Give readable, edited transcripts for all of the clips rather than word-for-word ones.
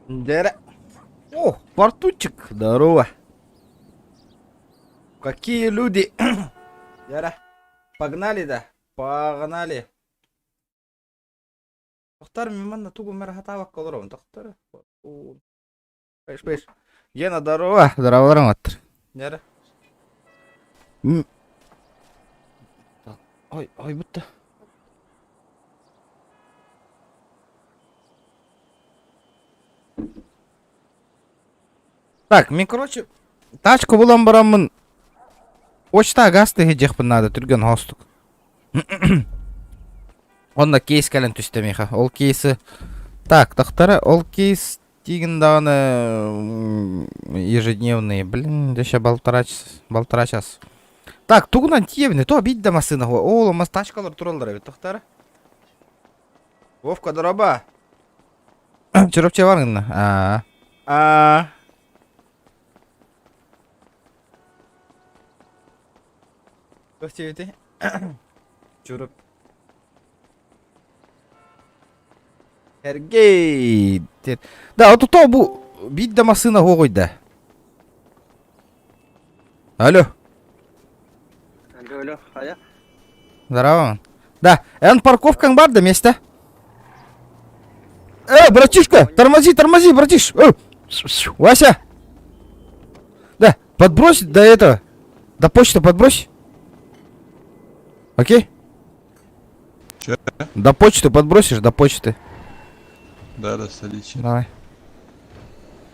Дера. О, Портучик, здорово. Какие люди. Дера. Погнали, да? Погнали. Тоқтар, мен мана тугу мэр хатавак колором. Тоқтар. Пеш. Гена, здорово. Здорово, аттыр. Дера. Ой, будто. Так, мен, короче, тачку булам барамын. Очта гасты жекпін надо, түрген хостук. Онда кейс кәлін түсті меха. Ол кейсі... Так, тақтары, ол кейс тегін дағаны... Ежедневные. Блин, деше полтора час. Так, тугунан тиевні, то бидді масына. Ол, мас тачкалар туралдар әбет, тақтары. Вовка, дороба. Чырапче барыңына. Көстебеті. Чурып. Эргей. Да, вот то бу бидді масына қойды. Алло. Алло, ая? Здорово. Да, парковкаң бар да место? Братишка, тормози, братиш. Вася. Да, подбрось до этого. До почты подбрось. Окей? Че? До почты подбросишь, до почты. Да, садись. Давай.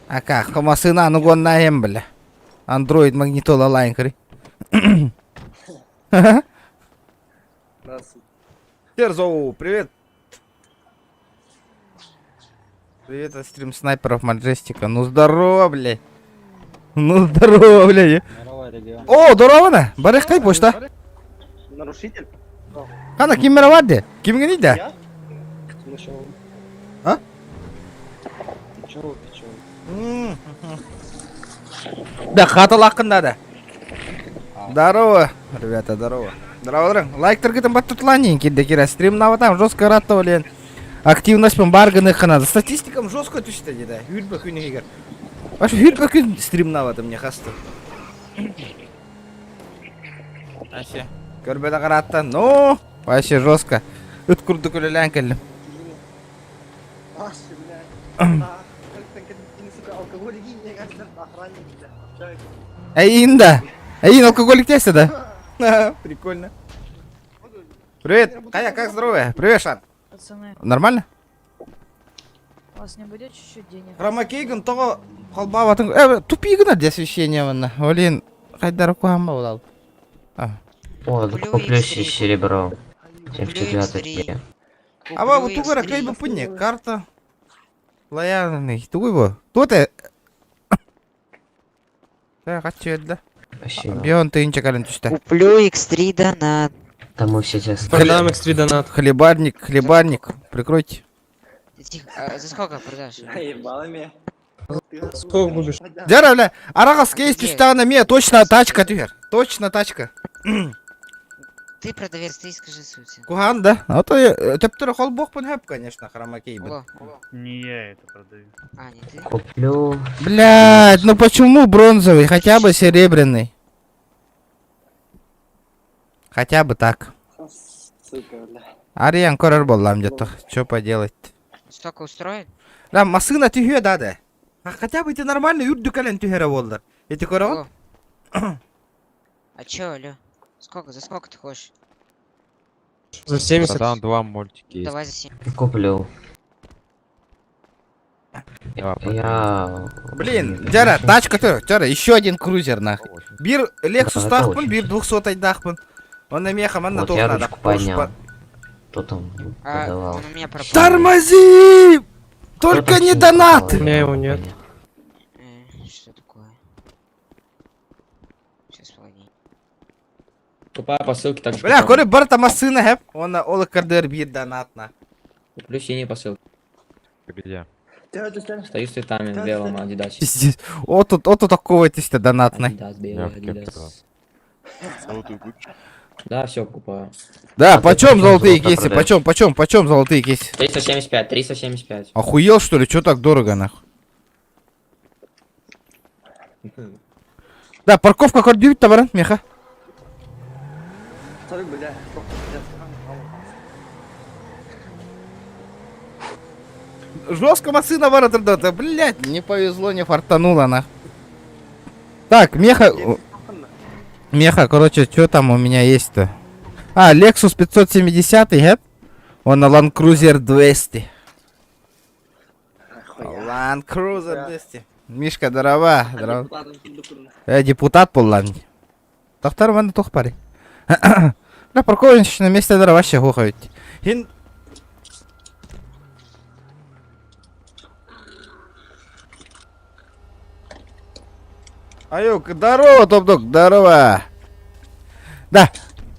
А как? Хамасына, ну гон наем, бля. Андроид магнитола лайнкари. Терзоу, привет. Привет от стрим снайперов Маджестика. Ну здорово, бля. Здорово, бля. О, здорово, на. Барыхтай почта. Нарушитель? Қана кемера бар де? Кемге дейді? Я? А? Печёл. Да, хаты лақында да. Здорово, ребята, здорово. Здорово, лайктар кетен бат тұтыланейін келді кері. Стрим наватам, жестко ратты олен. Активность пен барғыны қанады. Статистикам жестко түсті деді. Хүрбі күні егер. Башы хүрбі күн стрим наватым не қасты. Аще. Көрбеді қаратты. Ну, вообще жестко. Үткүрді көлелән келдім. Асы, бля. Алкоголики, мне кажется, охранник. Әйін алкоголик тесті да? Прикольно. Привет, Кая, как здоровье? Привет, Шан. Пацаны, Нормально? у вас не будет чуть-чуть денег? Хромакейгін тоғы қалбаватын... Тупигіна для освещения ванна. Олин, қайдар оқуған ба олал? О, куплю серебро. 79. Аба, вот тугара кай бы пынне, карта. Лояльный, тугой бы. Тут хочу это. Спасибо. Бион ты инча кален тушта. Куплю X3 донат. Там мы все те Продам X3 донат. Хлебарник, прикройте. Тихо, за сколько продашь? Ебало меня. Сколько будешь? Дяра, бля, арагас кейс тушта на мне, точно тачка, тюгер. Точно тачка. Ты продавец, ты скажи суть. Куган, да? А то тептер холбок пон конечно, хромакей бы. Не я это продаю. А, не ты? куплю. Блядь, ну почему бронзовый, хотя бы серебряный? Хотя бы так. Сука, бля. Ариан корер боллам где-то. Что поделать? Столько устроит? Да, масына тюгер да. Хотя бы ты нормально юрду кален тюгера волдар. Эти корова? А чё, алё? Сколько? За сколько ты хочешь? За 70. Там два мультики есть. Давай за 7. Куплю. Два, Я... Блин, Дяра, тачка Дяра, еще один крузер нахуй. Бир Lexus это тахпын, очень. бир 200 дахпын. Он на меха, man на Вот то я надо. ручку поднял. Кто там продавал? Он у меня пропал. Тормози! Только Кто там не сильно донат! продавал? У меня его нет. Что такое? Сейчас погоди. Купаю посылки, так что... Бля, коли барта масына хеп, он олы кардер бир донат на. Куплю синие посылки. Где? Стою с цветами в белом адидасе. Пиздец. Вот тут такого тесто донатный. Адидас, Я белый в кепке адидас. Золотую купишь? Да, все покупаю. Да, А почем ты золотые золото кейсы? продаешь? Почем золотые кейсы? 375, 375. Охуел что ли? Чё так дорого нахуй? Да, парковка көрдүйбүт да баран, меха. Стой, бля. Жестко машина баратыр да, блядь, не повезло, не фартануло, на. Так, меха, короче, что там у меня есть-то? А, Lexus 570, гэп? Он на Land Cruiser 200. Land Cruiser 200. Мишка, здорово. Депутат боллан. Тохтар мана тохпари. Да, парковочное место здорово, вообще хухают. Аюк, здорово, топ-дог, здорово. Да,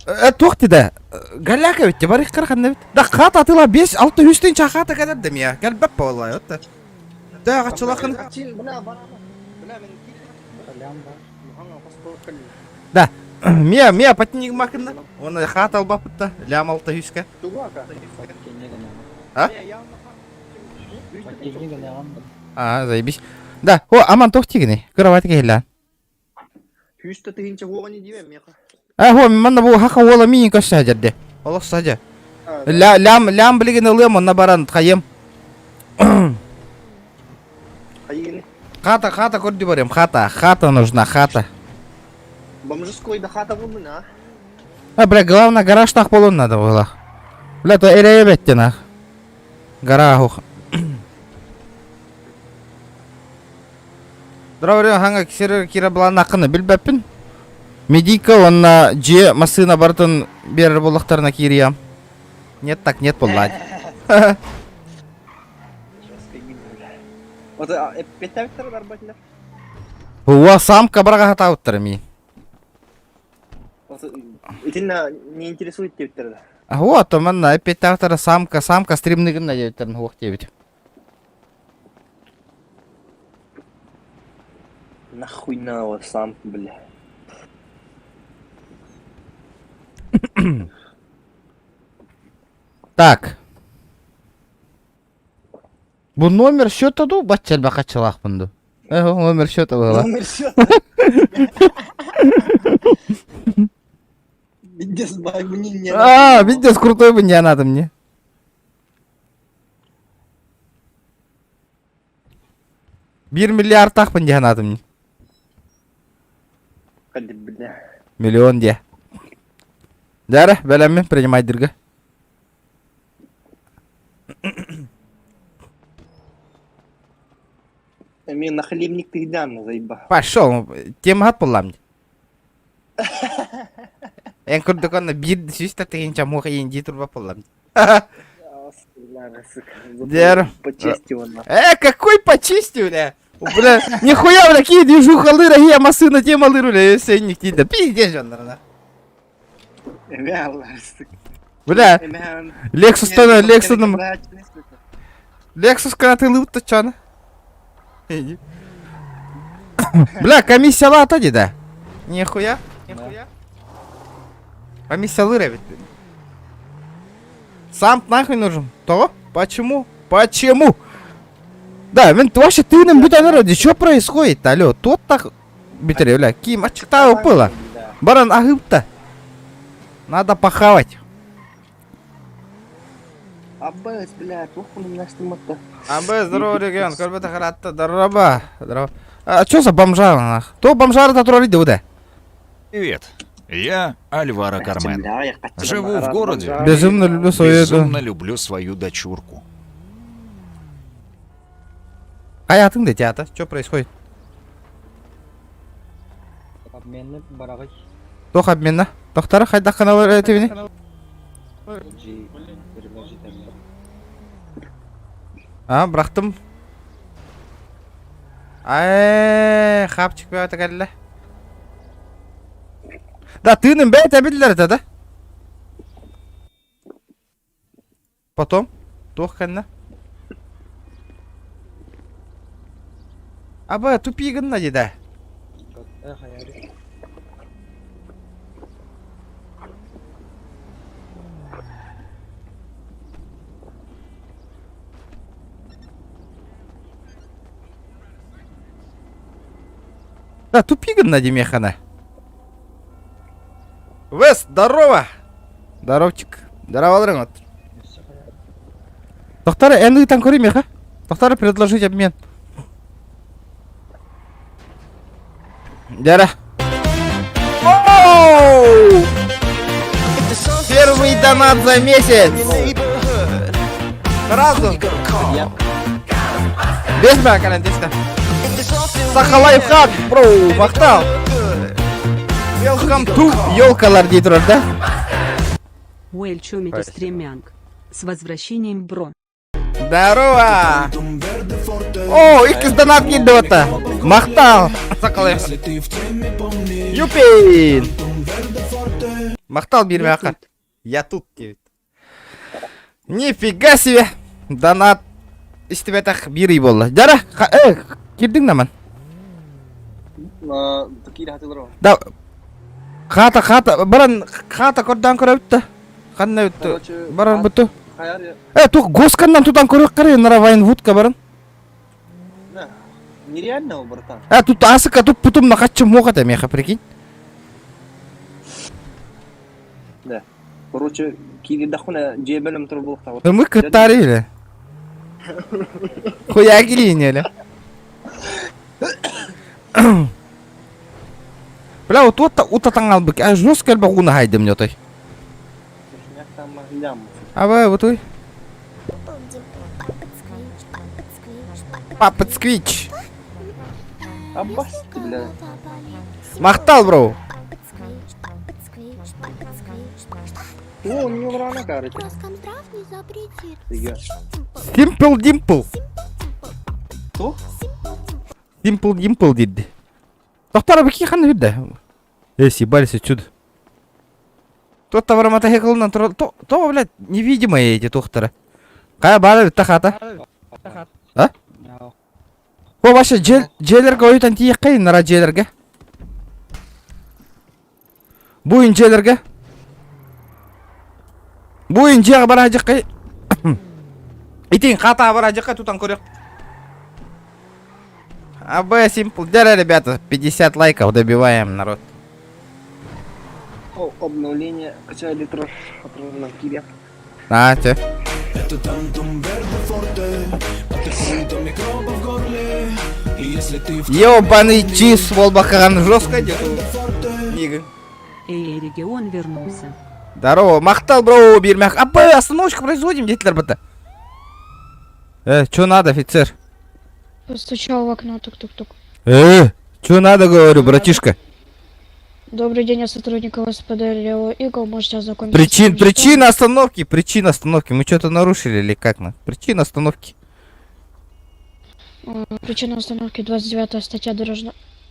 тоқти да. Галяка бит, барих қарқанда бит. Да, қат атыла 5-6 үстен чақата кәдердім я. Кәлбәп па олай, отта. Да, қатшылақын. Да, мия патиниг макында. Оны қат албапытта, лям 600-ка. А, заебись. Да, о, аман тоқтигіне, кроватыға хелі. Хүсті тігінші оға не деймем, меха. Хо, манда бұл хақа ола миін көші әдерде. Олық сәде. Лям білігін ылым, онна баран қайым. Қайын. Хата көрді барем, хата нужна, хата. Бомжескойда хата болмын, а? Бля, главное, гараж так болуын надо было. Бля, то эре ебетті нах. Гаражух. Дұрау ханга кісері кері бұлан ақыны білбәппін. Медика, онна же масына бартын берір болықтарына кериям. Нет так, нет боллады. Вот петтәвіктер бар бәтілер. Уа самка барға хата ауттыр мен. Итінна не интересует тевіктерді. Вот, манна эппеттавтара самка стримнигін надеветтерін хуақ дебет. Нахуй на вот сам, бля. Так. Бұл номер счета ду, баччал бақачылақ бұнду. Номер счета была. Номер счет. Бидес бай, мне не надо. Бидес крутой бы не надо мне. $1 миллиард так бы не надо мне. Кады, бля. Миллион де. Дара, бәләммен, принимай дырга. Мен нахлебник ты гдам, заеба. Пошел, тема хат болам. Эн күрдік оны бір сүсті тегенча моға енді тұрба болам. Дер. Почисти он. Какой почистил, бля? Бля, нихуя, бля, какие движуха лыра, я масына тема лыру, бля, сенник тида. Пиздец, жандарна. Бля, Lexus тона, Lexus когда ты лыут-то чана? Бля, комиссия лата, деда. Нихуя. Комиссия лыра, ведь. Сам нахуй нужен. То? Почему? Да, мен вообще ты нам бюта народе, что происходит? Алло, тот так... Битре, бля, ким, очекта упыла. Баран агып-то. Надо похавать. Аббас, бля, плохо у меня снимать-то. Аббас, здорово, регион, корбета харатта, здорово. А чё за бомжара, нах? То бомжара-то троллиды, да? Привет, я Альваро Кармен. Живу в городе. Безумно люблю свою дочурку. А я тыңды, театр, что происходит? Обменный барагай. Тох обмена. Тохтары хайда каналы этивини. Брахтым. Хапчик бе ата кәлі. Да, тыным бәйт әбілдер это, да? Потом. Тох кәліна. Аба, тупигін на деда. Да, тупигін на демехана. Вес, здорово! Здоровчик. Здорово, Драгон. Тоқтары, әнді тан көрейм еха? Тоқтары, предложить обмен. Дара. Оу! Первый донат за месяц! Сразу! Без бә, календеска. Сахалайфхат, бро, мақтал! Welcome to ёлкалар дейді тұрар, да? Welcome to Streaming. С возвращением, бро. Здорово! О, икіз донат келді ота! Мақтал! Сақалайфхат. Юпин! Мақтал берме ақар. Я тут дейді. Нифига себе! Донат істебетақ бері болды. Жара, келдің наман? Такие хатылар. Да, хата, баран, хата көрден көрі өтті. Қанна өтті, баран бұтты. Тух, госканнан тутан көрек қарай, нара вайн вудка баран. Нереально, братан. Тут асыка, тут путым на хатчы моғата меха, прикинь. Да. Короче, киди дахуна джебелем турбулықта. Мы катарили. Хуя гилинели. Бля, вот утатан албык, а жёстко әлбі ғуна хайдым не отой. А вот ой. Папа сквич. Аббас, ты, бля. Мақтал, бро. О, у него рано, короче. Simple Dimple. Кто? Simple Dimple дейді. Тоқтар абы кейхан видді. Съебались отсюда. Тот товар мотоциклынан тұрал. То, блядь, невидимые эти тоқтары. Қая бары бітті хата? А? О, башы желерге ойытан тиек қайын, нара желерге. Буын желерге. Буын жеға бара жеқ қай. Итин хата бара жеқ қай, тутан көрек. АБ Simple. Дара, ребята, 50 лайков добиваем, народ. О, обновление. Качали трош. На кире. А, че? Ёбаный чиз, Волбахан, жестко где-то. Эй, регион вернулся. Здорово, мақтал, бро, бермях. АБ, остановочку производим, детелер бата. Чё надо, офицер? Постучал в окно, тук-тук-тук. Чё надо, говорю, братишка? Добрый день, я сотрудник ЛСПД Лео Игл, можете ознакомиться. Причина остановки. Мы что-то нарушили или как? Причина остановки. Причина остановки 29 статья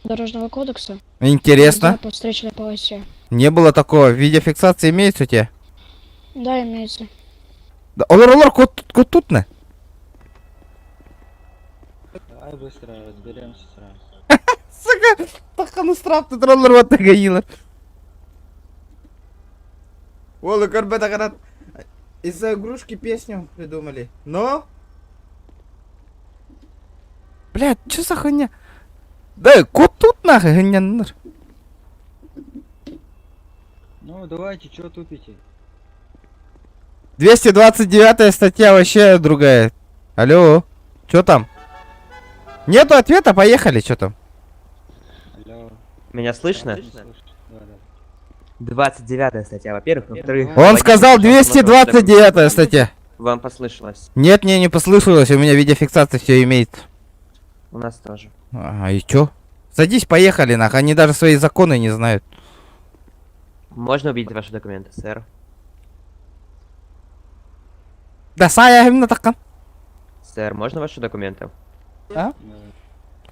Дорожного кодекса. Интересно. По встречной полосе. Не было такого. Видеофиксация имеется у тебя? Да, имеется. Да, олар, код тут на. Давай быстро разберемся сразу. Сука, тахану страпты троллар вот тагаилар. Олы, корбета гарат. Из-за игрушки песню придумали. Но? Блядь, чё за хуйня? Да, кот тут нахуй, гоняннар. Ну, давайте, чё тупите? 229 статья вообще другая. Алло, чё там? Нету ответа, поехали, чё там? Алло. Меня слышно? Да. 29 статья, во-первых. Во-вторых... Он сказал 229 статья. Вам послышалось. Нет, мне не послышалось, у меня видеофиксация все имеет. У нас тоже. А и чё? Садись, поехали, нах, они даже свои законы не знают. Можно увидеть ваши документы, сэр? Да, сая именно такан. Сэр, можно ваши документы?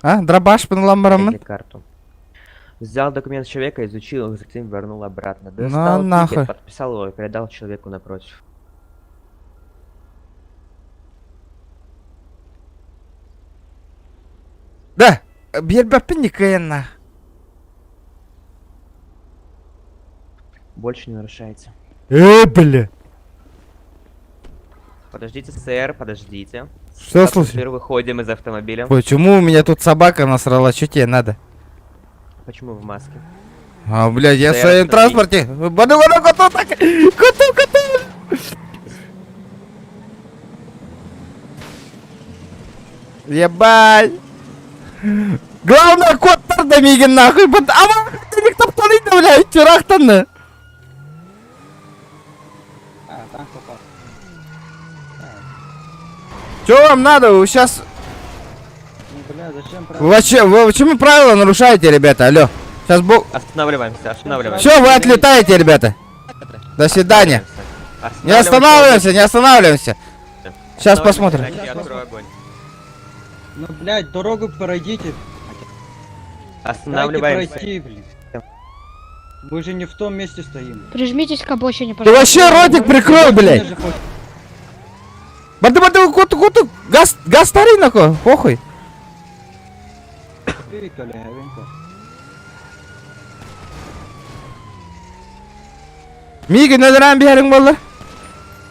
Дробаш по ламбараман? Дайте карту. Взял документ человека, изучил их, затем вернул обратно. Ну, Достал нахуй. тикет, подписал его и передал человеку напротив. Да, бербапинникаенна. Больше не нарушайте. Бля. Подождите, сэр, подождите. Что случилось? Теперь выходим из автомобиля. Почему у меня тут собака насрала? Что тебе надо? Почему в маске? А, блядь, я в Стоят своем стоит. транспорте. Бату, коту, так. Коту. Ебать. Главное, кот Мигин нахуй. Ama никто планет, блядь, чурахтаны. А, танк попал. Чё вам надо? Вы сейчас... Ну, бля, зачем Вы почему правила нарушаете, ребята? Алло. Сейчас бог... Останавливаемся. Все, вы отлетаете, ребята. До свидания. Не останавливаемся. Сейчас посмотрим. Я открою огонь. Ну, блядь, дорогу пройдите. Дайте Останавливаемся. пройти, блин. Мы же не в том месте стоим. Прижмитесь к обочине, Ты пожалуйста. вообще ротик прикрой, блядь. Бады, коту. Газ старый нахуй. Похуй. Миги, надо бегать, было.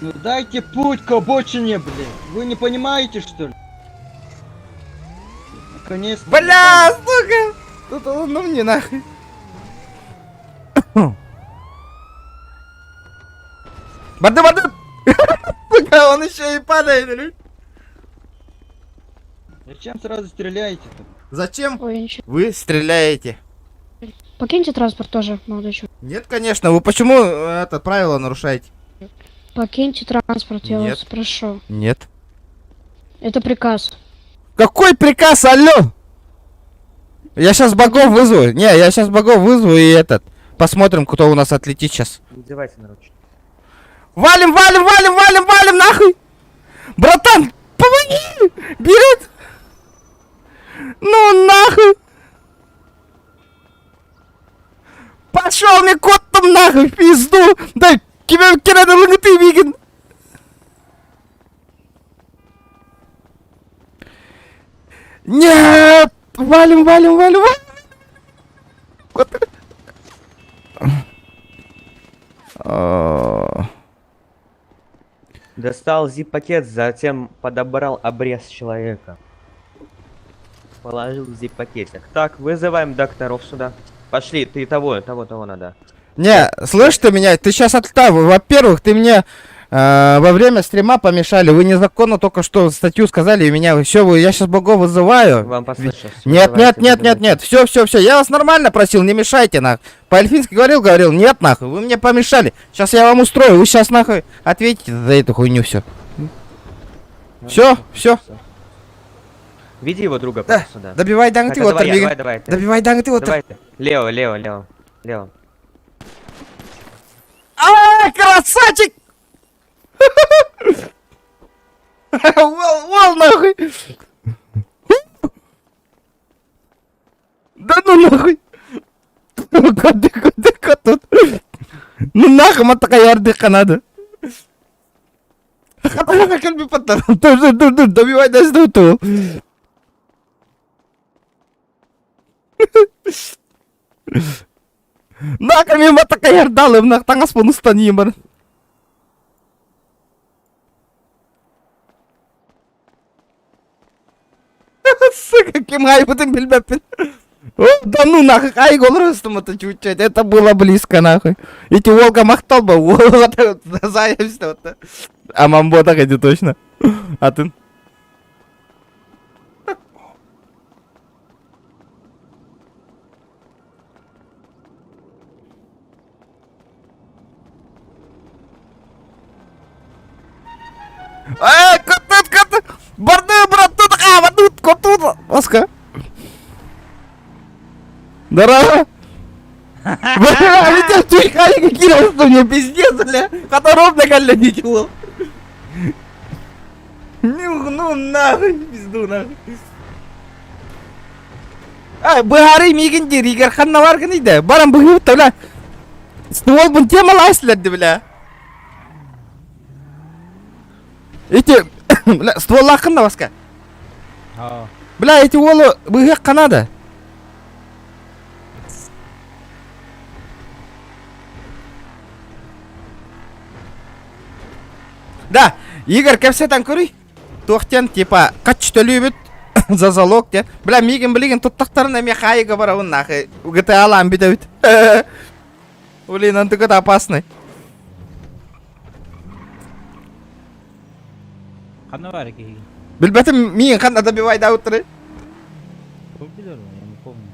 Ну дайте путь к обочине, блин. Вы не понимаете, что ли? Наконец-то. Бля, сука. Тут ну мне нахуй. Бады. Сука, он еще и падает, блядь. Зачем сразу стреляете-то? Зачем Ой, ничего. вы стреляете? Покиньте транспорт тоже, молодой человек. Нет, конечно. Вы почему это правило нарушаете? Покиньте транспорт, я Нет. вас прошу. Нет. Это приказ. Какой приказ, алло? Я сейчас богов вызову. Не, я сейчас богов вызову и этот. Посмотрим, кто у нас отлетит сейчас. Надевайте наручники. Валим, нахуй! Братан, помоги! Берет! Ну нахуй! Пошел мне кот там нахуй в пизду! Дай, тебя кирады лугаты, Мигин! Нет! Валим! Кот. Достал zip-пакет, затем подобрал обрез человека. Положил в zip-пакетик. Так, вызываем докторов сюда. Пошли, ты того надо. Не, слышь ты меня, ты сейчас отлетал. Во-первых, ты мне во время стрима помешали. Вы незаконно только что статью сказали, и меня все, я сейчас богов вызываю. Вам послышалось. Нет, Вызывайте. все, я вас нормально просил, не мешайте, нахуй. По-эльфински говорил, нет, нахуй, вы мне помешали. Сейчас я вам устрою, вы сейчас нахуй ответите за эту хуйню, все. Все. Веди его друга Да, сюда. добивай данг ты, вот, давай. добивай данг ты, вот. Давай ты. Лево. Красавчик! Вал, нахуй! Да ну нахуй! Кот тут! Ну нахуй, мы такая ярдыха надо! Добивай нас тут! Nah, kami mata kayar dalam nak tangas punustan yimar. Каким хайпотом бельбепин. О, да ну нахуй, ай голростом-то чуть-чуть, это было близко нахуй. Эти волка махтал бы, вот заебся. А мамбо так это точно. А ты? Котут! Барды, брат, тут, тут, котут! Оска! Здорово! Бля, видишь, ты какие что мне пиздец, бля! Которовно галля не делал! Ну нахуй, пизду нахуй! Ай, быгары мигендер, егер ханна варган иде, барам быгып-та, бля! Ствол бун темалайсыларды, бля! Эти, бля, ствол лақында басқа. Бля, эти олы быгық қанады. Да, Игорь, кәпсетан көрі. Тоқтен, типа, қатшы төлі бөт. За залог де. Бля, миген білеген тұттақтарын әме қайыға барауын нахы. GTA алам бітеуіт. Блин, он такой опасный. Қандай бар екен? Білбәтім миген қанда добивайды ауыттыры. Білер ма, я не помню.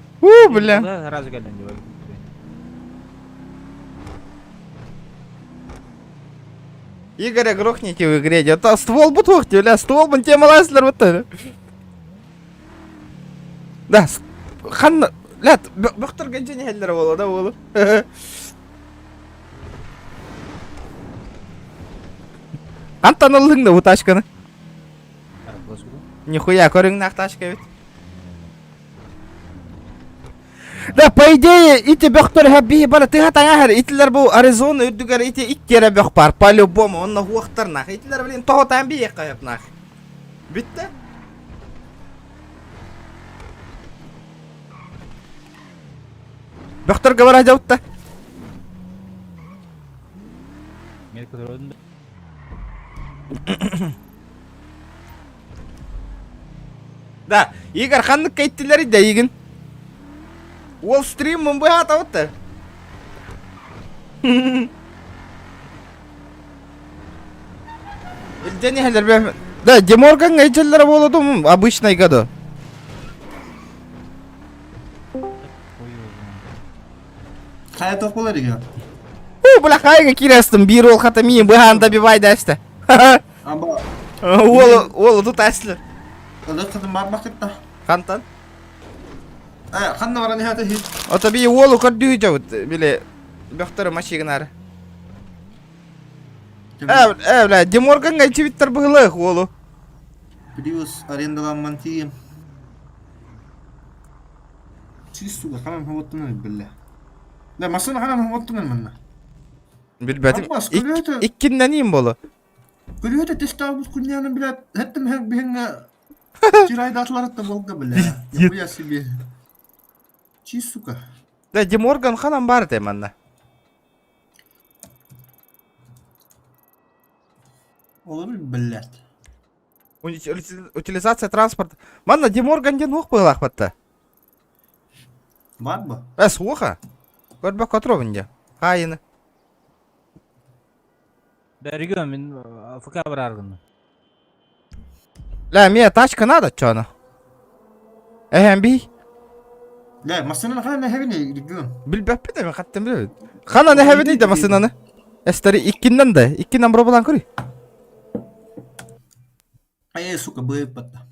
Бля. Разу келден деп ойлаймын. Игоря грохните в игре. Это ствол бутухте, бля, ствол бун темалайсыздар вот. Да, ханна, лят, бөхтөр генжене хеллер болу, да болу. Қантан алдың да уташканы? Нихуя, көріңнақ ташка бит. Да, по идее, эти бөхтөр хабби бара тыгатан ахыр, итилер бу Аризона үрдүгөр ити иккере бөх бар, по-любому, онна хуактарнах. Итилер билин тоғотан бие кайыпнах. Битти? Бөхтөр гавара жаутта. Мен көтөрөдүм. Да, Игорь ханнык кайттилер иде игин. Ол стрим mun bu hata отта. Илдени хелер бе. Да, Деморган айчеллер болду обычный году. Қай тоқ болар екен? Бля, хайга кирестим, бир ол хата миен быхан добивай дашты. Амба, Ол тут аслер. лыққытын бар бақытта. Қантан? Қанна баран хата хит. Ота би ол көрдүү жабыт, биле бөхтөрө машиганары. Бля, Деморган айчебиттер быгылы олу. Плюс арендаланман тием. Чистуга қанам хаваттынан білі. Да, масына қанам хаваттынан манна. Билбетим. Амбас, көрөтө. Иккинден ийин болу. Көрөтө тестабыз күнянын билет. Хеттім хек бихенге чирайда атларытта болга біле. Япуя себе. Чистуга. Да, Деморган ханам бар де манна. Олар білет. Утилизация транспорта. Манна Деморганден хук быйлак батта. Бар ба? Суха. Көрбөк котробунде. Хайыны. Дәрігім, мен ФК бір арғынды. Ля, мне тачка надо, чё она? Би? Да, масына қана нәхевіне регион. Билбеппи де мен каттым билбейт. Хана нехебини де масынаны. Эстери иккинден да, иккинден бұрабылан көрі. Сука, быйып батта.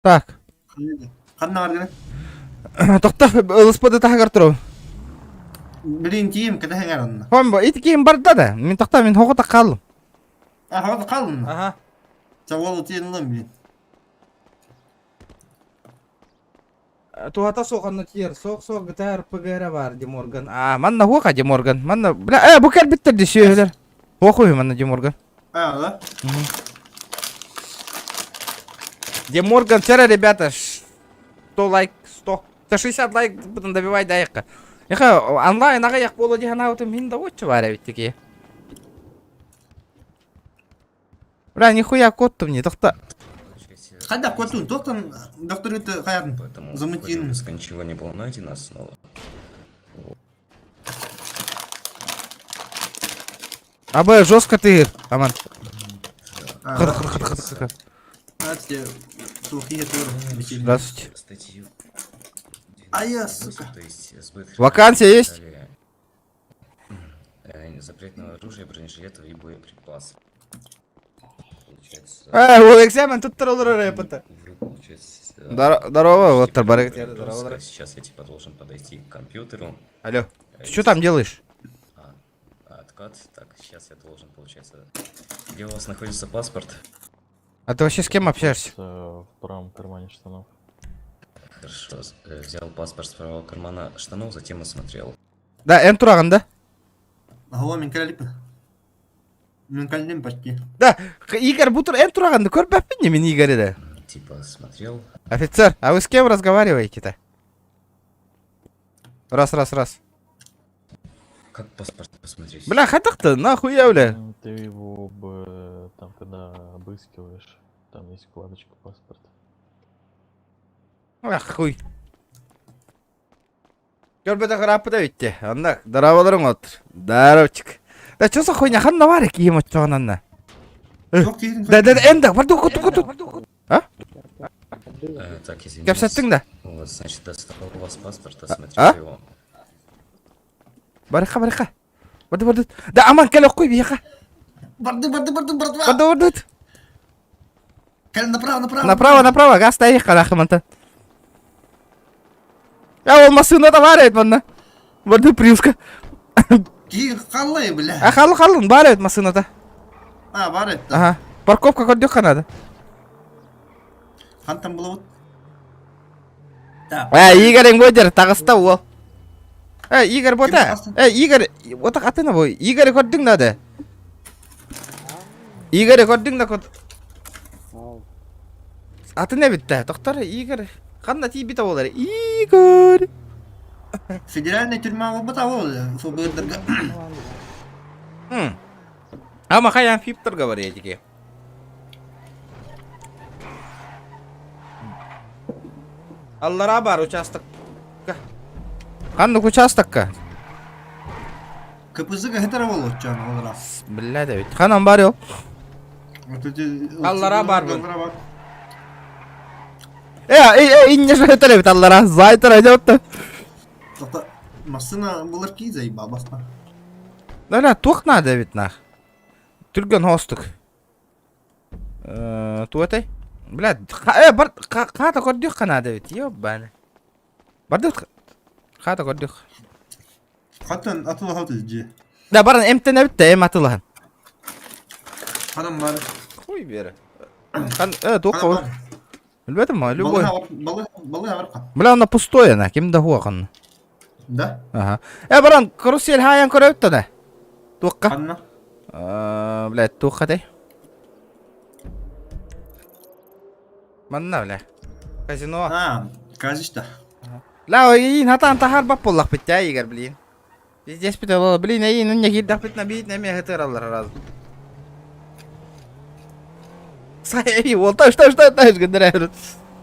Так. Қанна бар гene? Тоқта, ылыспады тағар тұру. Білін тием, кәді хәңер онына. Хомбо, ити кейін барды да. Мен тоқта, мен хоғыта қалым. Хоғыта қалым? Ага. Жауалы тиен ұлым білін. Тухата соқанны тиер, соқ бітәр пігері бар, Деморган. Манна хоқа Деморган. Манна, бля, бұл кәл біттерді сүйелер. Хоқуй манна Деморган. Да? Деморган, вчера, ребята, 100 лайк, 100. 160 лайк бұтын добивай дайыққа. Еқа, онлайн аға яқ болу деген аутым мен да өтші бар әбеттеке. Бля, нихуя коттым не, тоқта. Қайда коттың, тоқтан доктор өті қаярын. Замытин. Ничего не было найдено снова. Абы, жестко ты, Аман. Здравствуйте. Сука. Вакансия есть? Запретного оружия, бронежилетов и боеприпасов. Ол экзамен тут тұрылыр рэпыты. Здорово, вот Тарбарек. Сейчас я типа должен подойти к компьютеру. Алло, ты что там делаешь? Откат. Так, сейчас я должен, получается... Где у вас находится паспорт? А ты вообще с кем общаешься? В правом кармане штанов. Хорошо, взял паспорт с правого кармана штанов, затем осмотрел. Да, Н тураган, да? Ага, мен кәліпі. Мен кәлінен почти. Да, Игорь Бутер Н тураган, көрпәппін не мен Игорь да? Типа смотрел. Офицер, а вы с кем разговариваете-то? Раз. Как паспорт посмотреть? Бля, хатықты, нахуй я, бля. Ты его бы там, когда обыскиваешь, там есть вкладочка паспорт. Ах, хуй. Көрбөтө кыраппы да битти. Анда, дарабаларың отыр. Даровчик. Да чё за хуйня, ханна бар кийим отчоғананна. Жоқ тегін. Да, энда, барды кут. А? Так, извините. Кепсаттың да. Вот, значит, достал у вас паспорт, А? осмотрел его. Барықа. Барды. Да, аман кел оқой бияқа. Барды. Барды. Кәл Направо, газ тайыққа рахыманта. Я ол машинада бар еді мұнда. Барды приуска. Кейін қалай, бля. Қалын бар еді машинада. Бар еді. Ага. Парковка көрдік қанады. Қантан бұл Игорь Бодер, тағыста ол. Игорь бота. Игорь, ота қатына бой. Игорь көрдің нады. Игорь көрдің да код. Аты не бітті? Тоқтар, Игорь. Қанда тей біті олар. Игорь. Федеральный тюрьма ол бұта ол. Сол бөрдіргі. Ама қаян фиптірға бар едіге. Аллара бар участокка. Қандық участокка? КПЗ-ға хетара бол отчан олара. Білі де бит. Қанан бар ел? Аллара бар бұл. Инне жа хетара бит аллара. Зайтыр айдауытты. Тоқта, машина болар кей заиба басма. Да, туқ нады бит нах. Түрген хостық. Туатай? Блядь, қата көрдік қанады бит. Ёббаны. Бардық. Қата көрдік. Қаттан атылы хау түзде. Да, барын эмтене бітті, атылыған. Қадан бар. Хуй бері. Туққа ол. Білбетім ма, любой. Балы аварқа. Бля, она пустое, на, кемді хуа қанны. Да? Ага. Баран, карусель хаян көрі өтті да. Туққа. Қанна? Блядь, туққа дей. Манна, бля. Казино. Казишта. Ла, ойын хатан тахар бап боллақ бітті, егер, блин. Здесь бітті бол, блин, ойын үнне келдақ бітіне бейтіне ме ғытыр алыр разы. Сай, олта, что, гендер әйрін.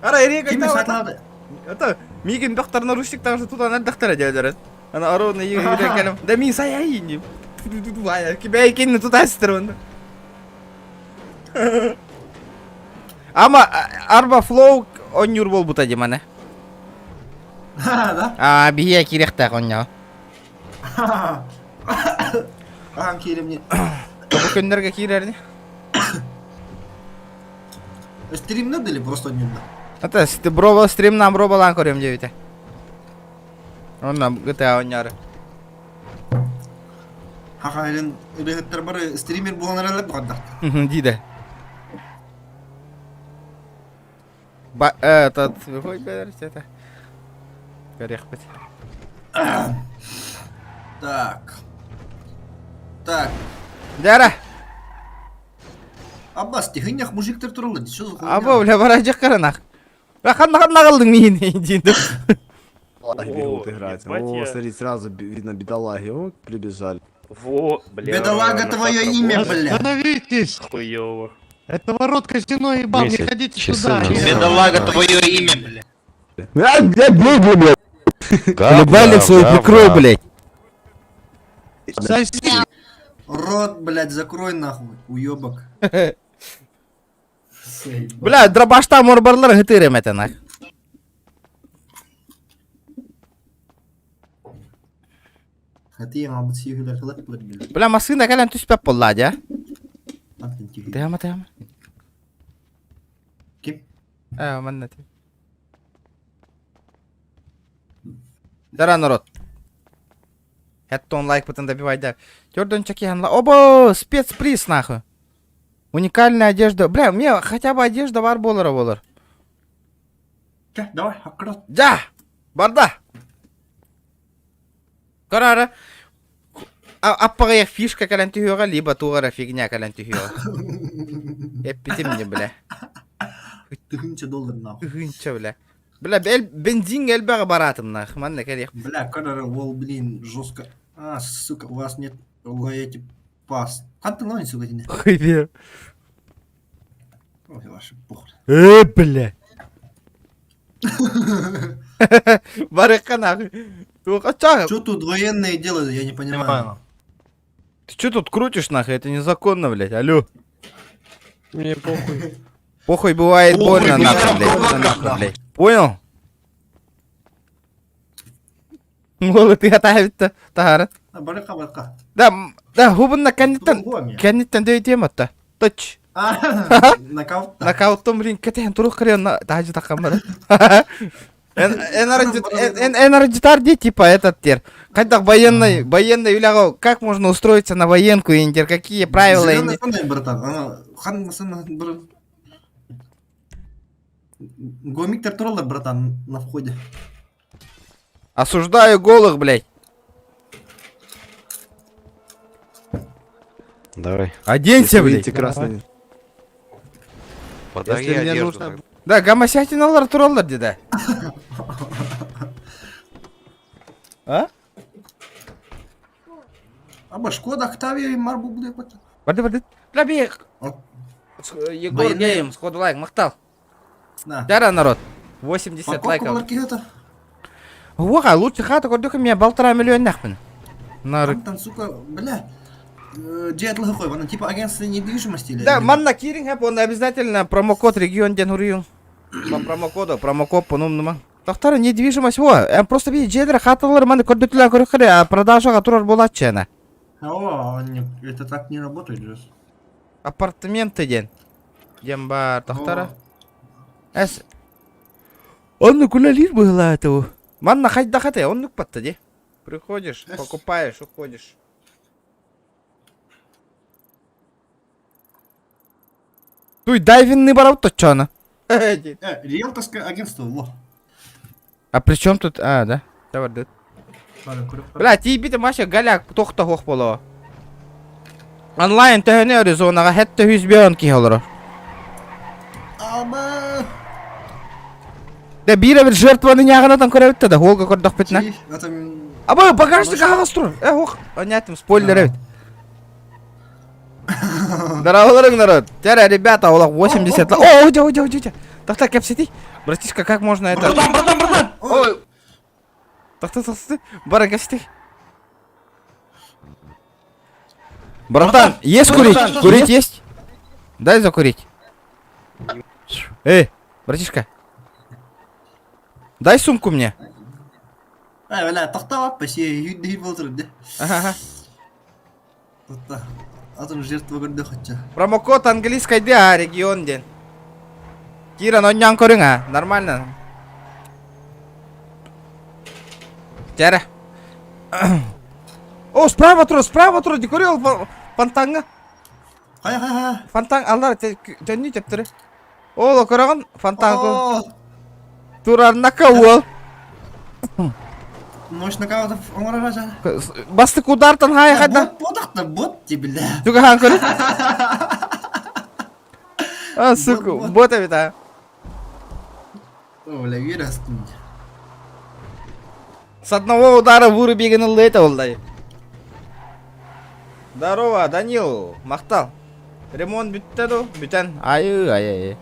Ара, ерек Кеме айтау. сатылады? Это, миген доқтарына рушик тағышы тұтан әддақтар әделдерін. Ана аровны егер білен кәлім. Да мен сай әйін дем. Кебе әйкенні тұтасыстыр онда. Ама арба флоу онюр бол бұта дем ана. Да? Бия керекті қоння. Аған керемне. Бұл көндерге кереріне. Стримнер или просто нюрда? Это броба стримнан бробалан көрем дебіте. Онна GTA ойнары. Хақа әлін үрегеттер бары стример болған әрәліп бұғандақ. Дейді. Этот... Ой, бәріс, это... Корек бәт. Так. Дәра! Аббас, тихынях мужиктер туралы. Что за хуйня? Або, бля, бара жақ қаранақ. Қанна қалдың мейін дейінді. Бегут играть. О, смотри, сразу видно бедолаги. О, прибежали. Во, бля. Бедолага твое имя, бля. Остановитесь! Хуёво. Это ворот казино ебал, не ходите сюда. Бедолага, твое имя, бля. Блядь, блядь. Колебали свой прикрой, блядь. Соси. Рот, блядь, закрой нахуй, уёбок. Бля, драбашта морбарлар гытырым это нах. Хатиям абыт сүйгілер қылат бұлар бля. Бля, машина кәлен түспеп болады, а? Антын тихий. Тема. Ким? Манна ти. Дара народ. Хэттон лайк бутын добивайда. Тёрдон чакихан. Обо, спецприз нахуй. Уникальная одежда. Бля, мне хотя бы одежда бар болар. Давай, аккурат. Да! Барда! Карара. Аппарая фишка кален тюхера, либо тугара фигня кален тюхера. Эппити мне, бля. $1000 нахуй. Гынча, бля. Бля, бензин эльбага баратым нах. Манна керех. Бля, карара, ол, блин, жестко. А, сука, у вас нет эти пас. А ты лонь, сука, не. Хуй бе. Ой, ваши похуй. Бля. Барыка нахуй. Что тут военные делают, я не понимаю. Ты что тут крутишь нахуй? Это незаконно, блядь. Алло. Мне похуй. Похуй бывает Похуй, больно блядь. нахуй, блядь. Это нахуй, блядь. Понял? Молы ты готовить-то, Тахара. Барыка. Да, губанна кенниттен Гуами. дөйтематта. Точ. Нокаут. Нокауттон блин кетен турук кырен тажы такамбар. Энерджитар де типа этот тер. Когда военный уляго, как можно устроиться на военку индер, какие правила Зелёный инди. қандай, братан? Ана ханмасына бір гомиктер тұралар, братан, на входе. Осуждаю голых, блядь. Давай. Оденься, блядь. Красный. Подари Если мне одежду. нужно... Да, гомосятиналар туралар деда. А? Аба Шкода, Октавия и Марбу буде бата. Барды. Лаби. О. Егор Военные. Гейм, сходу лайк, мақтал. На. Дара, народ. 80 Покупка лайков. бұлар кегеті. Уаха, лучше хата көрдік мен 1,5 миллион нахпын. Нары. Там, сука, бля. Джетлы қой, вана типа агентство недвижимости или... Да, манна киринг хэп, он обязательно промокод регион ден уриюн. По промокоду, промокод по номнума. Тахтара недвижимость, во, просто видишь, джедра хаталар маны көрдүклер көрөкөрө, а продажага турар болат чена. О, это так не работает же. Апартаменты ден. Ден бар, тахтара. Эс. Он куда лишь было этого. Манна хайда хате, он нукпатта де. Приходишь, покупаешь, уходишь. Туй дайвинный барау точно. Риэлторское агентство, во. А при чем тут? А, да? Давай, да. Бля, тебе маша галяк тохта хох боло. Онлайн төгөне Аризонага хетте 100 миллион ки олор. Аба. Да бира бир жертваны ягынатан көрөбүттө да, холга көрдүк битне. Аба багажник агас тур. Ох, понятно, спойлер эбит. Здорово, народ. Тера, ребята, олак 80 лайков. О, уйди. Тахта, кепсити. Братишка, как можно это? Братан. Ой. Тахта. Бара, кепсити. Братан, есть курить? Курить есть? Дай закурить. Эй, братишка. Дай сумку мне. Бля, тахта, паси, юдди болтур, да. Ага. Тахта. Атын жертва көрдө хотча. Промокод английской да, регион ден. Кира, но нян корынга, нормально. Тера. О, справа тур, декорил фантанга. Хай. Фантанг, аллар, төнни тептірі. О, көрігін, фантангу. Турар накауыл. Ночь нокаутов оңыра Басты кудартын хай қайда. Ботақта бот те, бля. Түгі хан көрі. А, сука, бот әбет, а. О, бля, вераскин. С одного удара вырубегін ұлды это олдай. Здорово, Данил, мақтал. Ремонт бітті ду, бүтін. Ай.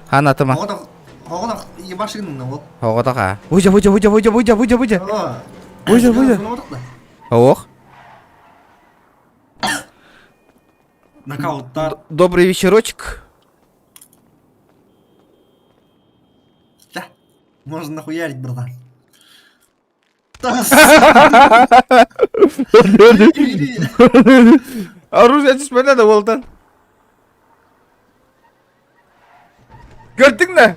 Хан атыма. Хоғыдақ ебашығын ол. Хоғыдақ, а. Выйдя. Выйдя. Ох. Нокауттар. Добрый вечерочек. Да, можно нахуярить, братан. Оружие түспеді да болдан. Көрдің бе?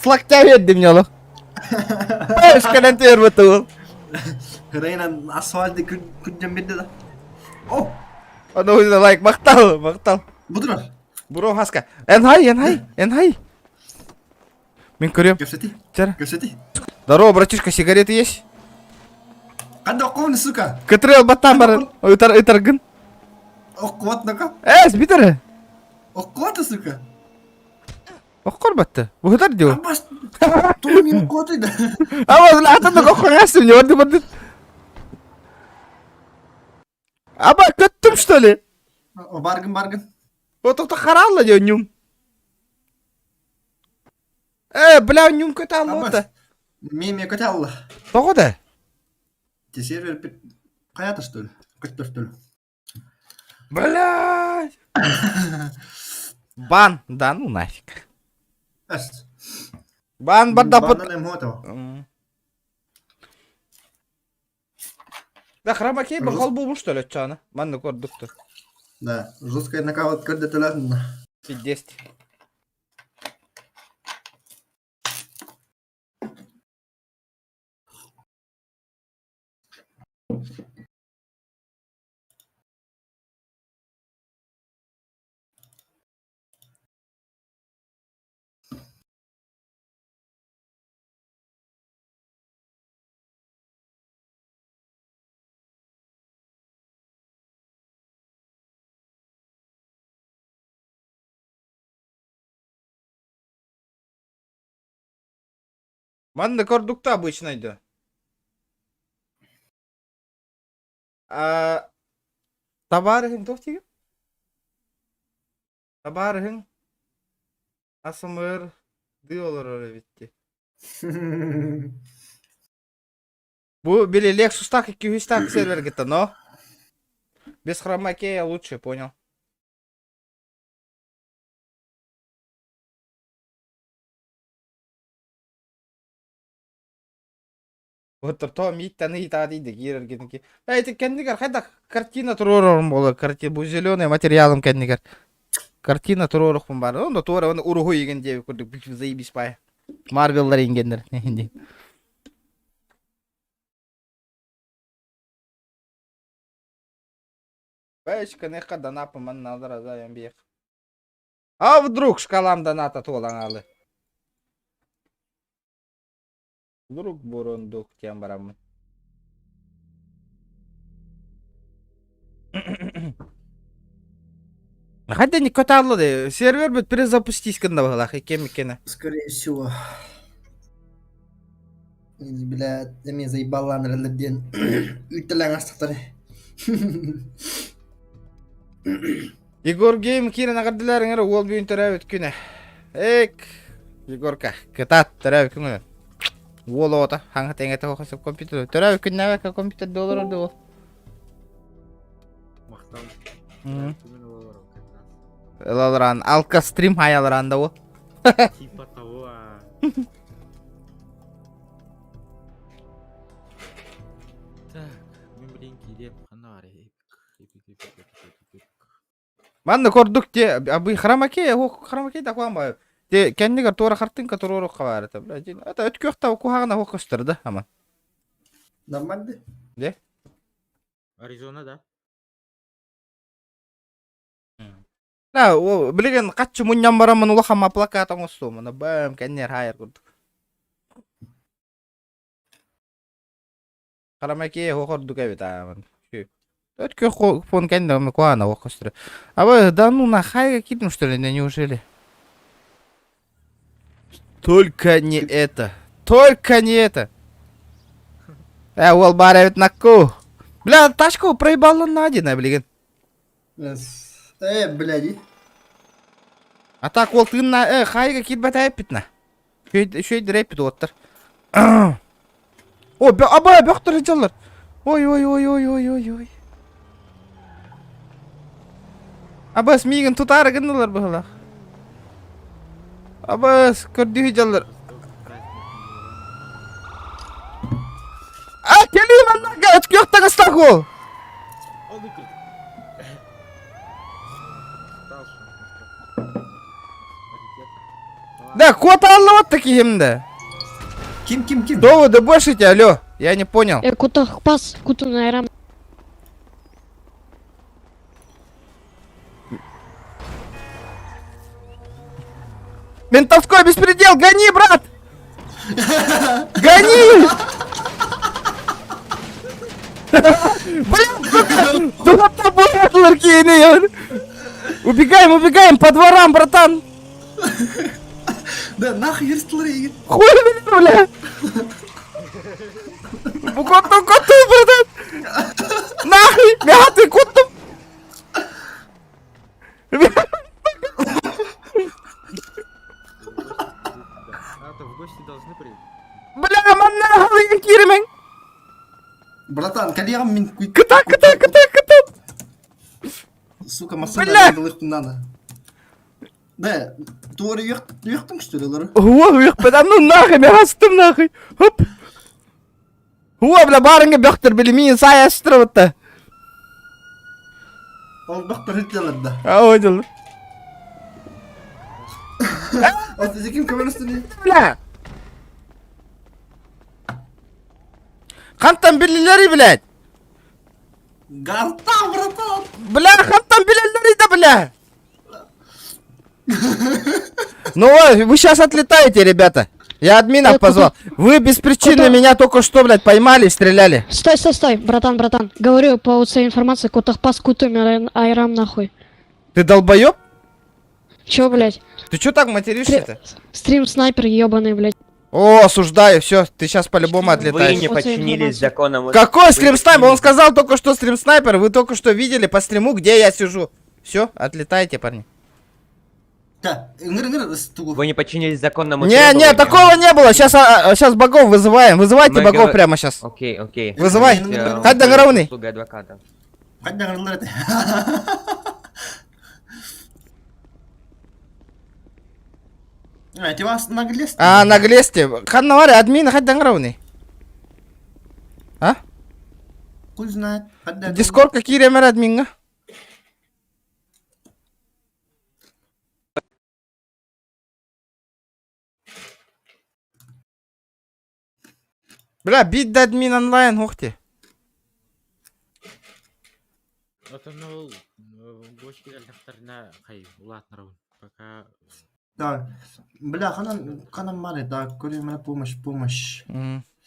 Флагтя берді мне олық. Ешкален тер бұты ол. Рейнан асфальты күнжен берді да. О! Оны өзіне лайк, мақтал. Бұдырар. Бұру хаска. Эн хай. Мен көрем. Көрсети. Здорово, братишка, сигареты есть? Қанда оқуын, сука. Кітрел баттан барын. Үтіргін. Оқуат нака. Бітірі. Оқуаты, сука. Оққор батты. Бұғыдар деу. Абас, той мен оқуатыйды. Ама, атымды оққан әсім, не барды. Аба, көттім, что ли? Баргын. Вот это харалла, нюм. Бля, нюм көте аллы. Мен көте аллы. Тоғы да? Те сервер қаята, что ли? Көттір, что ли? Блядь. Бан, да ну нафиг. Бан бардапыт. Бандан эм Да хромакей бір қол болмыш, что ли, чаны? Манны көрдікті. Да, жесткая нокаут көрді төләдін. 50. Манны көрдікті обычно иді. Табарығын тоқтеген? Табарығын асымыр ды олар оры бітті. Бұл білі Lexus-так 200-так сервер кетті, но? Без хромакея лучше, понял? Вот то миттаны итаа дейді киерергенеки. Эти кендигер хайда картина турорум боло. Картина бу зеленый материалым кендигер. Картина турорухпун бар. Ондо туура оны уругу еген жеп көрдүк. Бүт заебись бай. Марвеллар ингендер. Бэчка нехка донапы ман надыр азайын бек. А вдруг шкалам доната толаңалы. Вдруг бурундук тем барамын. Хотя не көтарлы де. Сервер бүт перезапустись кында бағалақ. Екем екені. Скорее всего. Блядь, эми заебалан релерден. Үйтіләң астықтары. Егор Гейм кирен ағырдыларың әрі ол бүйін түрәуіт күні. Эк, Егорка, кытат түрәуіт күні. Ол ота, хаңғы тәңеті қоқысып компьютер. Түрәуіт күні әвәкі компьютер доллар орды ол. Мақтан. Элалран, алка стрим хаялран да ол. Типа того, Так, мен білейін кейдеп қанар. Манны көрдік те, абы храмакей да қуан бай. Те, кәннігер туара қартынка турору қавары. Это өткөқта оқуғағына оқыстырды, аман. Нормально? Де? Аризона, да? Да, білеген қатшы мұньян барамын ұлақама плакатың ұсту. Мұны бәм, кәннер хайыр көрдік. Храмакей оқырдық әбет, аман. Өткөқ фон кәннігімі қуағына оқыстырды. Абы, да ну на хайға кетім, что ли, неужели? Только не это. Только не это. Ол бар әбет накку. Бля, ташку проебал на один, білеген. Блядь. А так ол тыынна, хайға кетбәт әйпітна. Шөйді рэппет оттыр. О, абай, бөқтір жалар. Ой. Абас мигін тұтары кінділер бұғылақ. Абас, көрді жалар. Келейін аннаға, өткі өқтің ұстақ ол. Да, кот аллы вот таки химда. Ким? Доводы больше алло, я не понял. Кутах пас, куту найрам. Ментовской беспредел, гони, брат! Гони! Блин, сука, тобой кейни. Убегаем по дворам, братан. Да нахуй ерстілер еген. Хуй меня, бля. Коту, братан. Нахуй, мятый коту. Братан, коллегам мен... Кыта. Сука, машина Бля! их надо. Да, туары ехтың что ли, лары? О, уйықпады, ну нахуй, мен астым нахуй. Хоп. О, бля, барыңа бөқтір, білі, мені сай аштырып отты. Ол бақтыр хителер да. А, ойдыл. А ты за кем коммунисты не? Бля. Қантан білілері, блядь. Гарта, братан! Бля, қантан білілері да, бля. Ну, вы сейчас отлетаете, ребята. Я админов позвал. Вы без причины меня только что, блядь, поймали, стреляли. Стой, братан. Говорю по своей информации, котахпас кутуми айрам нахуй. Ты долбоёб? Чё, блядь? Ты чё так материшься-то? Стрим снайпер ебаный, блядь. О, осуждаю, все, ты сейчас по-любому отлетаешь. Вы не подчинились законам... Какой стрим-снайпер? Он сказал только что стрим-снайпер, вы только что видели по стриму, где я сижу. Все, отлетайте, парни. Вы не подчинились законному Не, такого не было. Сейчас богов вызываем. Вызывайте богов прямо сейчас. Окей. Вызывай. Хать договорный. Услуга адвоката. Хать договорный. А, ты вас наглесте? А, наглесте. Ханнавари, админ, хать договорный. А? Хуй знает. Дискорд какие ремеры админга? Бля, бит да админ онлайн, ух ты. Так, бля, ханам маре, так, кури мне помощь.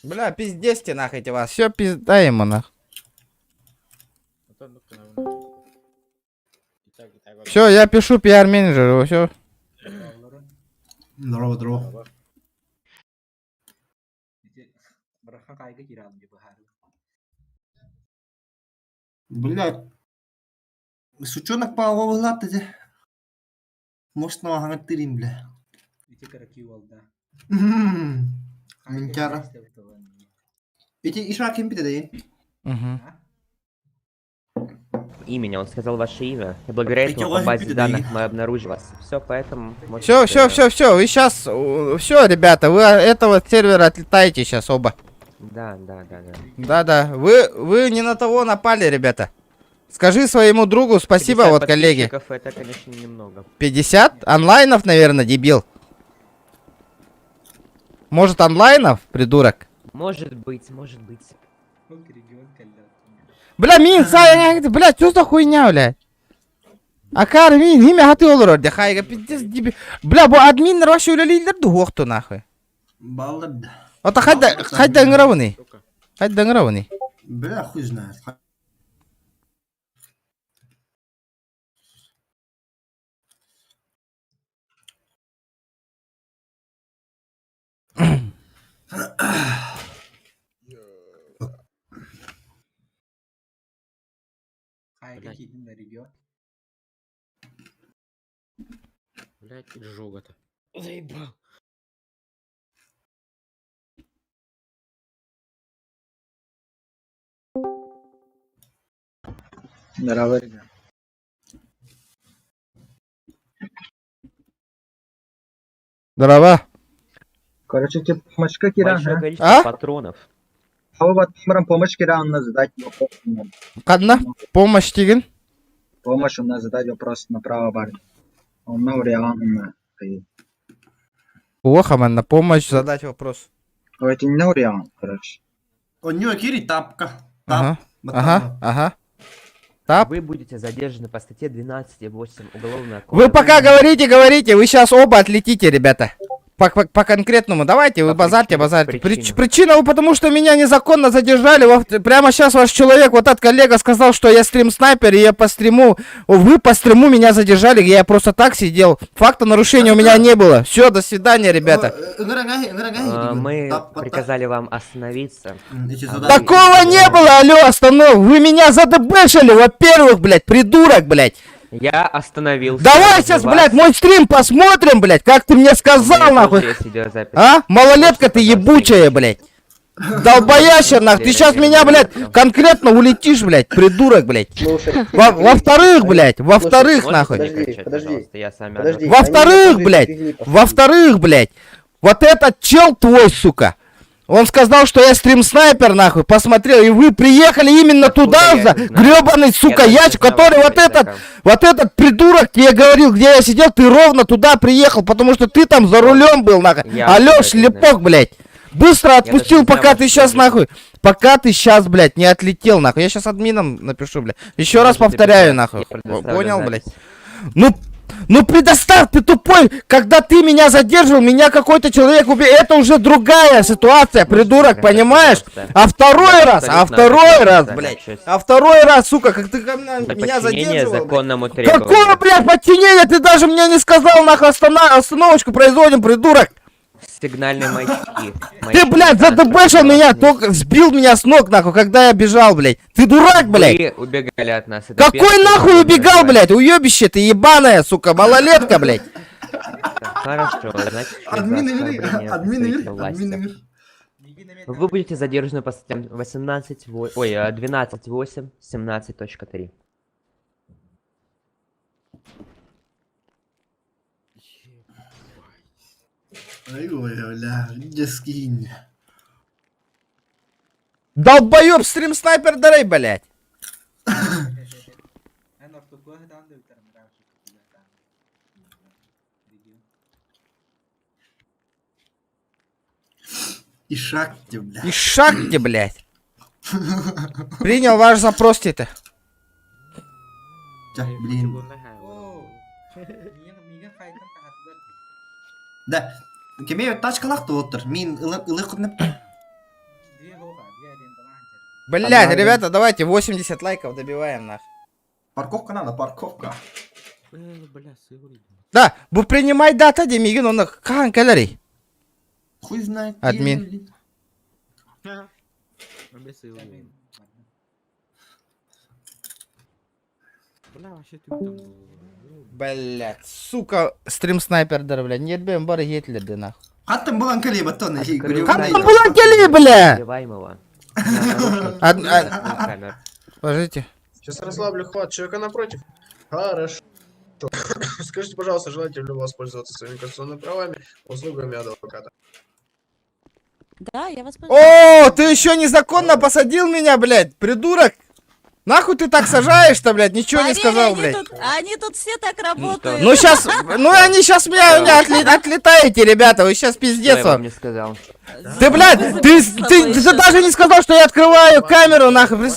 Бля, пиздесте нахуй эти вас, все пизда ему нах. Все, я пишу пиар-менеджеру, все. Здорово. Блядь. Сучонок по овлад эти. Может, на хангат тирим, бля. Минчара. Эти ишва кем пидает? Имя, он сказал ваше имя. И благодаря этому по базе данных мы обнаружили вас. Все, поэтому... Все, вы сейчас, все, ребята, вы этого сервера отлетаете сейчас оба. Да. Вы не на того напали, ребята. Скажи своему другу спасибо, вот коллеги. Это, конечно, немного. 50? Онлайнов, наверное, дебил. Может, онлайнов, придурок? Может быть. Бля, мин, бля, что за хуйня, бля? Акар, мин, имя хаты олор, дехайга, пиздец, дебил. Бля, бо админ ваши улялилер духохту, нахуй. Баллад. Это хать дангравный. Бля, хуй знает. Блять, жога-то. Заебал. Здорово. Здорово. Короче, тебе помощь кира. Большое количество патронов. Помощь кира, он нас задать вопрос. Кадна, помощь тиген. Помощь у нас задать вопрос направо, парень. Он на вариант. Плохо, man, на помощь задать вопрос. Это не на вариант, короче. У него кири тапка. Ага. Тап. Вы будете задержаны по статье 12.8 Уголовного кодекса. Вы пока говорите, вы сейчас оба отлетите, ребята. По конкретному, давайте, вы базарьте. Причина, потому что меня незаконно задержали. Прямо сейчас ваш человек, вот этот коллега, сказал, что я стрим-снайпер, и я по стриму, вы по стриму меня задержали, я просто так сидел. Факта нарушения у меня не было. Все, до свидания, ребята. Мы приказали вам остановиться. Такого не было, алло, останов. Вы меня задебешили, во-первых, блядь, придурок, блядь. Я остановился. Давай сейчас, блядь, мой стрим посмотрим, блядь, как ты мне сказал, нахуй. А? Малолетка ты ебучая, блядь. Долбоящер, нахуй. Ты сейчас меня, блядь, конкретно улетишь, блядь, придурок, блядь. Во-вторых, блядь, во-вторых, нахуй. Во-вторых, блядь, вот этот чел твой, сука. Он сказал, что я стрим-снайпер, нахуй, посмотрел, и вы приехали именно туда, за гребаный, сука, ящик, который вот этот придурок тебе говорил, где я сидел, ты ровно туда приехал, потому что ты там за рулем был, нахуй. Алло, шлепок, блядь. Быстро отпустил, пока ты сейчас, нахуй. Пока ты сейчас, блядь, не отлетел, нахуй. Я сейчас админом напишу, блядь. Еще раз повторяю, нахуй. Понял, блядь? Ну предоставь, ты тупой, когда ты меня задерживал, меня какой-то человек убил, это уже другая ситуация, придурок, понимаешь? А второй раз, сука, как ты меня задерживал, какое, блядь, подчинение, ты даже мне не сказал, нахуй, остановочку производим, придурок. Сигнальные маячки. Ты, блядь, задебешил меня, только сбил меня с ног, нахуй, когда я бежал, блядь. Ты дурак, блядь. Вы убегали от нас. Какой нахуй убегал, блядь? Уебище ты ебаная, сука, малолетка, блядь. Хорошо, значит, админы. Вы будете задержаны по статьям 12.8, 17.3. Ой, бля, где скинь. Долбоёб, стрим-снайпер дарей, блядь. И шахте, бля. И шахте, блядь. Принял ваш запрос, тета. Блин. Да. Кеме тачкалак отыр. Мен ылы кырнып. Блядь, ребята, давайте 80 лайков добиваем, нахуй. Парковка надо, парковка. Да, бу принимай дата демигин, он хан калорий. Хуй знает. Админ. Блядь, сука, стрим-снайпер дар, блядь, нет бем бары етлерди, нахуй. Хаттым булан келе батон. Хаттым булан келе, бля! Подождите. Сейчас расслаблю хват. Человека напротив. Хорошо. Скажите, пожалуйста, желаете ли вы воспользоваться своими конституционными правами, услугами адвоката? Да, я вас О, ты еще незаконно посадил меня, блядь, придурок! Нахуй ты так сажаешь-то, блядь, ничего не сказал, блядь. Они тут все так работают. Ну сейчас, они сейчас меня отлетаете, ребята, вы сейчас пиздец вам. Не сказал. Ты, блядь, ты даже не сказал, что я открываю камеру, нахуй.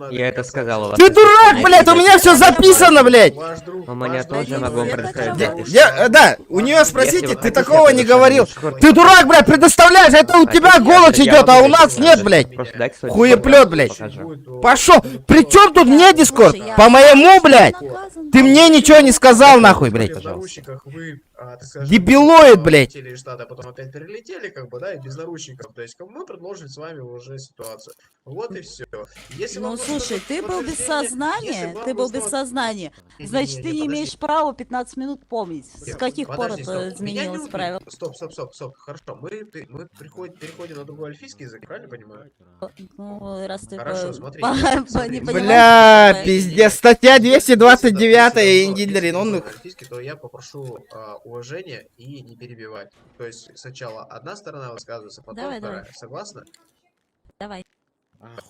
Я это сказал. Ты дурак, блядь, у меня все записано, блядь. У меня тоже могу предоставить. Да, у нее спросите, ты такого не говорил. Ты дурак, блядь, предоставляешь, это у тебя голос идет, а у нас нет, блядь. Хуеплет, блядь. Пошел. При чем тут мне Дискорд? По моему, блядь. Ты мне ничего не сказал, нахуй, блядь. Дебилоид, блядь. А потом опять перелетели, как бы, да, и без наручников. То есть, мы продолжим с вами уже ситуацию. Вот и все. Ну слушай, ты был без сознания, значит ты не имеешь права 15 минут помнить. С каких пор это изменилось правило? Стоп. Хорошо, мы переходим на другой альфийский язык, правильно понимаю? Ну, раз ты Хорошо, смотри. Бля, пиздец, статья 229 Индилерин, он... То я попрошу уважения и не перебивать. То есть сначала одна сторона высказывается, потом вторая. Согласна? Давай.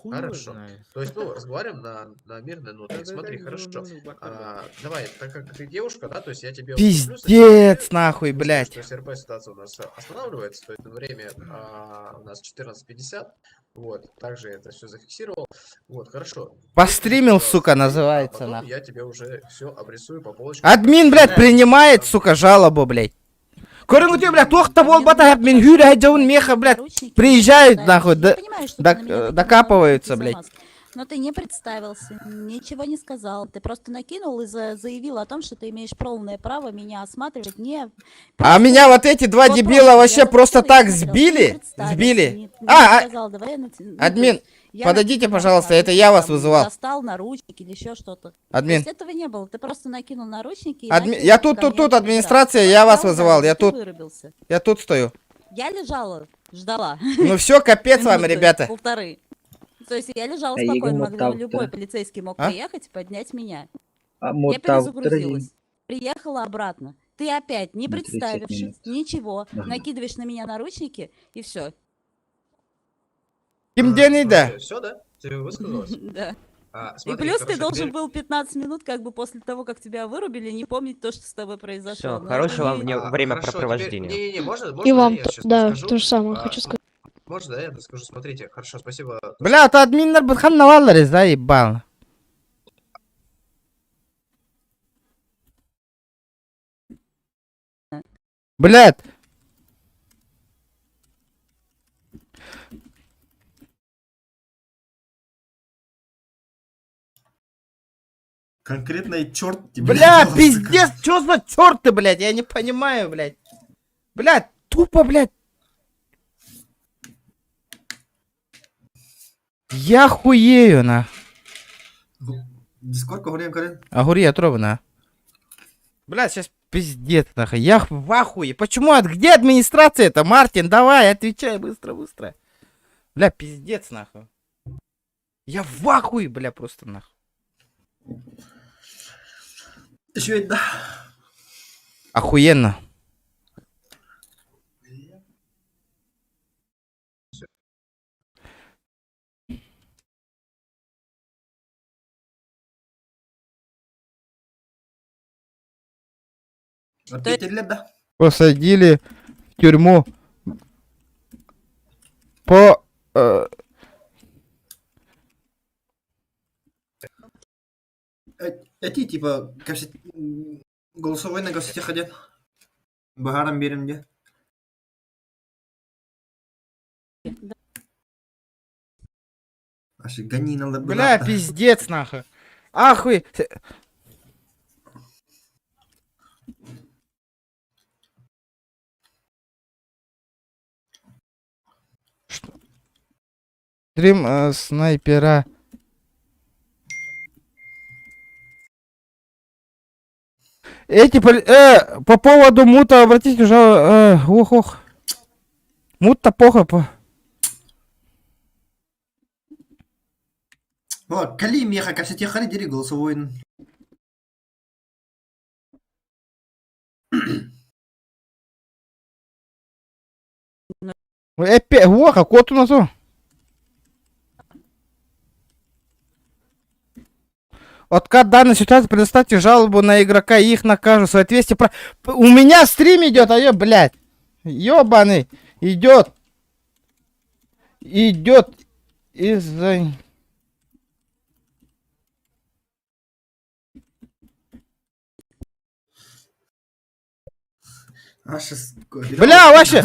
Хорошо. То есть, разговариваем на мирной ноте. Смотри, хорошо. Давай, так как ты девушка, да, то есть я тебе... Пиздец, нахуй, блядь. То есть РП ситуация у нас останавливается, то есть время у нас 14:50. Вот, также это все зафиксировал. Вот, хорошо. Постримил, сука, называется, нахуй. Я тебе уже все обрисую по полочкам. Админ, блядь, принимает, сука, жалобу, блядь. Көріңізде, блядь, тоқта болбата, мен хүйрі әджауын меха, блядь, приезжают, нахуй, докапываются, блядь. Но ты не представился, ничего не сказал. Ты просто накинул и заявил о том, что ты имеешь полное право меня осматривать. Не... А меня вот эти два дебила вообще просто так сбили? Сбили? Админ, подойдите, пожалуйста, это я вас вызывал. Достал наручники или еще что-то. Админ. То есть этого не было, ты просто накинул наручники. Я тут, администрация, я вас вызывал, я тут стою. Я лежала, ждала. Ну все, капец вам, Минуты, ребята. полторы. То есть я лежала А спокойно, ему там-то. любой полицейский мог А? приехать и поднять меня. А Я перезагрузилась. Приехала обратно. Ты опять, не На 30 представившись, минут. ничего, Ага. накидываешь на меня наручники и все. Ким день да? Все, да? Ты высказалась? Да. И Смотри, плюс ты короче, должен теперь- был 15 минут, как бы после того, как тебя вырубили, не помнить то, что с тобой произошло. Всё, Но хорошего это вам не- времяпрепровождения. Не-не-не, можно, И вам, я сейчас да, скажу? то же самое хочу сказать. Можно, да, я скажу? Смотрите, хорошо, спасибо. Бля, вот админнер бутхан наваллари, заебал. Блядь. Конкретно и черт тебе. Бля, дал, пиздец, чё за чёрты, блядь, я не понимаю, блядь. Блядь, тупо, блядь. Я хуею, на. сука. Дискорд говорим, Карин. Агури, отровно. Блядь, сейчас пиздец, нахуй. Я в ахуе. Почему? Где администрация-то, Мартин? Давай, отвечай быстро, быстро. Бля, пиздец, нахуй. Я в ахуе, бля, просто, нахуй. Еще и да. Охуенно. Вот 5 лет, да. Посадили в тюрьму по... Эти, типа, голосовой на газете ходят. Багаром берем, где? Аж гони надо было. Бля, пиздец, нахуй. Ахуй. Что? Стрим снайпера. Эти по поводу мута обратите уже. Ох. Мут-то похуй. О, кали меха, как тебе харидери голосовой. Воха, кот у нас. Откат данной ситуации предоставьте жалобу на игрока и их накажут в соответствии У меня стрим идет, а блядь. Ёбаный. Идет из-за... Бля, вообще!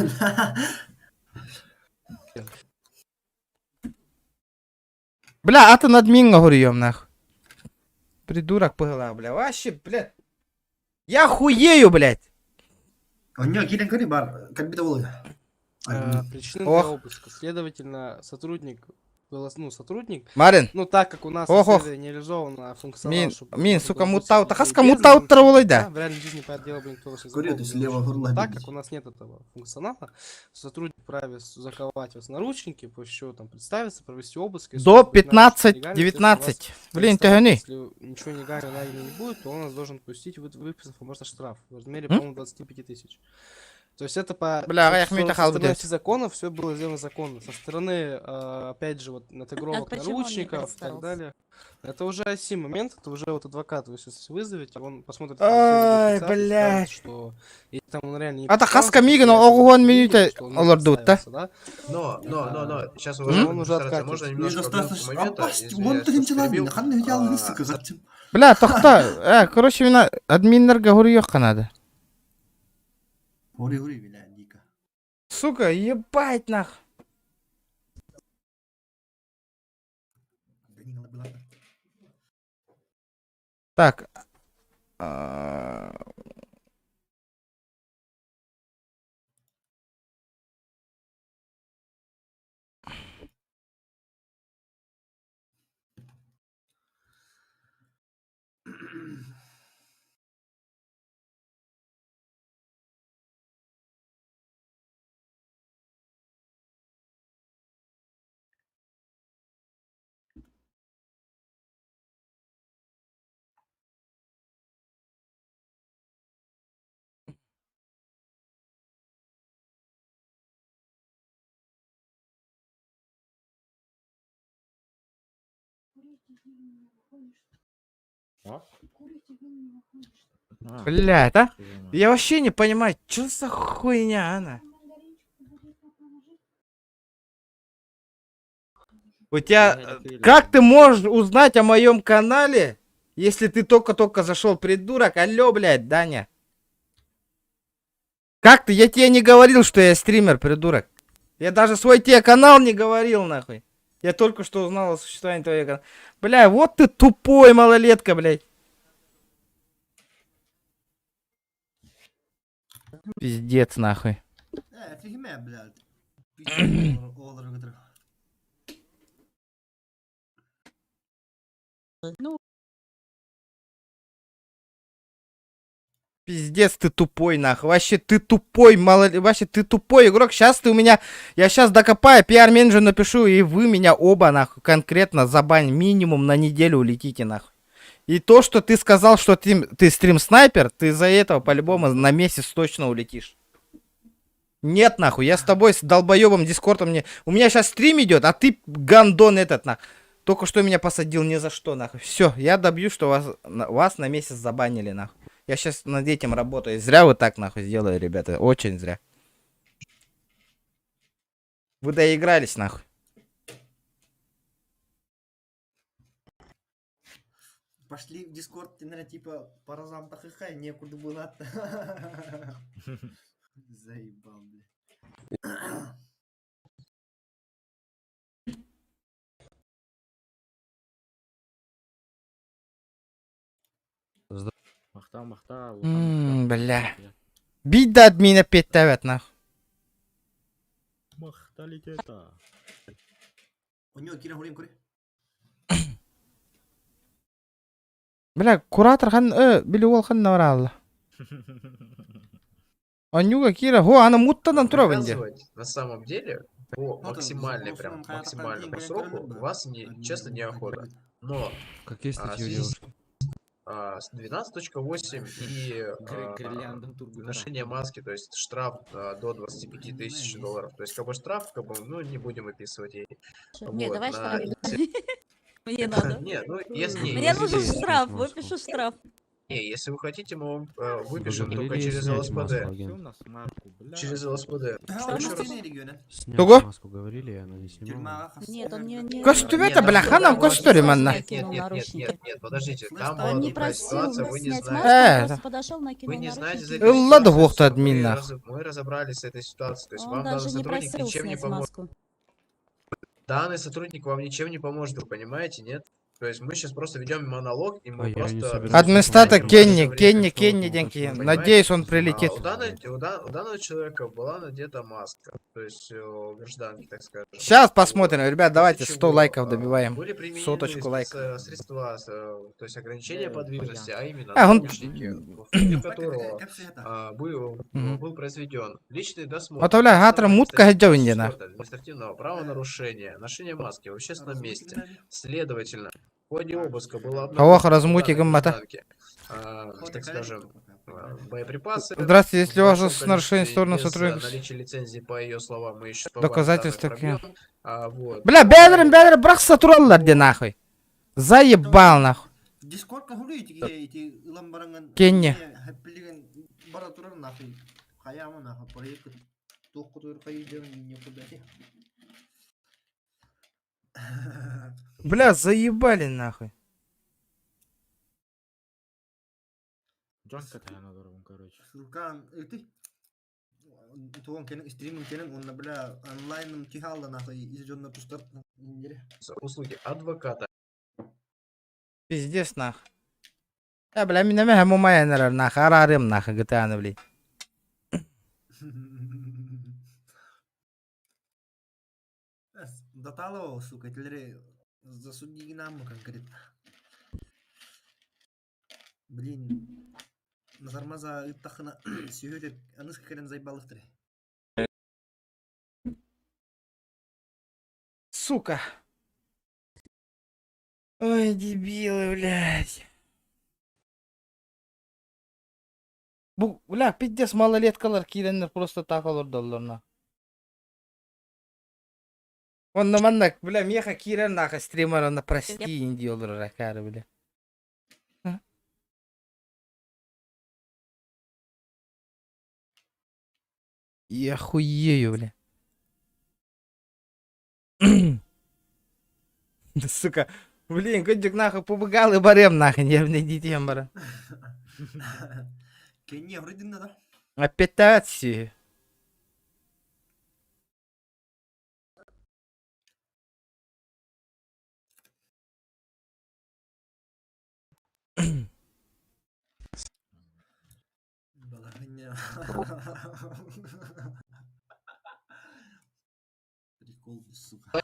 Бля, а ты над Минго говорим, нахуй. Придурок пыла, бля. Вообще, блядь. Я хуею, блядь. У него килин кори бар, как бы того. Причины для обыска. Следовательно, сотрудник Марин. ну так как у нас не реализовано функционал, Мин, сука, мутаут. Хаска мутаут траволой, да. В реальной жизни по отделу, блин, кто Так как у нас нет этого функционала, сотрудник вправе заковать вас в наручники, после чего там представиться, провести обыск. До 15-19. Блин, ты гони. Если ничего легально не будет, то он нас должен пустить, выписав, можно штраф в размере, по-моему, 25 тысяч. То есть это по стороны законов все было сделано законно. Со стороны, опять же, вот отыгровок наручников и так далее. Это уже оси момент, это уже вот адвокат вы сейчас вызовете, он посмотрит, ай, блядь, что если там он реально не это хаска мигно, огонь минуты олордут, да? Но, сейчас он уже откатится. можно немножко Бля, тохта, короче, меня админнерга гурьёха надо. Гури, бля, дико. Сука, ебать нах. Так. Блядь, а? Я вообще не понимаю, что за хуйня она? У тебя... Как ты можешь узнать о моем канале, если ты только-только зашел, придурок? Алло, блядь, Даня. Как ты? Я тебе не говорил, что я стример, придурок. Я даже свой тебе канал не говорил, нахуй. Я только что узнал о существовании твоего канала. Бля, вот ты тупой малолетка, блядь. Пиздец, нахуй. Фигня, блядь. Ну, Пиздец, ты тупой, нахуй. Вообще ты тупой, вообще ты тупой игрок. Сейчас ты у меня... Я сейчас докопаю, пиар-менеджер напишу, и вы меня оба, нахуй, конкретно забань. Минимум на неделю улетите, нахуй. И то, что ты сказал, что ты стрим-снайпер, ты из-за этого по-любому на месяц точно улетишь. Нет, нахуй, я с тобой, с долбоебом дискордом не... У меня сейчас стрим идет, а ты гандон этот, нахуй. Только что меня посадил ни за что, нахуй. Все, я добьюсь, что вас на месяц забанили, нахуй. Я сейчас над этим работаю. Зря вы так, нахуй, сделали, ребята. Очень зря. Вы доигрались, нахуй. Пошли в Дискорд, ты, наверное, типа, по разам тахыхай, некуда было. Заебал, бля. Махта. Бля. Бить до админа 5 давят, нахуй. Махта летета. У него кира хурим кури. Бля, куратор хан, билуол хан навралла. Анюга кира, хо, она муттадан тура бенде. На самом деле, по максимальной, прям максимальному сроку, вас, честно, неохота. Но... Какие статьи девушки? С 12.8 и ношение маски, то есть штраф до 25 тысяч долларов. То есть, как бы штраф, как бы, ну, не будем выписывать ей. не, Вот, давай штраф. Мне надо. Не, ну, если... Мне нужен штраф, выпишу штраф. Не, если вы хотите, мы вам выпишем только через ЛСПД. Через ЛСПД. Кого? Маску говорили, она не снимала. Нет, он не... Костюмета, бля, ханам костюри, манна. Нет, подождите, там Он была не другая просил ситуация, вы не снять знаете. маску, он просто подошел, Вы накинул не знаете за наручники. эту Ладно, ситуацию, вохта админ, нахуй. мы разобрались с этой ситуацией, то есть Он вам данный даже не сотрудник просил ничем не снять поможет. маску. Данный сотрудник вам ничем не поможет, вы понимаете, нет? То есть мы сейчас просто ведем монолог, и мы просто... Администратор Кенни, Понимаете? деньги. Надеюсь, он прилетит. У данного человека была надета маска, то есть у гражданки, так скажем. Сейчас посмотрим, ребят, давайте После 100 чего, лайков добиваем. Были применены Соточку лайков. средства, то есть ограничения подвижности, а именно А, он- наручники, в ходе которого был произведен личный досмотр, Вот, бля, гатра мутка гадёвинья, на. административного правонарушения, ношение маски в общественном месте. Следовательно, в ходе обыска было Ох, размути гаммата. так скажем, боеприпасы. Здравствуйте, если у вас в большом с нарушением количестве, стороны без сотрудников. наличия лицензии, по ее словам, мы еще Доказательства какие? вот. Бля, бедрым, брахса тураллар, де нахуй. Заебал, нахуй. Дискордка хулуйте, эти ламбаранган. Кенни. Хэппилиген бара турар нахуй. Хаяма нахуй, проект. Тохку тур хайдем никуда. Бля, заебали, нахуй. Джон Катана, короче. Суркан, ты? Туон кенен стриминг кенен, он, бля, онлайном тихалла нахуй, изжённо пустар. Услуги адвоката. Пиздец, нахуй. Я, бля, меня мехаму моя, нахуй, арарым, нахуй, GTA, блядь. Датало, сука, телере засуди нам конкретно. Блин. Назармаза ыттахына сүйөтөп аныска керен заебалыктыр. Сука. Ой, дебилы, блядь. Бля, пиздец, малолеткалар киленler просто так olur долларна. Он на маннак, бля, меха кира нахуй стримера на прости инди olur ракары, бля. Я хуею, бля. Да сука, блин, котик нахуй побегал и барем нахуй, нервный детям бара. Кенни, вроде надо. Опять тати. Прикол, сука.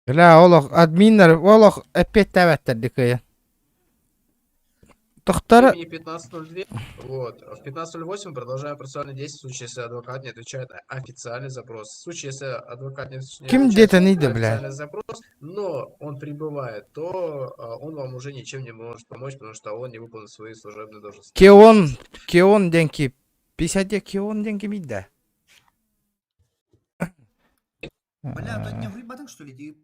Бля, олох, админер, олох, опять таветтердик я. Тохтара... Времени 15:02. Вот. В 15:08 продолжаем процессуальные действия в случае, если адвокат не отвечает на официальный запрос. В случае, если адвокат не Кем отвечает где-то на не иди, бля. официальный запрос, но он прибывает, то он вам уже ничем не может помочь, потому что он не выполнил свои служебные должности. Кеон деньги. 50 кеон деньги мидда. Бля, тут не выбаток, что ли?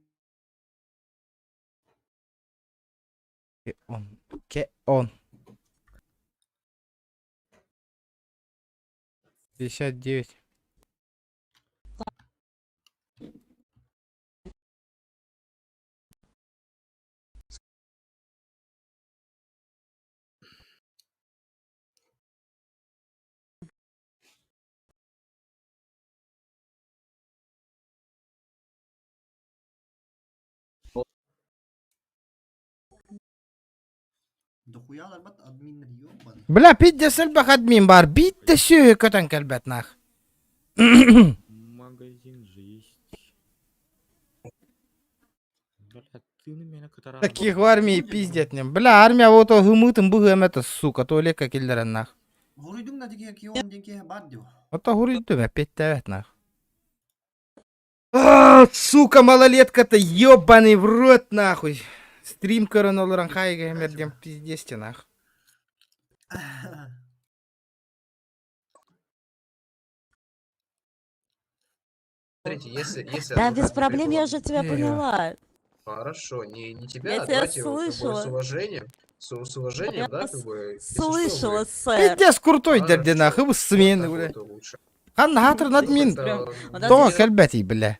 Кеон. 59. Дохуялар бат админер ёбаный. Бля, пидде сельбах админ бар. Битте сүйі көтен кәлбет нах. Магазин же есть. Бля, ты на меня катара. Таких в армии пиздет не. Бля, армия вот о гымытын бұғым это, сука, то лекка келдерен нах. Гуридың да деге кион денге бар диyor. Это гуридым, опять тавет нах. Сука, малолетка-то ёбаный в рот нахуй. Стрим коронолыран хайга мердем пиздесте нах. Смотрите, если Да, адвокат без не проблем, я уже тебя Не. поняла. Хорошо, не тебя, Я а тебя давайте как бы слышала. с уважением. С уважением, Я да, как бы. если что, Слышала, вы- сэр. Пиздец крутой Хорошо. дерди нахуй, вы смены, Вот бля. так вот лучше. Хан хатыр надмин. Это, У нас То есть- кәлбәти, бля.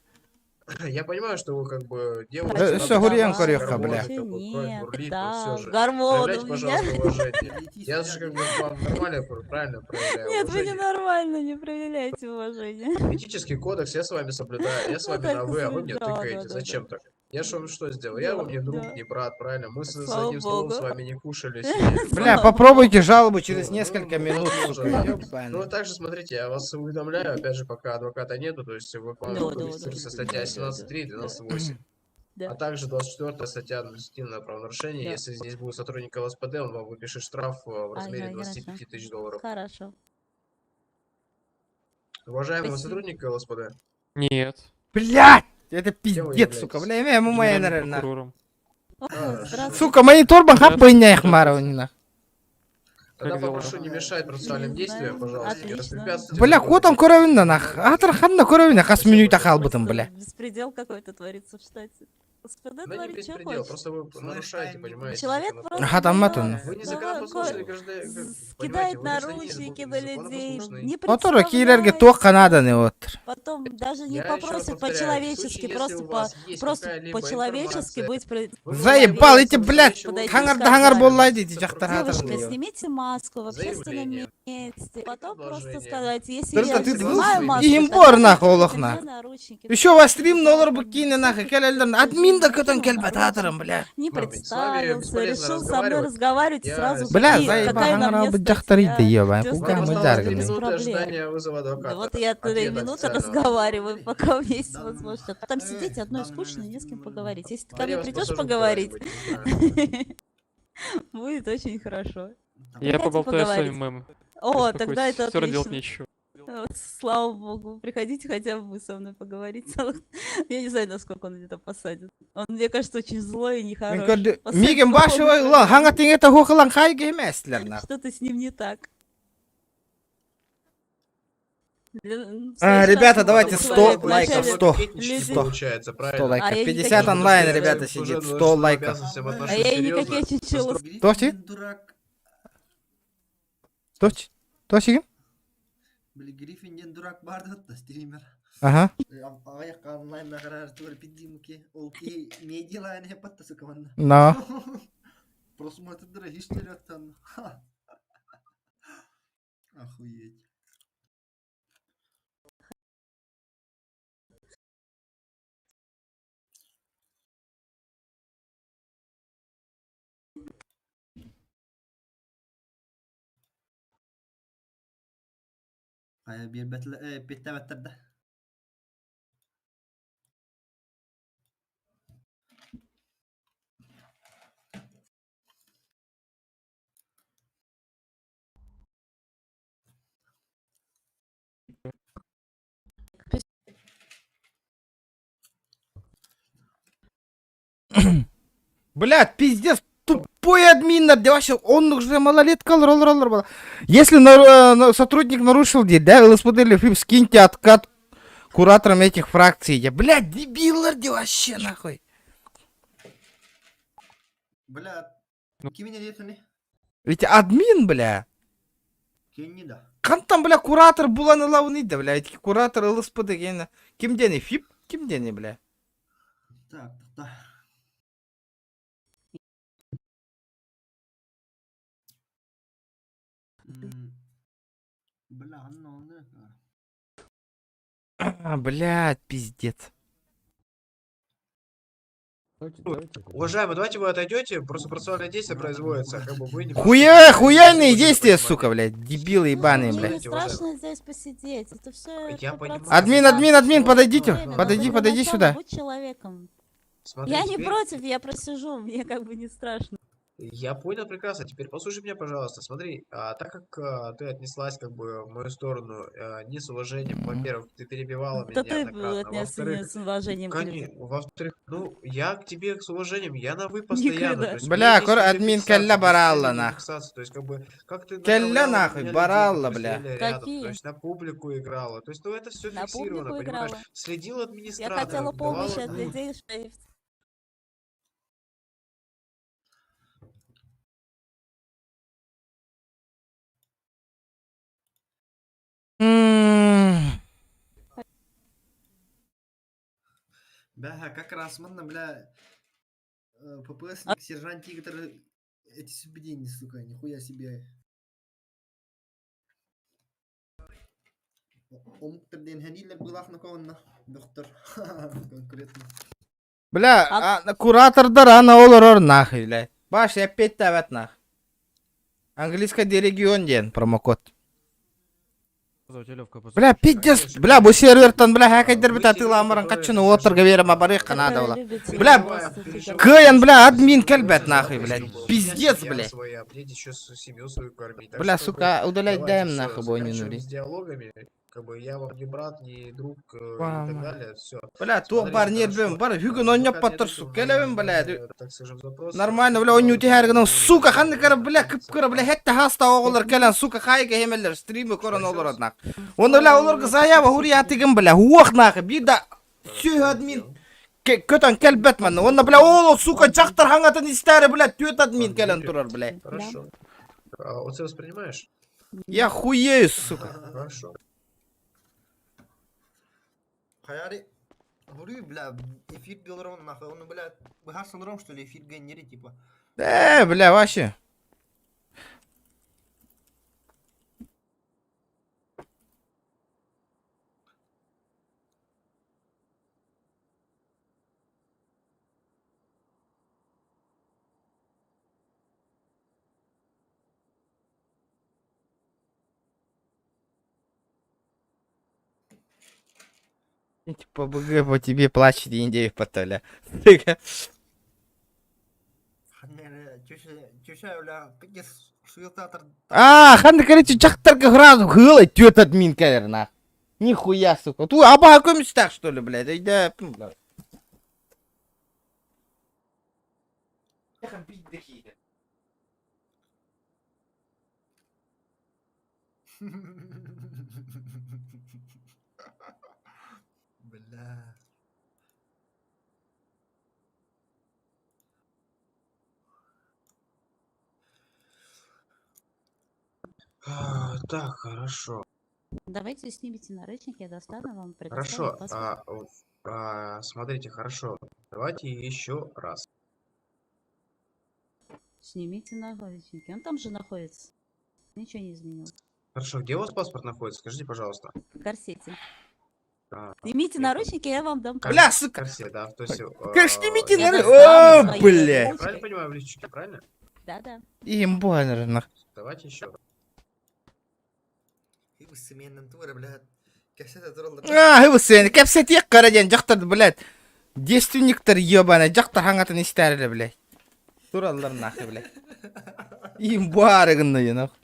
Я понимаю, что вы как бы девушка. Короче, всё, гурьян давай, корёха, короче, бля. Как бы кровь нет, бурлит, но да, всё же. гормон Проявляйте, у пожалуйста, меня. уважение. Я же как бы к вам нормально, правильно проявляю Нет, вы уважение. ненормально, не проявляйте уважение. Этический кодекс я с вами соблюдаю. Я с Ну, вами на так вы, а вы мне да, тыкаете. да, да, Зачем так? Я же вам что сделал? Я Да, вам не друг, да. не брат, правильно? Мы за Слава одним столом с богу. вами не кушали. Бля, попробуйте жалобу через Ну, несколько ну, минут, ну, сука, да. ёбаный. Ну, также, смотрите, я вас уведомляю, опять же, пока адвоката нету, то есть вы Да, регистрируется статья 17.3 и 12.8. Да. А также 24 статья административное правонарушение. Да. Если здесь будет сотрудник ЛСПД, он вам выпишет штраф в размере Ага, 25 тысяч долларов. Хорошо. Уважаемый Спасибо. сотрудник ЛСПД, Нет. Блядь! Это Кем вы пиздец, являетесь? сука, бля, я ему моя, Генеральным наверное. прокурором. О, Хорошо. здравствуйте. Сука, монитор бы хапыня их маровнина. тогда дела? попрошу не мешать процессуальным Не действиям, знаю. пожалуйста, не Отлично. воспрепятствуйте. Бля, закону. хотам коровина нах. Атыр ханна коровина хас меню тахал бытым, Просто бля. беспредел какой-то творится в штате. СПД Да не творит, что беспредел, хочет. просто вы нарушаете, понимаете? Человек законодательство. просто Ага, там да, это, ну. Вы да, незаконопослушный гражданин, кидает понимаете, вы гражданин, наручники на людей, законопослушный. не Отыр кийлерге тох канаданы отыр. Потом даже не Я еще раз попросит повторяю, в по-человечески, случае, просто если у вас есть просто какая-либо по-человечески информация, быть вы Заебал эти, можете блядь, подойти хангар и да хангар сказать. боллайды, эти жақтар Девушка, хатыр. снимите маску в общественном Заявление. месте. Потом просто Предложение. сказать, если Дырда, я ты снимаю двус- маску, им тогда бор нах, наденьте олох мне нах. наручники. Еще вас стрим нолар букины нахуй, келелден. Админ да көтен келбет атырым, бля. Не Мам, ведь с вами представился, бесполезно решил со мной разговаривать. разговаривать Я сразу. Бля, и заебал, какая хангар на мне бы жақтар статья? иді, ебаный. Всё Кука Вам мы осталось осталось 3 дарганы. без минуты проблем. ожидания вызова адвоката. Вот я 3 Ответа минуты официального. разговариваю, пока у меня есть Да, возможность. А там сидеть одной скучно, не с кем поговорить. Если ты ко Я мне вас придешь посажу поговорить, куда-нибудь, не знаю. будет очень хорошо. Я Давайте поболтаю с вами, поговорить. мэм. О, тогда это Все равно делать отлично. нечего. Слава богу, приходите хотя бы вы со мной поговорить. Я не знаю, насколько он где-то посадит. Он, мне кажется, очень злой и нехороший. Мигин башы ой, ханга теңете хукылан хайга емеслер нах. Что-то с ним не так. Ребята, давайте 100 лайков, 100. Получается, 100 правильно? лайков. 50 онлайн, ребята, сидит. 100 лайков. А я и не кокетничала. Тохти? Тохти? Тохти? Били Гриффинден дурак барды да стример. Ага. Аяк онлайн награр тур пидимки. Олки медиалайны хепатта сукаманда. Но. Просмотры истеряттан. Охуеть. Bir bitti bitti. Блядь, пиздец, тупой админер, да вообще, он уже малолеткалар, олар была. Если сотрудник нарушил, да, ЛСПД или ФИП, скиньте откат кураторам этих фракций. Я, блядь, дебилар, да вообще, нахуй. Блядь, кем меня нет, не? Ведь админ, бля. Кем не да? Там, бля, куратор была на лауны, да, бля, эти куратор ЛСПД, кем дени, ФИП, кем дени, бля. Так. Бля, ну, Блядь, пиздец. Уважаемый, давайте вы отойдете, просто процессуальное действие производится, как бы вы не... Хуяйные действия, сука, блядь, дебилы ебаные, Мне не блядь. страшно здесь посидеть. Это все. Я понимаю. Админ, подойдите, подойди сюда. Будь человеком. Смотри, Я не теперь- против, я просижу, мне как бы не страшно. Я понял прекрасно. Теперь послушай меня, пожалуйста. Смотри, так как ты отнеслась как бы в мою сторону не с уважением, во-первых, ты перебивала меня Да ты неоднократно, отнесся не с уважением к людям. во-вторых, ну, я к тебе с уважением, я на вы постоянно. Никогда. То есть Бля, у меня есть админ видеофиксация, келля то есть баралла, есть нах. видеофиксация, то есть как бы как ты Келля направляла на нахуй, меня людей, баралла, которые бля. сидели рядом, Какие? то есть на публику играла. То есть, ну, это все На фиксировано, публику понимаешь? играла. Следил Я администратор, хотела помощи давала- от людей, что и Бля, как раз мана, бля, ППСник, сержант Тигр, эти субидения, сука, нихуя себе. Он терден хадилер булах на кого-то, доктор, конкретно. Бля, куратор рано олар нахуй, бля. Баш, я 5 тават нах. Английский регион ден, промокод. Бля, пиздец, бля, бу сервертан, бля, хакайдер бит атыла амаран качыны оторга берем абарых канада бла. Бля, кыян, бля, админ кельбет нахуй, бля. Пиздец, Семья бля. своя, мне еще семью свою кормить. Так Бля, что, сука, как бы, удалять давайте даем всё, нахуй, бой не заканчиваем нури. с диалогами. Как бы я вам не брат, не друг и Мама. так далее. Все. Бля, тух бар нербем, бар, хүгін оньоп баттыр, сука, келевен, бля. Так скажем, запрос. Нормально, бля, он нюти härгінің, сука, ханны кара, бля, кыпкыра, бля, хетті хаста оғылар келен, сука, хайга хемелер, стримі көрін олар аднақ. Оны, бля, оларға заяба хури атыгын, бля, уақ нақы, бида, сүй админ, көтен кел бәтмен, оны, бля, ол, сука, жақтар хаңатын истәрі, бля, төт админ келен тұрар, бля. Хорошо. Вот ты воспринимаешь? Я хуею, сука. Хорошо. Хаяри, говорю, бля, эфир белорон нахуй, он, бля, выгасил ром, что ли, эфир генери, типа. Бля, вообще. По БГ по тебе плачет индеев потоля. Чуша, бля, пиздец, Ханды, короче, чахтарка гразу хыло, тёт админ, наверное. Нихуя, сука. Ту, а бахакомись так, что ли, блядь? Да, блядь. Бля. Так, хорошо. Давайте снимите наручники, я достану вам, Хорошо. предоставлю паспорт. Смотрите, хорошо. Давайте еще раз. Снимите наручники. Он там же находится. Ничего не изменилось. Хорошо, где у вас паспорт находится? Скажите, пожалуйста. В корсете. А, Снимите наручники, я вам дам Бля, сука. Корсет, да, то есть... Как снимите я наручники? достану О, свои бля. Я правильно понимаю, в личике, правильно? Да-да. Имба, наверное. Давайте еще раз. Вы сын, капсет ек караден, жақтар, блядь. Девственниктер ебаный, жақтар хаңатын истәрілі, блядь. Туралар нахуй, блядь. Имба, рыгынный, нахуй.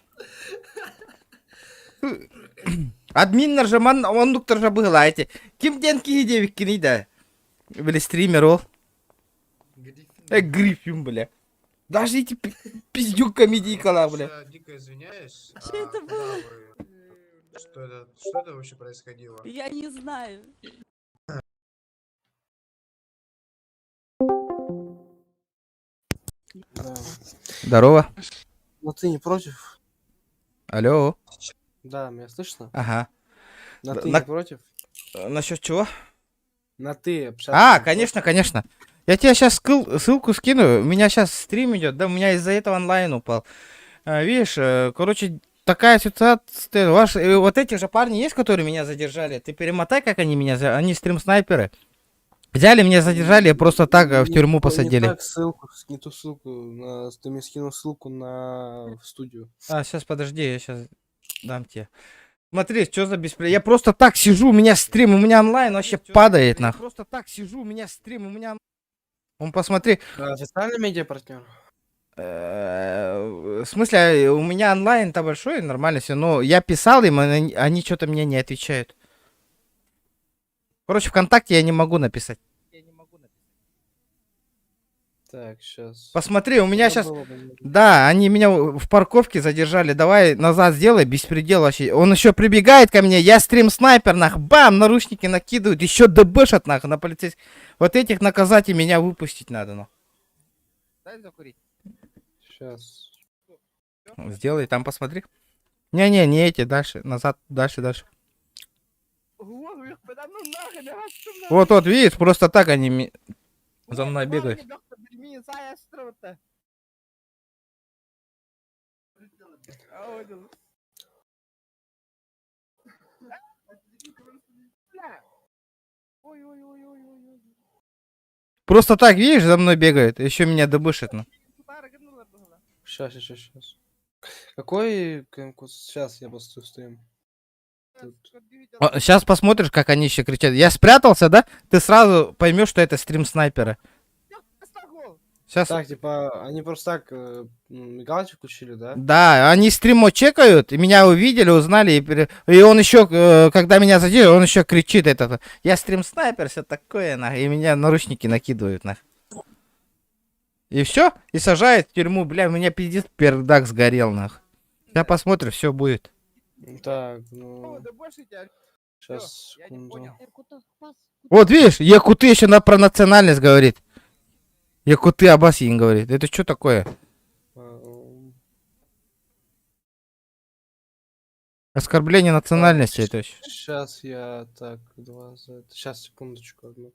Админнер же, ондуктор же был, эти. Кимден киедевик кинида. Бля, стример, ол. Гриффин, бля. Даже эти пиздюками дикала, бля. Я дико извиняюсь. Что это было? Что это вообще происходило? Я не знаю. Да. Здорово. Но ты не против? Алло. Да, меня слышно? Ага. На ты не против? Насчет чего? На ты общаться. Конечно, конечно. Я тебе сейчас ссылку скину. У меня сейчас стрим идет, да, у меня из-за этого онлайн упал. Видишь, короче, такая ситуация. Вот эти же парни есть, которые меня задержали. Ты перемотай, как они меня они стрим-снайперы. Взяли, меня задержали, просто так в тюрьму посадили. Не ту ссылку, ты мне скинул ссылку на студию. Сейчас подожди, я сейчас дам тебе. Смотри, что за бесплей. Я просто так сижу, у меня стрим, у меня онлайн вообще падает, нахуй. Просто так сижу, у меня стрим, у меня... Он посмотри. Официальный медиапартнер? В смысле, у меня онлайн-то большой, нормально все, но я писал им, они что-то мне не отвечают. Короче, ВКонтакте я не могу написать. Так, сейчас. Посмотри, у меня сейчас... Да, они меня в парковке задержали. Давай назад сделай, беспредел вообще. Он еще прибегает ко мне, я стрим-снайпер, нах, бам, наручники накидывают, еще ДБшат, нах, на полицейских. Вот этих наказать и меня выпустить надо, ну. Дай закурить. Сейчас. Сделай, там посмотри. Не-не, не эти, дальше, назад, дальше. Вот, видишь, просто так они за мной бегают. Просто так, видишь, за мной бегают, еще меня добышит, ну. Сейчас. Какой... Сейчас я просто стрим. Сейчас посмотришь, как они еще кричат. Я спрятался, да? Ты сразу поймешь, что это стрим снайпера. Сейчас. Так, типа, они просто так мигалочку включили, да? Да, они стримо чекают, и меня увидели, узнали, и он еще, когда меня задели, он еще кричит это. Я стрим снайпер, все такое, и меня наручники накидывают, И все, и сажает в тюрьму, бля, у меня пиздец пердак сгорел, Я посмотрю, все будет. Так, ну... Сейчас, секунду. Вот видишь, якуты еще про национальность говорит. Якуты Абасин говорит. Это что такое? Оскорбление национальности это еще. Сейчас я так, сейчас, секундочку одну.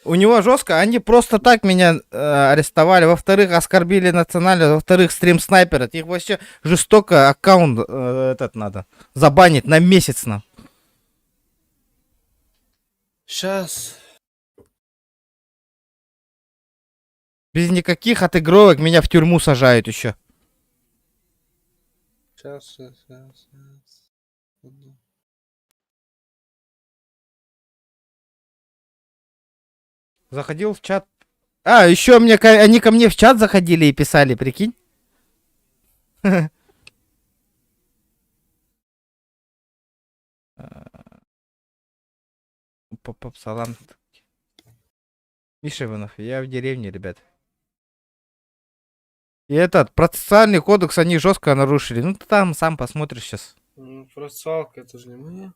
У него жестко, они просто так меня арестовали. Во-вторых, оскорбили национальность. Во-вторых, стрим-снайпер. Их вообще жестоко аккаунт этот надо забанить на месяц. Сейчас. Без никаких отыгровок меня в тюрьму сажают еще. Сейчас. Заходил в чат. Еще они ко мне в чат заходили и писали, прикинь. Оп, салам. Миша Иванов, я в деревне, ребят. И этот, процессуальный кодекс они жестко нарушили. Ну, ты там сам посмотришь сейчас. Ну, процессуалка, это же не мы.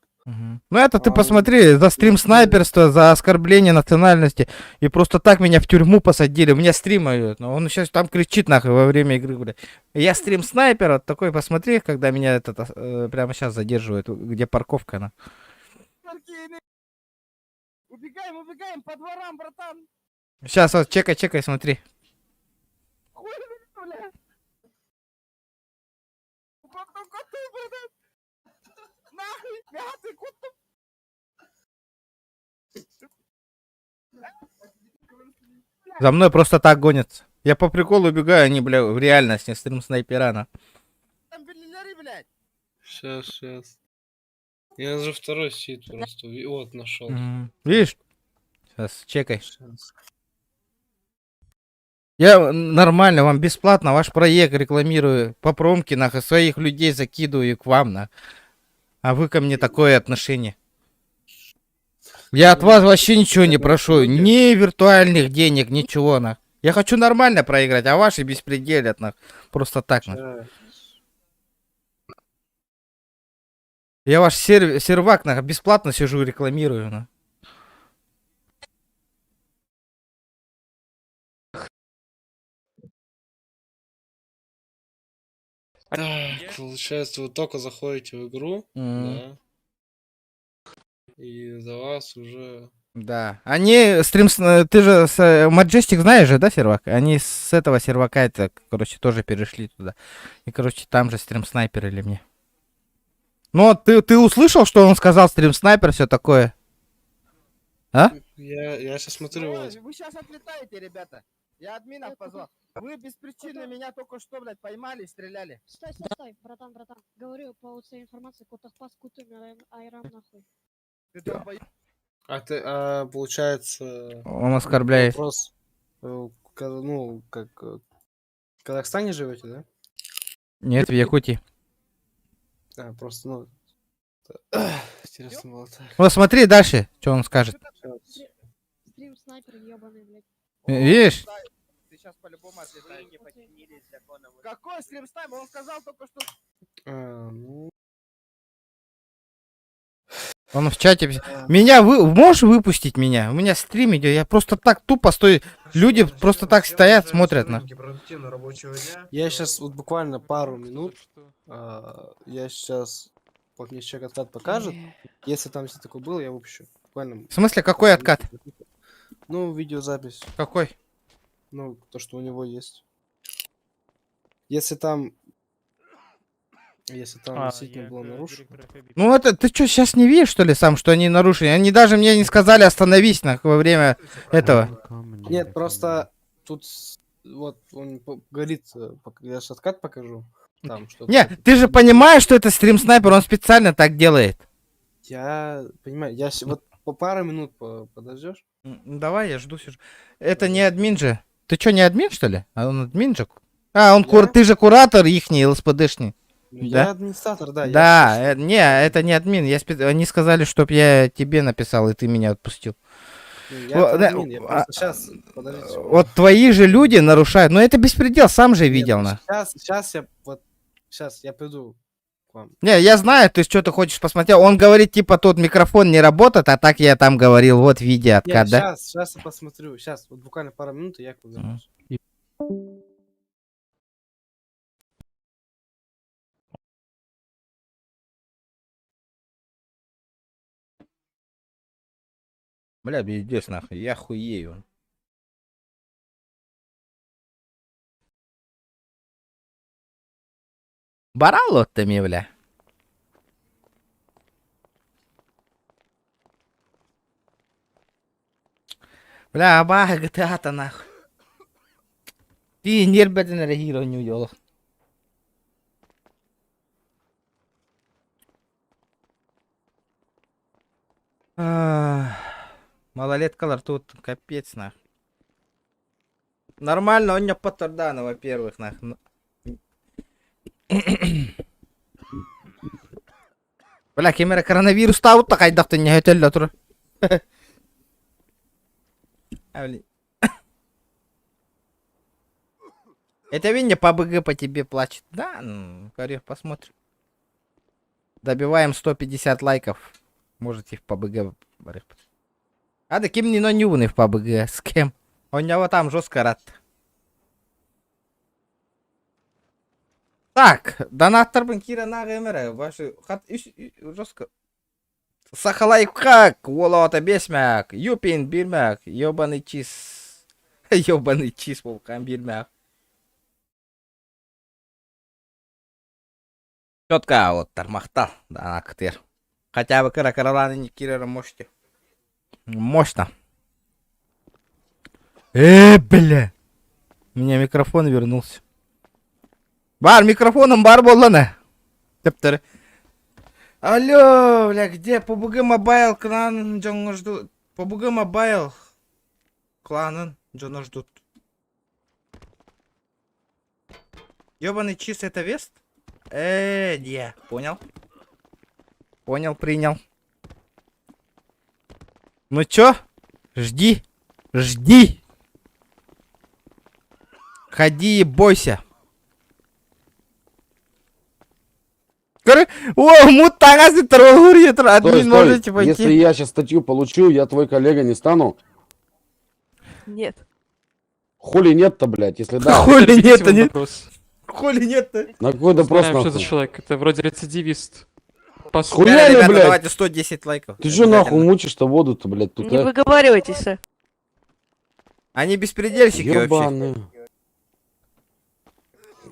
Ну, это ты посмотри, за стрим снайперства, за оскорбление национальности. И просто так меня в тюрьму посадили. У меня стрим идет. Но он сейчас там кричит нахуй во время игры, бля. Я стрим снайпера, такой посмотри, когда меня этот, прямо сейчас задерживают. Где парковка, она. Убегаем по дворам, братан. Сейчас, вот, чекай, смотри. За мной просто так гонятся. Я по приколу убегаю, они, бля, в реальности стрим снайпера, на. Сейчас. Я же второй сид просто. Вот, нашел. Видишь? Сейчас, чекай. Я нормально вам бесплатно ваш проект рекламирую. По промке, нахуй, своих людей закидываю к вам, на. А вы ко мне такое отношение. Я от вас вообще ничего не прошу. Ни виртуальных денег, ничего, на. Я хочу нормально проиграть, а ваши беспределят, на. Просто так, на. Я ваш сервак, на, бесплатно сижу и рекламирую, на. Так, получается, вы только заходите в игру, да, и за вас уже... Да, они стрим, ты же с Majestic знаешь же, да, сервак? Они с этого сервака это, короче, тоже перешли туда. И, короче, там же стрим снайпер или мне. Ну, ты услышал, что он сказал стрим снайпер, все такое? А? Я сейчас смотрю вот. Вы сейчас отлетаете, ребята. Я админов позвал. Вы без причины меня только что, блядь, поймали и стреляли. Стой, братан. Говорю, по всей информации, котахпас кутуми айрам нахуй. А ты, получается... Он оскорбляет. Вопрос, ну, как... В Казахстане живете, да? Нет, в Якутии. Просто, ну... Интересно было так. Вот смотри дальше, что он скажет. Стрим снайпер ебаный, блядь. Видишь? Ты сейчас по-любому отлетаешь. Какой стрим снайпер? Он сказал только что... Ну... Он в чате... Меня можешь выпустить меня? У меня стрим идет, я просто так тупо стою. Люди просто так стоят, смотрят на. Я сейчас вот буквально пару минут. Я сейчас... Вот мне человек откат покажет. Если там все такое было, я выпущу. Буквально... В смысле, какой откат? Ну, видеозапись. Какой? Ну, то, что у него есть. Если там действительно было нарушено. Ну это, ты что, сейчас не видишь, что ли, сам, что они нарушили? Они даже мне не сказали остановись во время этого. Нет, просто тут вот он говорит, я сейчас откат покажу. Там, что не, ты же понимаешь, что это стрим снайпер, он специально так делает. Я понимаю, я вот по пару минут подождешь? Давай, я жду, сижу. Это не админ же. Ты что, не админ, что ли? А он админ же? А, он ты же куратор ихний, ЛСПДшный. Ну, я администратор, да. Да, не, это не админ. Они сказали, чтоб я тебе написал, и ты меня отпустил. Сейчас, подождите. Вот твои же люди нарушают. Ну это беспредел, сам же видел, на. Сейчас я приду к вам. Не, я знаю, ты что-то хочешь посмотреть. Он говорит, типа, тот микрофон не работает, а так я там говорил, вот видео откат, да? Сейчас я посмотрю. Сейчас, вот буквально пару минут, и я к вам вернусь. Бля, пиздец, нахуй, я хуею. Баралоттами, бля. Бля, бага GTA-то нахуй. Ты нербетен реагирование уделал. Малолеткалар тут капец, нахуй. Нормально, он не потардано, во-первых, нахуй. Бля, кемера коронавирус тауытта кайдакты не өтөллө тур. А, блин. Это Винни по БГ по тебе плачет. Да, ну, говорю, посмотрим. Добиваем 150 лайков. Можете в ПБГ. А да кем не нюны в ПБГ? С кем? У него там жестко рад. Так, донаттар банкира на ГМР. Ваши хат жестко. Сахалайк как? Волота бесмяк. Юпин бирмяк. Ёбаный чиз. Ёбаный чиз волкам бирмяк. Четко вот тормохтал, да, на ктер. Хотя бы каракараланы не кирера можете. Мощно. Бля. У меня микрофон вернулся. Бар, микрофоном бар боллана. Тептер. Алло, бля, где? PUBG Mobile клан Джона ждут. PUBG Mobile кланын Джона ждут. Ёбаный чиз, это вест? Не, понял. Понял, принял. Ну чё? Жди. Жди. Ходи и бойся. О, мутагасы трогурит, админ, можете пойти. Если я сейчас статью получу, я твой коллега не стану? Нет. Хули нет-то, блядь, если да. Хули нет-то, нет. Хули нет-то. На какой допрос Знаем, что за нахуй? человек. Это вроде рецидивист. Хуяли, Ребята, блядь? давайте 110 лайков. Ты что нахуй мучишь-то воду-то, блядь, тут, Не выговаривайтесь. Они беспредельщики вообще. Ёбаные.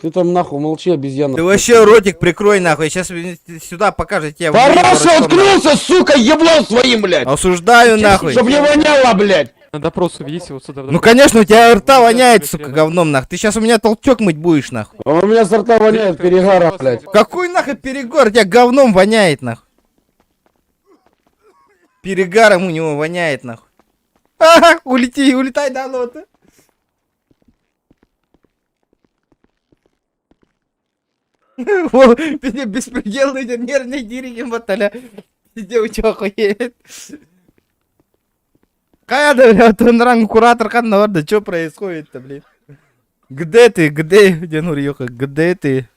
Ты там нахуй молчи, обезьяна. Ты вообще ротик прикрой нахуй. Сейчас сюда покажет тебе. Параша открылся, сука, еблом своим, блядь! Осуждаю нахуй. Чтоб не воняло, блядь! На допрос уведите вот сюда. Ну конечно, у тебя рта воняет, сука, говном нахуй. Ты сейчас у меня толчок мыть будешь нахуй. А у меня с рта воняет перегаром, блядь. Какой нахуй перегор? У тебя говном воняет нахуй. Перегаром у него воняет нахуй. Ага, улетай да лота. Беспределный нервный диригент баталя. Где у тебя охуеет? Кайда, блядь, он ранг куратор канна, да что происходит-то, блин? Где ты, где? Где Нурьёха, где ты?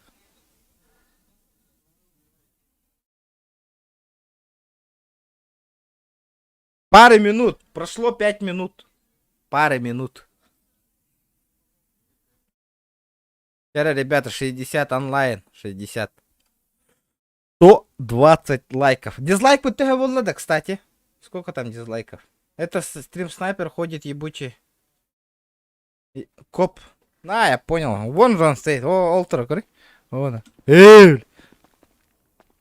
Пары минут, прошло 5 минут. Пары минут. Вчера, ребята, 60 онлайн, 60. 120 лайков. Дизлайк бы ты надо, кстати. Сколько там дизлайков? Это стрим снайпер ходит ебучий. Коп. А, я понял. Вон же он стоит. О, Олтер, говори. Вон. Ты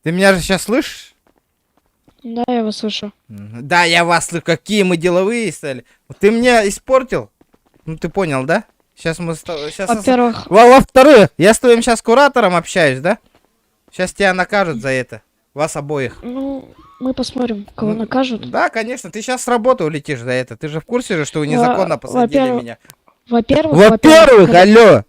меня же сейчас слышишь? Да, я вас слышу. Да, я вас слышу. Какие мы деловые стали. Ты меня испортил? Ну ты понял, да? Сейчас мы... Во-первых... Во-вторых, я с твоим сейчас куратором общаюсь, да? Сейчас тебя накажут за это. Вас обоих. Ну, мы посмотрим, кого накажут. Да, конечно. Ты сейчас с работы улетишь за это. Ты же в курсе же, что вы незаконно посадили меня. Во-первых, алло.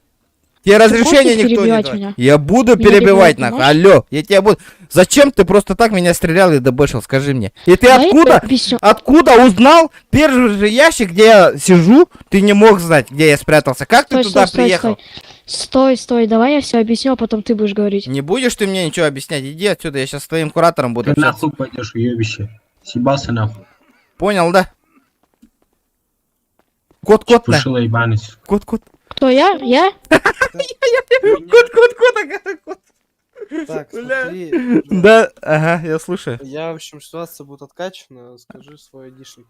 Тебе разрешения никто не дает. Я буду перебивать нахуй. Алло. Я тебя буду... Зачем ты просто так меня стрелял и дебэшил? Скажи мне. И ты откуда узнал? Первый же ящик, где я сижу, ты не мог знать, где я спрятался. Как ты туда приехал? Стой, давай я все объясню, а потом ты будешь говорить. Не будешь ты мне ничего объяснять? Иди отсюда, я сейчас с твоим куратором буду общаться. Ты нахуй пойдешь, уебище. Сибался нахуй. Понял, да? Кот, Пушила ебанись. Кот. Кто я? Я? Кот. Так, смотри. Да, ага, я слушаю. Я, в общем, ситуация будет откачана. Скажи свой айдишник.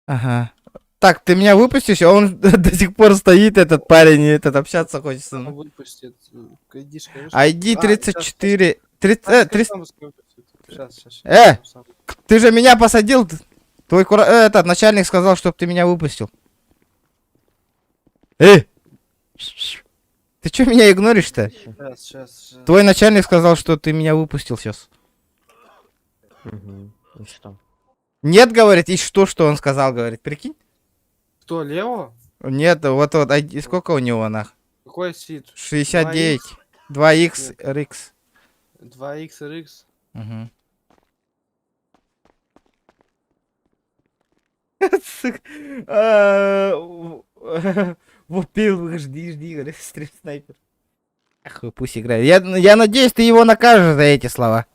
Ага. Так, ты меня выпустишь, а он до сих пор стоит, этот парень, и этот общаться хочется. Он выпустит. ID 34... Сейчас. Ты же меня посадил. Твой этот начальник сказал, чтобы ты меня выпустил. Ты что меня игноришь-то? Сейчас. Твой начальник сказал, что ты меня выпустил сейчас. И что? Нет, говорит, и что он сказал, говорит, прикинь? Кто, Лео? Нет, вот, ID, сколько у него, нах? Какой сид? 69. 2x RX. 2x RX? Угу. Во-первых, жди, говорит, стрим-снайпер. Ах, пусть играет. Я надеюсь, ты его накажешь за эти слова.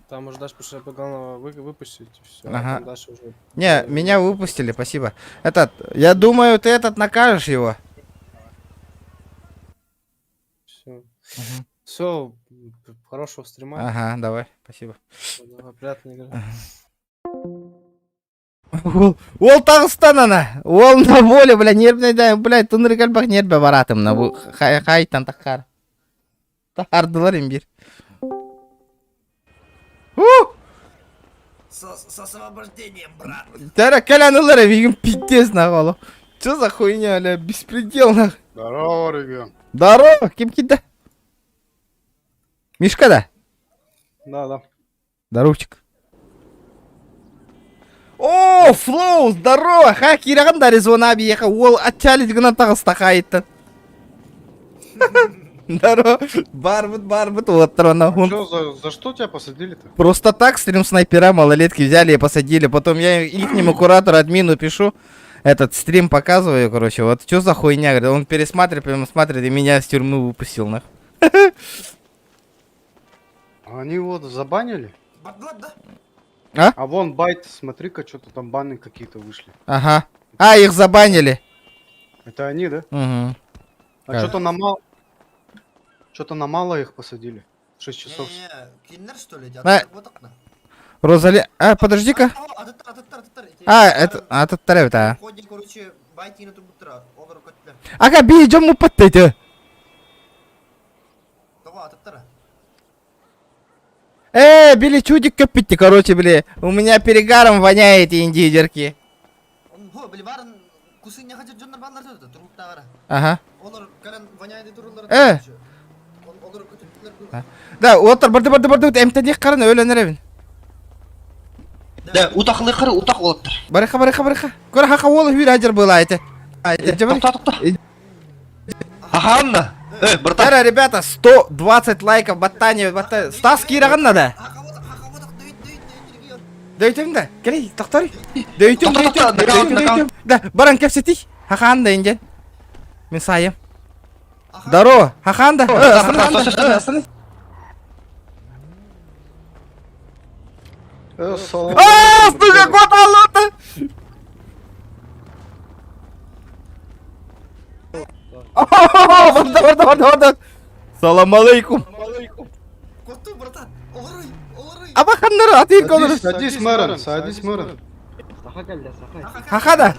Там уже дашь после главного выпустить, все. Ага. Там дальше уже... Не, меня выпустили, спасибо. Я думаю, ты накажешь его. Все. Все, хорошего стрима. Ага, давай, спасибо. Давай, приятной игры. Ол Тағыстан ана. Ол на воле, бля, нервный да, бля, туныр калбақ нербе баратым на бұл қайтан таққар. Тақардылар ембір. С освобождением, брат. Тәрі кәләнілер вегім пиздец на голу. Чё за хуйня, бля, беспредел на. Здорово, ребят. Здорово, кем кида? Мишка да? Да. Здоровчик. О, Флоу, здорово! Ха, кираган Аризона объехал. Ол отчалить гна Тағыста қайыттан. Здорово. Барбыт, вот трона. Чё, за что тебя посадили-то? Просто так стрим снайпера малолетки взяли и посадили. Потом я ихнему куратору, админу пишу. Этот стрим показываю, короче. Вот что за хуйня? Говорит, он пересматривает и меня с тюрьмы выпустил, нах. Они его забанили? А? А вон байт, смотри-ка, что-то там баны какие-то вышли. Ага. А, их забанили. Это они, да? Угу. А что-то на мало... Что-то на мало их посадили. 6 часов. Кинер, что ли? Розали... А, подожди-ка. А, это таревта. Короче, байти на тубутра. Ага, бейдем му подтайте. Били чудик копите, короче, бли. У меня перегаром воняет индийдерки. Ага. Да, отыр, барды, эмтедек қарын өлөнер. Да, утақлы қыры, утақ олаттыр. Барыха. Көр хақа олы хүйр ажыр была айты. Тоқта. Аханна. Братан. Ребята, 120 лайков, баттане. Стас кираған надо. Дөйтім да, келей, тоқтар. Дөйтім. Да, баран кепсетей. Хақаан да инжен. Мен сайым. Здорово, хақаан да. Астаны. Студия кот алоты! Варда. Салам алейкум. Коту, братан. Абахандар, атыр коныр. Садись, мэрон. Хақада.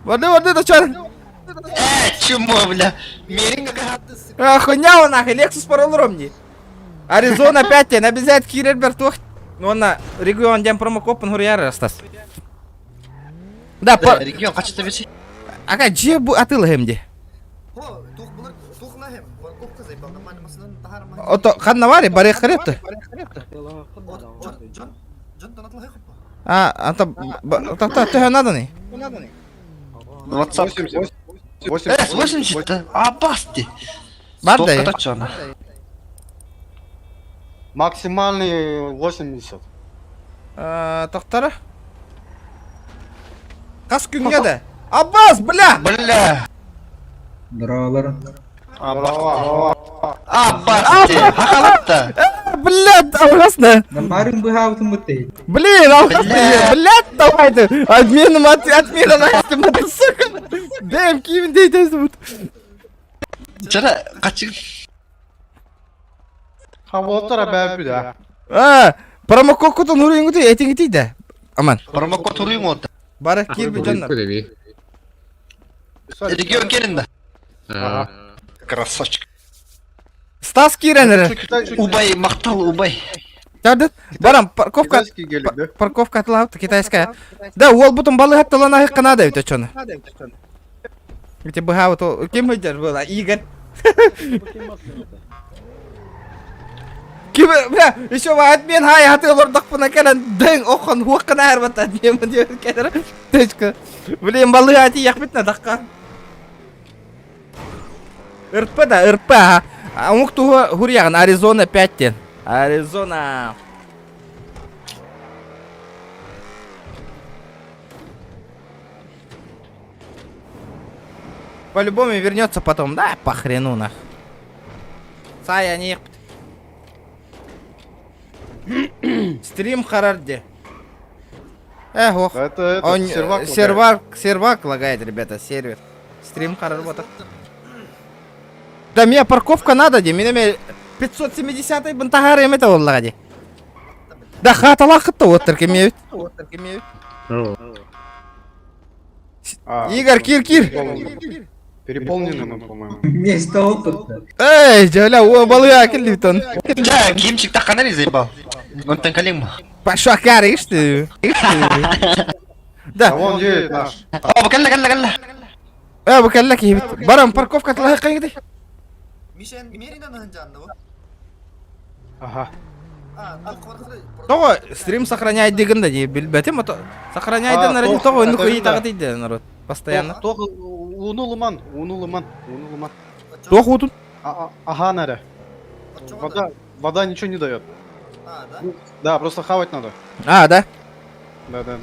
Варды, да чар. Чему, бля? Меринга как... Хуйня нахуй, Лексус поролромни. Аризона 5, обязательно кирер бертух. Ну на регион дем промокопен хурьяр растас. Да, регион качество вещей. Ага, че бу атылхемди. Ото ханнавари баре хрепты. А, ты надо не? 80. А басти. Бандай. Максимальный 80. Тоқтары? Қас күнге де? Аббас, бля! Здорово. Аббас, хақалатта. Блядь, алғасына. Барың бұғауытын бұтты. Блин, алғасына. Блядь, давайды. Отменом настым, это сука. Дэм, киімін дейтесі бұд. Жара, қачың. Хаволтара бәпі да. Промококутun huruyun kutu etin gitiydi. Aman. Промокод huruyum oldu. Bari kirbi canlar. Регион келin de. Красавчик. Стас киренер. Убай, мақтал, убай. Жарды. Барам, парковка атылауты китайская. Да, ол бутын балы хаттылан ахық қанада өте чоны. Эти быхауты, кем өйдер была? Игорь. Бля, еще админ хай хаты лордак пына келен дөң оқан хуаққын әрбат админ деп келер. Точка. Блин, балы ати яқпетна даққа. РП да, РП. Амуқту хурияғын Аризона 5-тен. Аризона. По-любому вернется потом. Да, по хрену нах. Сая не. Стрим Харарди. Ох. Это Он сервак сервак лагает, ребята, сервер. Стрим Харар вот. Да мне парковка надо, де. Мне 570-й бантагарым это он лагади. Да хата лахта вот только имеют. Игорь, Кир. Переполнены мы, по-моему. Вместо опыта. Эй, джаля, о, балуя, киллитон. Да, Кимчик так канали заебал. Он там калим. Пошла каришь ты. Да. А вон едет наш. О, бакалла. بكلك برام парковка تلاقي قيدي. Мишен Мерина наханджанного. Ага. Того стрим сохраняет диганда ди билбетим это сохраняет на ради того ну кой тагыт иде народ постоянно. Тох унулыман. Тох утун. Ага, надо. Вода ничего не дает. Да, просто хавать надо. А, да? Да.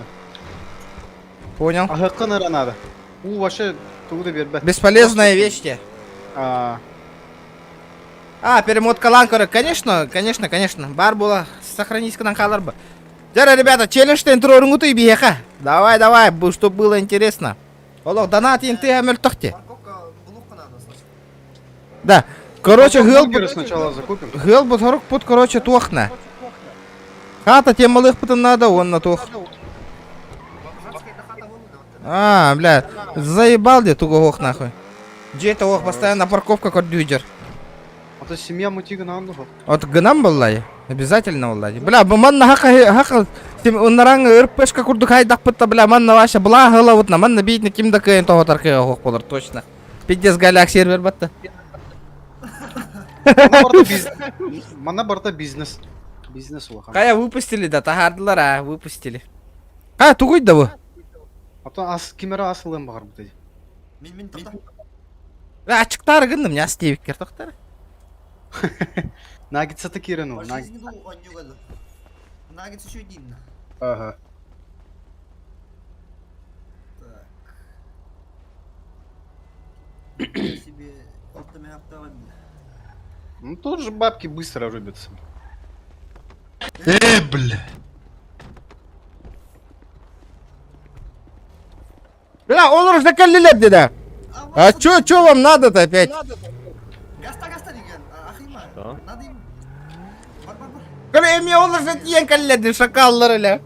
Понял. Ага, канара надо. Вообще туда бербет. Бесполезная вещь те. Перемотка ланкора. Конечно. Бар была. Сохранись канал халарба. Дара, ребята, челлендж-то интро-рунгуту и биеха. Давай, чтобы было интересно. Олог, донат инты амель тохте. Да. Короче, гелбут сначала закупим. Гелбут хорок под, короче, тухна. Хата тем малых потом надо, он на тух. Бля, заебал где тугох нахуй. Где это ох, постоянно парковка как дюйдер. Это семья мутига на андуху. Вот гнам баллай, обязательно баллай. Бля, манна хака, он наранг РПшка курдук хайдак пытта, бля, манна ваша бла гала вот на манна бить на ким дак того таркега ох подор точно. Пиздец галяк сервер батта. Манна борта бизнес. Бизнес улаха. Кая выпустили, да, тагардылар, выпустили. Тугуй да вы. А то кимера асылым багар бутайды. Мен тоқта. Ачыктары гынды мне астевиккер тоқтары. Наггетса такирenu. Наггетс еще один. Ага. Так. Себе автомобиль. Ну тут же бабки быстро рубятся. Бля. Бля, он уже закалилет деда. А чё вам надо-то опять? Гаста деген. Ахима. Надо им. Бар. Креме он уже тиен калледи шакаллар эле.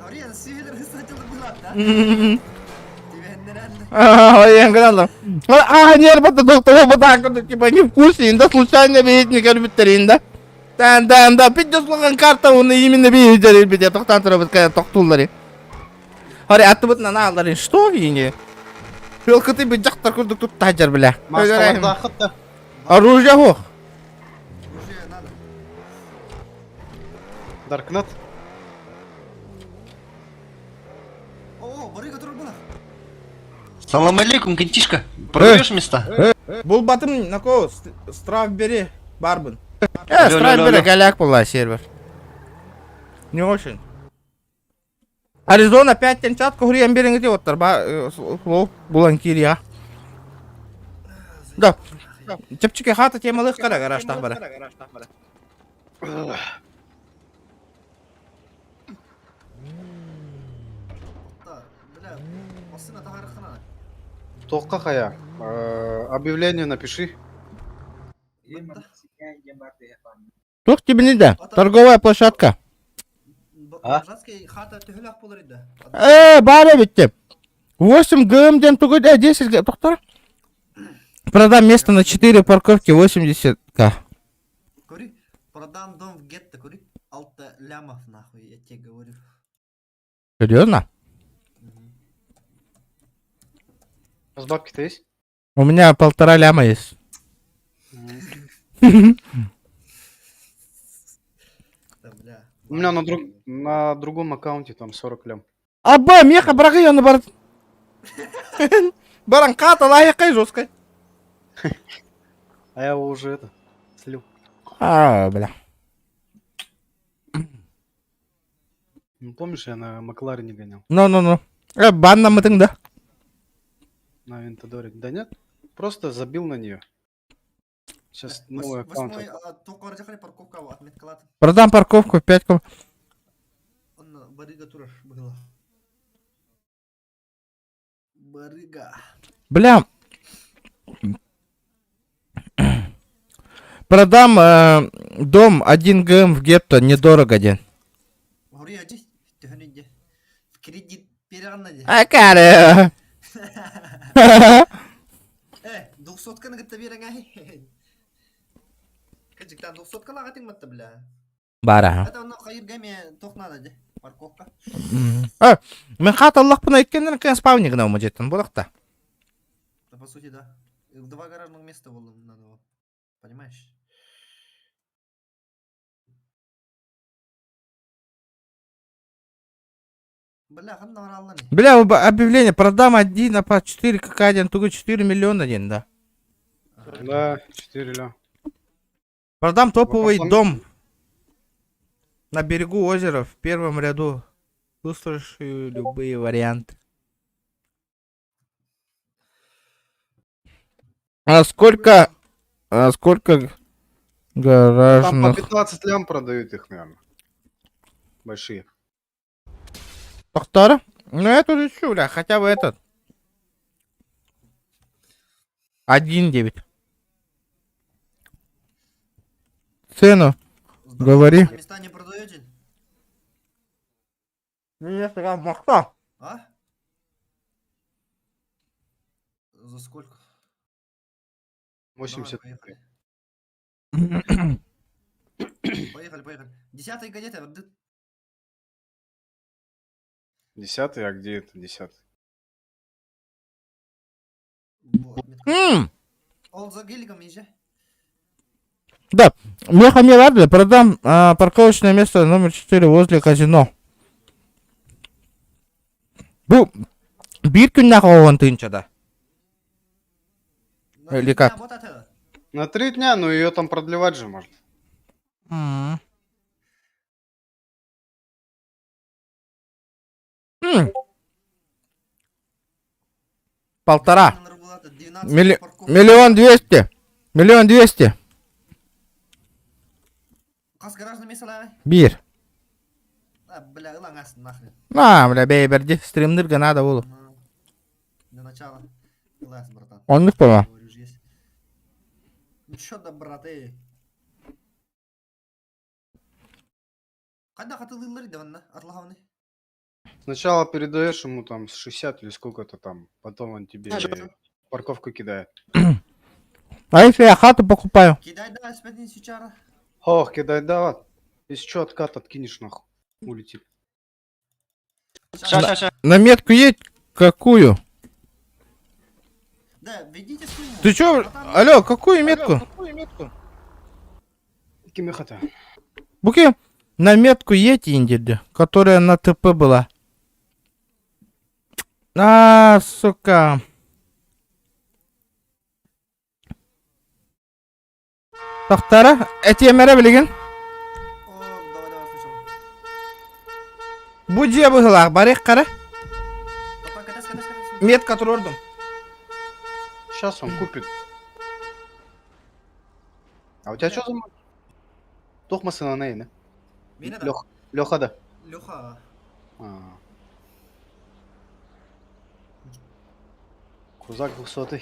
Ория, север сатил булат, да? Янгралла. Нет, вот типа невкусный, да случайно видеть не корбитерин, да? Да, пидёслоган карта он именно видел, бедя, тохтантра вот когда тохтуллари. Ари, а ты вот на налари, что вини? Пилка ты бы жақтар курдук тут тажар, бля. Оружие хо. Оружие надо. Даркнат. О, барыга тур была. Салам алейкум, кентишка. Продаешь места? Бул батым нако штраф бери, барбын. Штраф бери, голяк была сервер. Не очень. Аризона 5 тенчатка хуриян берин где оттар, слов булан кирия. Да. Чепчики хата темалых кара гараж тахбара. Бля, посына тахархана. Тоққа қая. Объявление напиши. Тух тебе не да. Торговая площадка. Жатский хата тюхляк полыр еді. Бары битти. 8 ГМден тугой, 10 ГМ. Тоқтар. Продам место на 4 парковки 80к. Кури, продам дом в гетто, кури. 6 лямов, нахуй, я тебе говорю. Серьезно? У вас бабки-то есть? У меня 1,5 ляма есть. У меня на другом аккаунте там 40 лям. Аба, меха, брага, я на борт. Баранката, лайкай, жесткой. А я его уже слил. Бля. Ну, помнишь, я на Макларене гонял? Ну. Бан нам это, да? На Винтадоре. Да нет, просто забил на нее. Сейчас новый аккаунт. Продам парковку 5 ком. Бля. Продам дом 1 ГМ в гетто, недорого, день. А каре. 200-ка нагата берең ай. Кыжыктан 200-ка лагатың матта бля. Бара. Это оно хайыр геме тохнада де. Парковка. Мен хаталлах пына айткенден кен спавнигына ума жеттім болақта. Да по сути да. Два гаражных места было надо. Понимаешь? Бля, хам навралла не. Бля, объявление, продам 1 по 4, как один, туго 4 миллиона день, да. Да, 4 ля. Продам топовый дом на берегу озера в первом ряду. Выслушаю любые варианты. А сколько Там гаражных? по 15 лям продают их, наверное. Большие. Тохтара? Ну я тут ищу, бля, хотя бы этот. 1,9. Цену говори. Места не продаете? Нет, я махта. А? За сколько? 80. Поехали. 10-й газеты. 10-й, а где это 10-й? Он за геликом езжай. Да, мне хамилады, продам парковочное место номер 4 возле казино. Бу, bir күннәк аван тынчада. Или как? На 3 дня, но ее там продлевать же можно. Полтора. Миллион 200. Миллион 200. Кас гаражный место. Bir. Бля, лангас нахрен. Бля, бейберди. Стримнырга надо было. Для начала. Лас, братан. Он не понял. Ну чё да, брат, эй. Когда хатылылыр деванна, отлахавны. Сначала передаешь ему там с 60 или сколько-то там, потом он тебе парковку кидает. А если я хату покупаю? Кидай, да, спятни сучара. Ох, кидай, да. Если что, откат откинешь нахуй. Улетит. На метку есть какую? Да, ведите сумму. Ты чё? Алло, какую метку? Кимехата. Буки, на метку есть индиды, которая на ТП была. Сука. Тохтара, эти емере билеген? Буджия быгылак, барих кара? Метка турордум. Сейчас он купит. А у тебя что за... Тохмасы на ней, да? Леха, да? Леха. Крузак 200.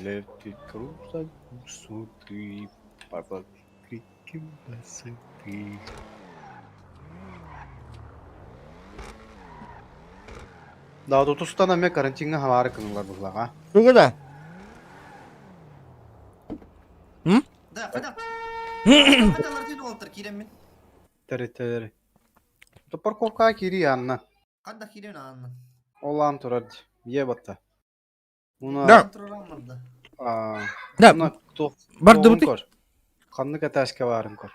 Летит крузак 200. Папа крики высоты. Да, тут устана мен карантинга хавары кынылар буглага. Куда? Да, кайда? Кайдалар дейін олтыр, керем мен. Тери. То парковка кири анна. Кайда керем анна? Олан турады. Ебатта. Да. Да. Барды бути. Ханны катаска барын кор.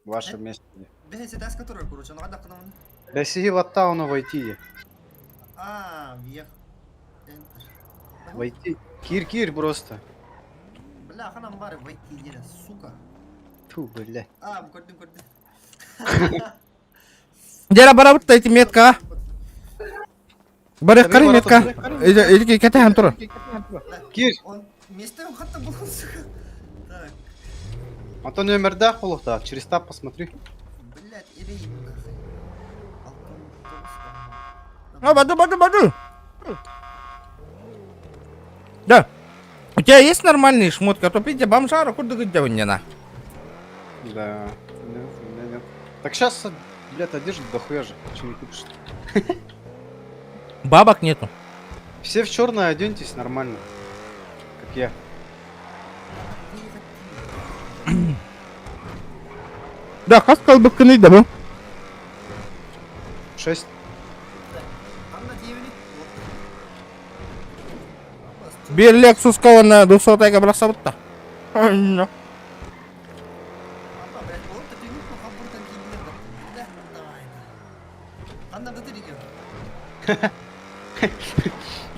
Ваше место. Бехесе таска турар, короче, ну кайда кынамын? Бесиги ватта оны войти. Въехал. Войти. Кир просто. Бля, ханам бары войти дере, сука. Ту, бля. Көрдім. Дера барабытта эти метка. Барек карим метка. Иди кетем тур. Кир. Он место он хата был, сука. Так, Антонио Мерда, холота. Через тап посмотри. блядь, или нахуй. А, баду. Да. У тебя есть нормальные шмотки? А то пить бомжара, куда ты не на? Да. Нет, у меня нет. Так сейчас, блядь, одежды дохуя же. Че не купишь? Бабок нету. Все в черное оденьтесь нормально. Как я. Да, хаскал бы кны, да был. 6. Bir Lexus kawan 200 ka berasa betta. Ano?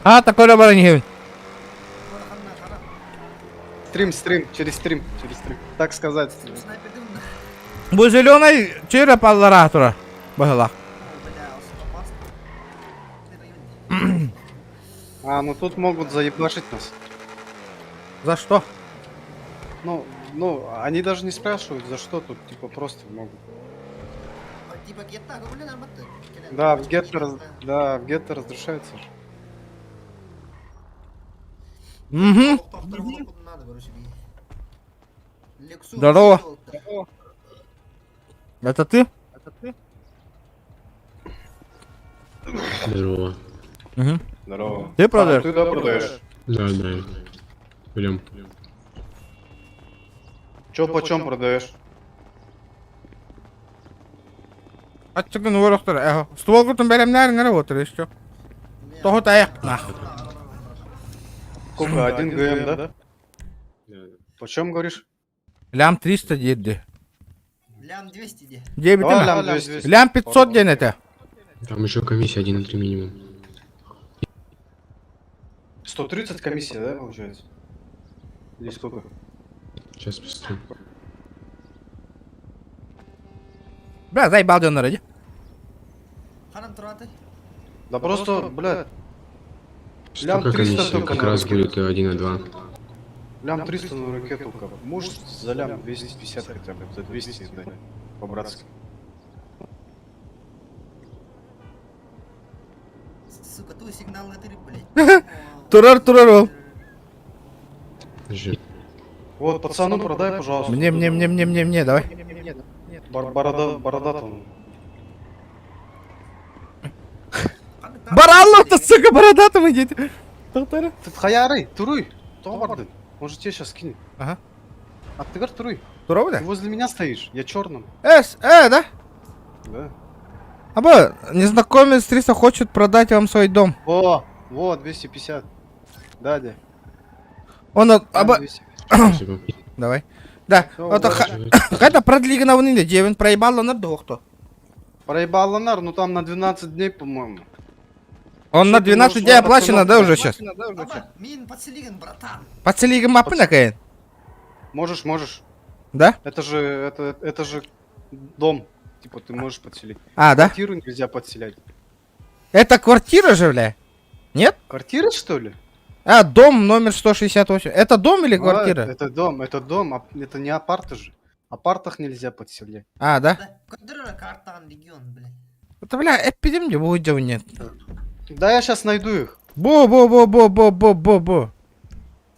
А, такой добрый не. Стрим, через стрим. Так сказать. Bu зеленый чира палларатора. Багала. А, ну тут могут заебашить нас. За что? Ну, они даже не спрашивают, за что тут, типа, просто могут. Типа гетто, блин, работает. Да, в гетто разрешается. Угу. Здорово. Это ты? Здорово. Угу. Здорово. Ты продаешь? Ты да продаешь? Да. Пойдем. Чё почем продаешь? А чего ну вырастет? Эх, ствол гутом берем наверное работает еще. Того таяк нахуй. Сколько? 1 ГМ, да? Почем говоришь? Лям 300 деды. Лям 200 де. Дебет лям 200. Лям 500 ден это. Там еще комиссия 1,3 минимум. 130 комиссия, да, получается? Или сколько? Сейчас посмотрю. Бля, заебал ден ради. Ханам тураты. Да просто, блядь. Лям Сколько 300 комиссия? только Как на раз руке. будет 1,2. Лям 300 на руке только. Может за лям 250 хотя бы, за 200 дать. По-братски. Сука, твой сигнал на 3, блядь. Турар. Подожди. Вот, пацану продай, пожалуйста. Мне, давай. Бородатому. Баралло-то, сука, бородатым идет. Тоқтары. Хаяры, туруй. Товарды. Он же тебе сейчас скинет. Ага. А ты туруй. Турова, да? Ты возле меня стоишь, я черным. Да? Да. Аба, незнакомец 300 хочет продать вам свой дом. Во, 250. Да, дядя. Он, аба... Спасибо. Давай. Да, это хотя продли на унине, девин проебало на дохто. Проебал Ланар, ну там на 12 дней, по-моему. Он на 12 дней оплачено, да, уже сейчас? Мин подселиган, братан. Подселига мапы накаен. Можешь. Да? Это же дом. Типа ты можешь подселить. А, да? Квартиру нельзя подселять. Это квартира же, бля? Нет? Квартира, что ли? А, дом номер 168. Это дом или квартира? Это дом, это не апарты же. Апартах нельзя подселять. А, да? Квартира, картан, легион, блядь. Это, бля, эпидемия будет нет. Да я сейчас найду их. Бо.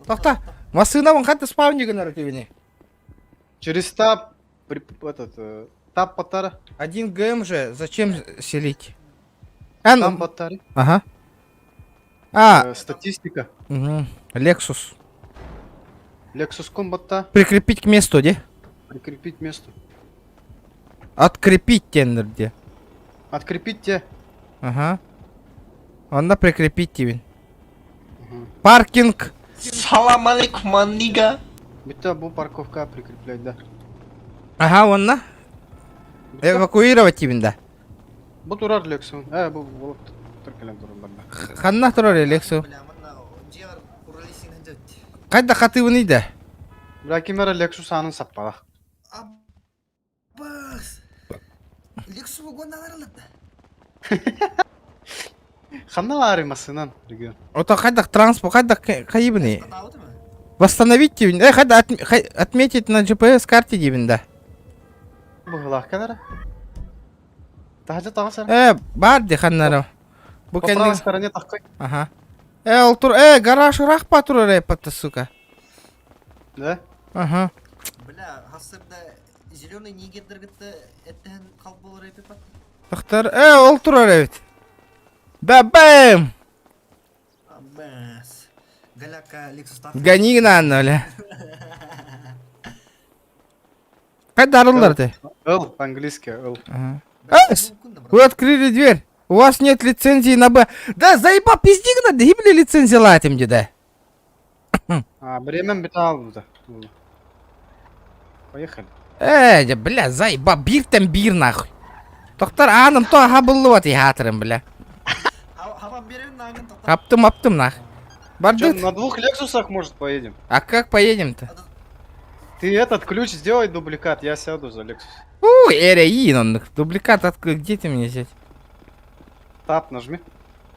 Тоқта, масына вон хатты спавнига нарративіне. Через таб, таб батара. 1 ГМ же, зачем селить? Там батарея. Ага. Статистика. Угу. Lexus. Lexus комбата. Прикрепить к месту, где? Прикрепить место. Открепить тендер, где? Открепить те. Ага. Он на прикрепить тебе. Паркинг. Салам алейкум, маннига. Бита бу парковка прикреплять, да. Ага, он на. Эвакуировать тебе, да. Бутурар Lexus. Бу вот трекален турбанда. Ханна турар Lexus. Қайда хаты внида? Бля, кемера Lexus анын саппала. Аббас. Лексу вагон аларылады. Ханналары масынан. Ото хайдах транспорт, хайдах кайыбыны. Восстановить дебин. Хайда отметить на GPS карте дебин, да. Бұғылақ кәдәрі? Тахажа тағасар? Бар де ханнары. По правой стороне таққой. Ага. Ол тур, гараж рахпа тур репата, сука. Да? Ага. Бля, ғасырда зеленый нигердергітті әттен қалып болыр епепат. Тахтар, ол тур репет. Бэм! Аббас. Галяка Лексустав. Гони на бля. Хайда арылдар ты. Л, по-английски Л. Вы открыли дверь. У вас нет лицензии на Б. Да заебал, пизди надо, гибли лицензия латим, деда. Бремен битал burada. Поехали. Бля, заебал, бир там бир нахуй. Тоқтар, анам то хабылы вот и хатырым, бля. Аптым нах. Бардык. На 2 Лексусах, может, поедем? А как поедем-то? Ты этот ключ сделай дубликат, я сяду за Лексус. Он дубликат открой, где ты мне взять? Тап нажми.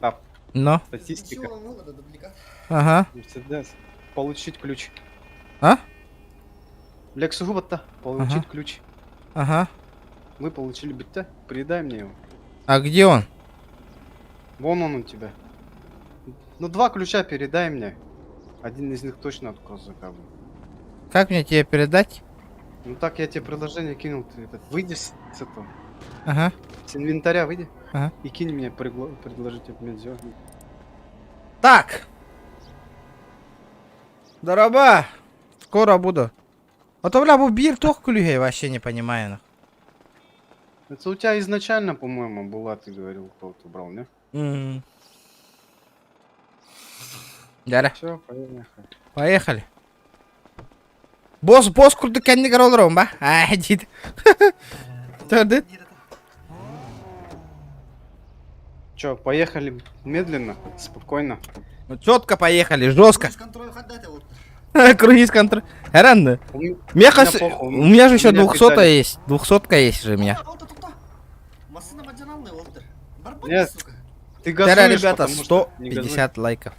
Тап. Но. Статистика. Ага. Мерседес. Получить ключ. А? Лексу Губота. Получить ключ. Ага. Мы получили битта. Передай мне его. А где он? Вон он у тебя. Ну 2 ключа передай мне. Один из них точно открою за каблем. Как мне тебе передать? Ну так я тебе приложение кинул, ты этот, выйди с этого. Ага. С инвентаря выйди. Ага. И кинь мне предложить обмен. Так. Здорово. Скоро буду. А то, бля, бир тох клюгей, вообще не понимаю. Это у тебя изначально, по-моему, была, ты говорил, кто-то брал, не? Да. Все, поехали. Поехали. Босс курды кәнне каралырым, ба? Дид. Тады. Че, поехали медленно, спокойно. Ну, четко поехали, жестко. Круиз контроль. Рано. У меня же еще 200 есть. 200 есть же у меня. Нет, ты газуешь, ребята, потому что не 150 лайков.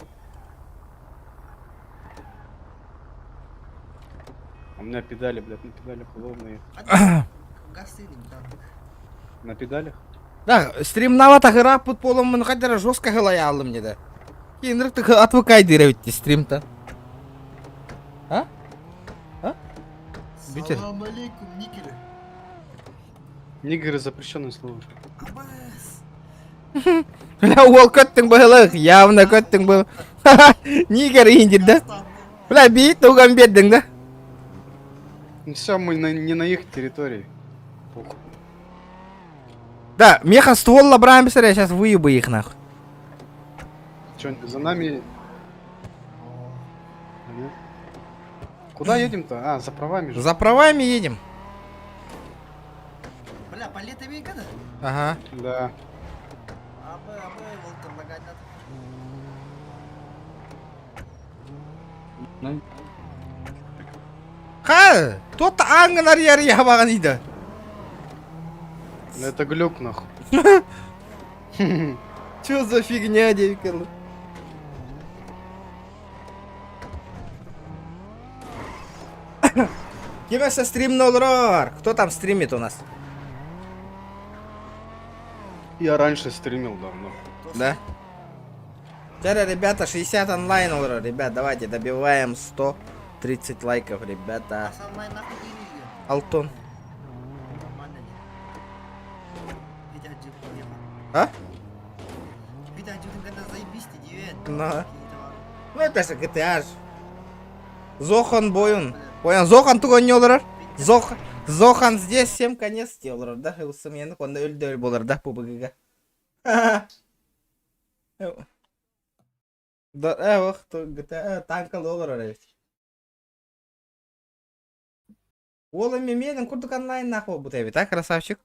У меня педали, блядь, на педалях удобные. На педалях? Да, стримнавата гра под полом мы хотя жестко галаялы мне, да. И ты отвыкай дырявить стрим-то. А? А? Салам алейкум, нигеры. Нигеры запрещенное слово. Бля, ол көттің был, явно көттің был. Нигер индит, да? Бля, бейт туган беддің, да? Ну все, мы не на их территории. Да, меха ствол набираем, я сейчас выебу их нахуй. Че, за нами... Куда едем-то? А, за правами же. За правами едем. Бля, палеты вейкада? Ага. Да. Ха, тот ангын ари ябаған иді. Это глюк, нахуй. Чё за фигня, девикалы? Кемеса стрим нолрар. Кто там стримит у нас? Я раньше стримил давно. Да? Вчера, ребята, 60 онлайн ура. Ребят, давайте добиваем 130 лайков, ребята. Алтон. А? Ну это же GTA. Зохан бойын. Оян Зохан туган не олар. Зохан здесь всем конец делар, да? Усымен онда өлді болар, да, PUBG-га. Да, ох, GTA танкал олар ведь. Ол эми менің курдук онлайн нахуй бутеби, так, красавчик?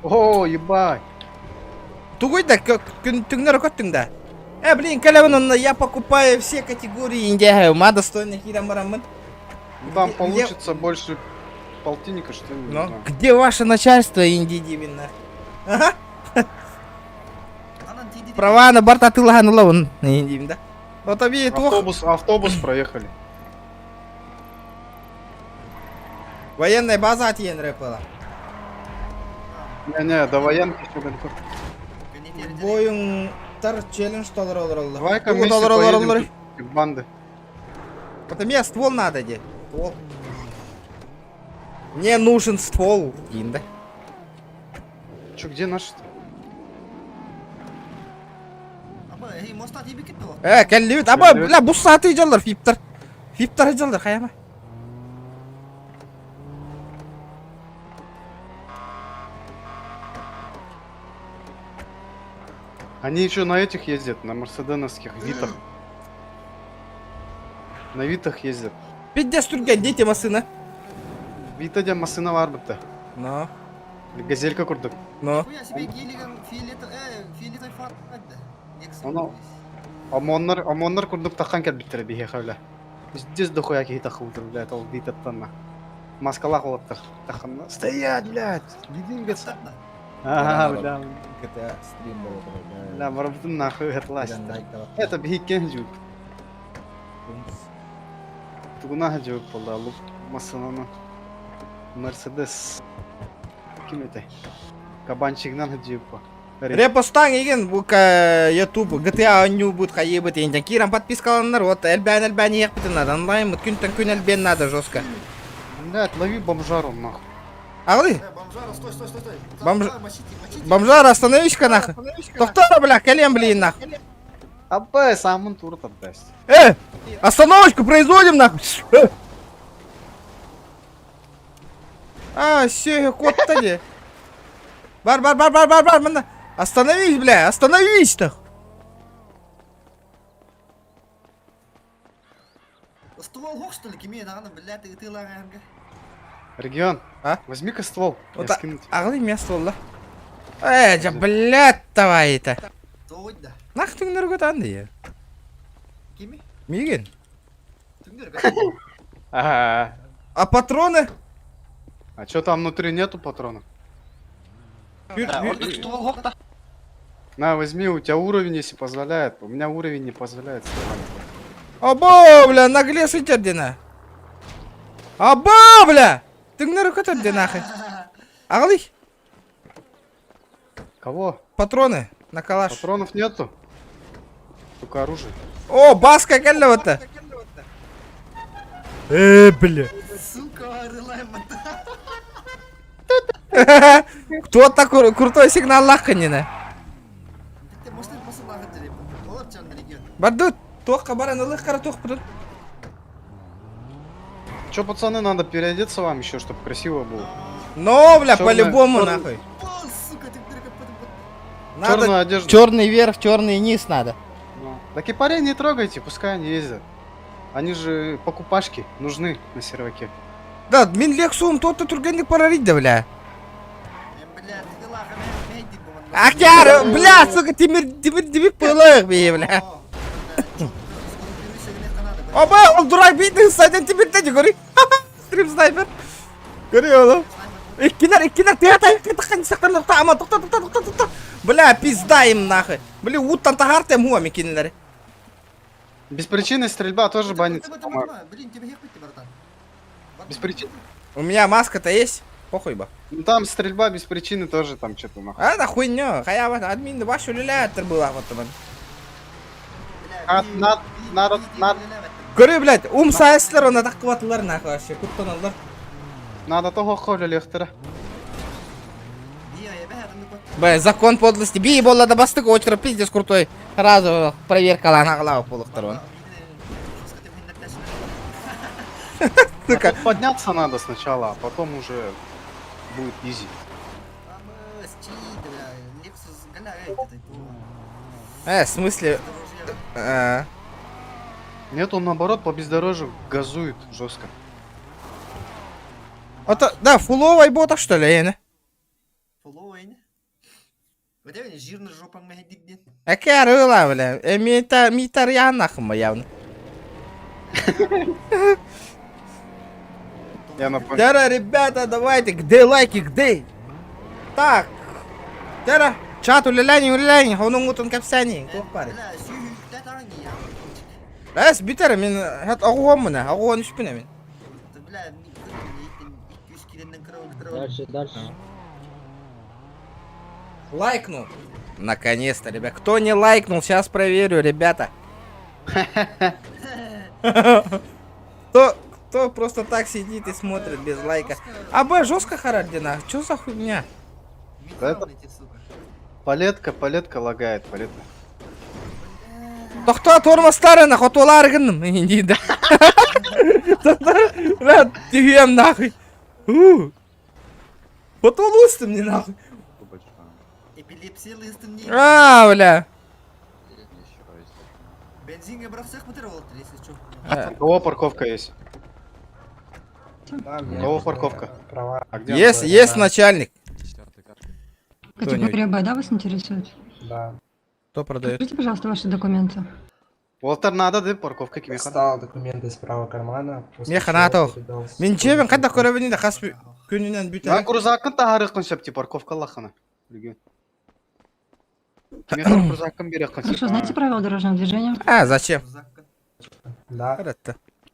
О, ебать. Тугой да, түңнер көттің да. Блин, каляван, я покупаю все категории индия, ма достойных хирамарамын. Там получится больше полтинника, что ли? Ну, где ваше начальство, инди именно? Ага. Праваны бар татылған ұлауын. Не деймін да? Отобей, Автобус проехали. Военная база атиен рэпала. Не, до военки еще далеко. Бойың тар челлендж толыр олар. Давай-ка вместе поедем к банды. Потом мне ствол надо, де. Ствол. Мне нужен ствол. Инда. Че, где наш? Кәллебет. Аба, бля, бұл саты жалдар, фиптар. Фиптар жалдар, қаяма. Они еще на этих ездят, на мерседеновских витах. На витах ездят. Пиддес түрген дейте масына. Витаде масына бар бітті. Но. Газелька курдук. Но. Омоннар курдук таққан кәл біттірі бейе қавля. Здесь дохуя ки тақылдыр, блядь, ол витаттанна. Маскалақ олаттыр. Таққанна. Стоять, блядь! Гидин гетса. Бля. Бля, марабытын нахуй этластыр. Это бейкен жүк. Тугунаға жүк болды, алып масынаны. Мерседес. Кім еті? Кабанчигнан жүк по. Репостан еген бұл YouTube, GTA оню бұд қайебет енден. Киран подпискаландар, вот әлбән еқ бітін адан лайым, күнтен күн әлбән надо жестко. Блядь, лови бомжару нахуй. Ағли? Бомжара, Бомжара, остановись-ка нахуй. Тоқтара, бля, колен, блин, нахуй. Абай, самын турт отдасть. Остановочку производим, нахуй. Все, кот-то де. Бар, мына. Остановись, бля, остановись, нахуй. Ствол хок, что ли, кеме, нағаны, бля, ты лағанға. Регион, возьми-ка ствол. Ағли мен ствол, да. Жа, блядь, давай это. Нах түңдер көт анды, я. Кеме? Миген. Түңдер көт. А патроны? А чё там внутри нету патронов? Ствол хок, да. На, возьми, у тебя уровень, если позволяет. У меня уровень не позволяет. Оба, бля, наглес итердена. Оба, бля! Түңдер көт әбде, нахуй. Ағли? Кого? Патроны на калаш. Патронов нету. Только оружие. О, баска кәлі вот-то. Бля. Сука, рылайма. Кто-то крутой сигнал лаққанина. Бардут, тоққа баран ылық қара тоқ бұдыр. Чё, пацаны, надо переодеться вам еще, чтобы красиво было. Ну, бля, по-любому, нахуй. Черную одежду. Черный верх, черный низ надо. Так и парень не трогайте, пускай они ездят. Они же покупашки нужны на серваке. Да, мен лексуым тот-то тургенник парарить, да, бля. Акяр, бля, сука, темір пылық, бля. Оба, ол дурак бейтін сайдан темірден көрі. Стрим снайпер. Көрі олу. Иккинар, таяқтан сақтарлар, ама, тоқта. Бля, пизда им нахуй. Бля, уттан тахартем хуам иккинлер. Без причины стрельба тоже банится. Блин, тебе ехать, братан. Без причины. У меня маска-то есть. Похуй ба. Ну там стрельба без причины тоже там что-то нахуй. А, да хуйня. Хая админ вашу люлятор была вот там. Надо. Көрі, блядь, сайыстыр, оны таққыватылар нахуй вообще. Күттен алдар. Надо того холя лехтера. Бля, закон подлости. Бей болла да бастық, очкара пиздец крутой. Разу проверкала ағылау полықтыр он. Подняться надо сначала, а потом уже будет изи. В смысле? Нет, он наоборот по бездорожью газует жестко. Это, да, фуловый бота что ли, не? Фуловый. Вот я не жирный жопан мехидик нет. Какая рыла, бля? Митар я нахуй явно. Я напомню. Тера, ребята, давайте, где лайки, где? Так. Тера, Чат, уляляйн, оның ұтын кәпсәнен. Тоқ бар. Әс, бітер, мен ағуғам мұна, ағуған үшпіне мен. Дальше. Лайкнул. Наконец-то, ребят. Кто не лайкнул, сейчас проверю, ребята. Кто просто так сидит и смотрит без лайка. АБ жестко харардина. Чё за хуйня? Палетка лагает, палетка. Тоқта тормозтары нахуй толарғыным. Дейді. Брат, тігем нахуй. Потолустым не нахуй. Эпилепсия лыстым не. Бля. Бензинге бросах мотор если что. У кого парковка есть? У кого парковка? Есть начальник. Категория Б, да, вас интересует? Да. Кто продает? Скажите, пожалуйста, ваши документы. Уолтер, надо, да, парковка кеме Достал документы из правого кармана. Механатов. Мен чебен қанда көребіне де қас күнінен бүтер. Мен крузакын тағарықын шепті парковка лақына. Механ крузакын берекін Хорошо, знаете правила дорожного движения? Зачем? Да.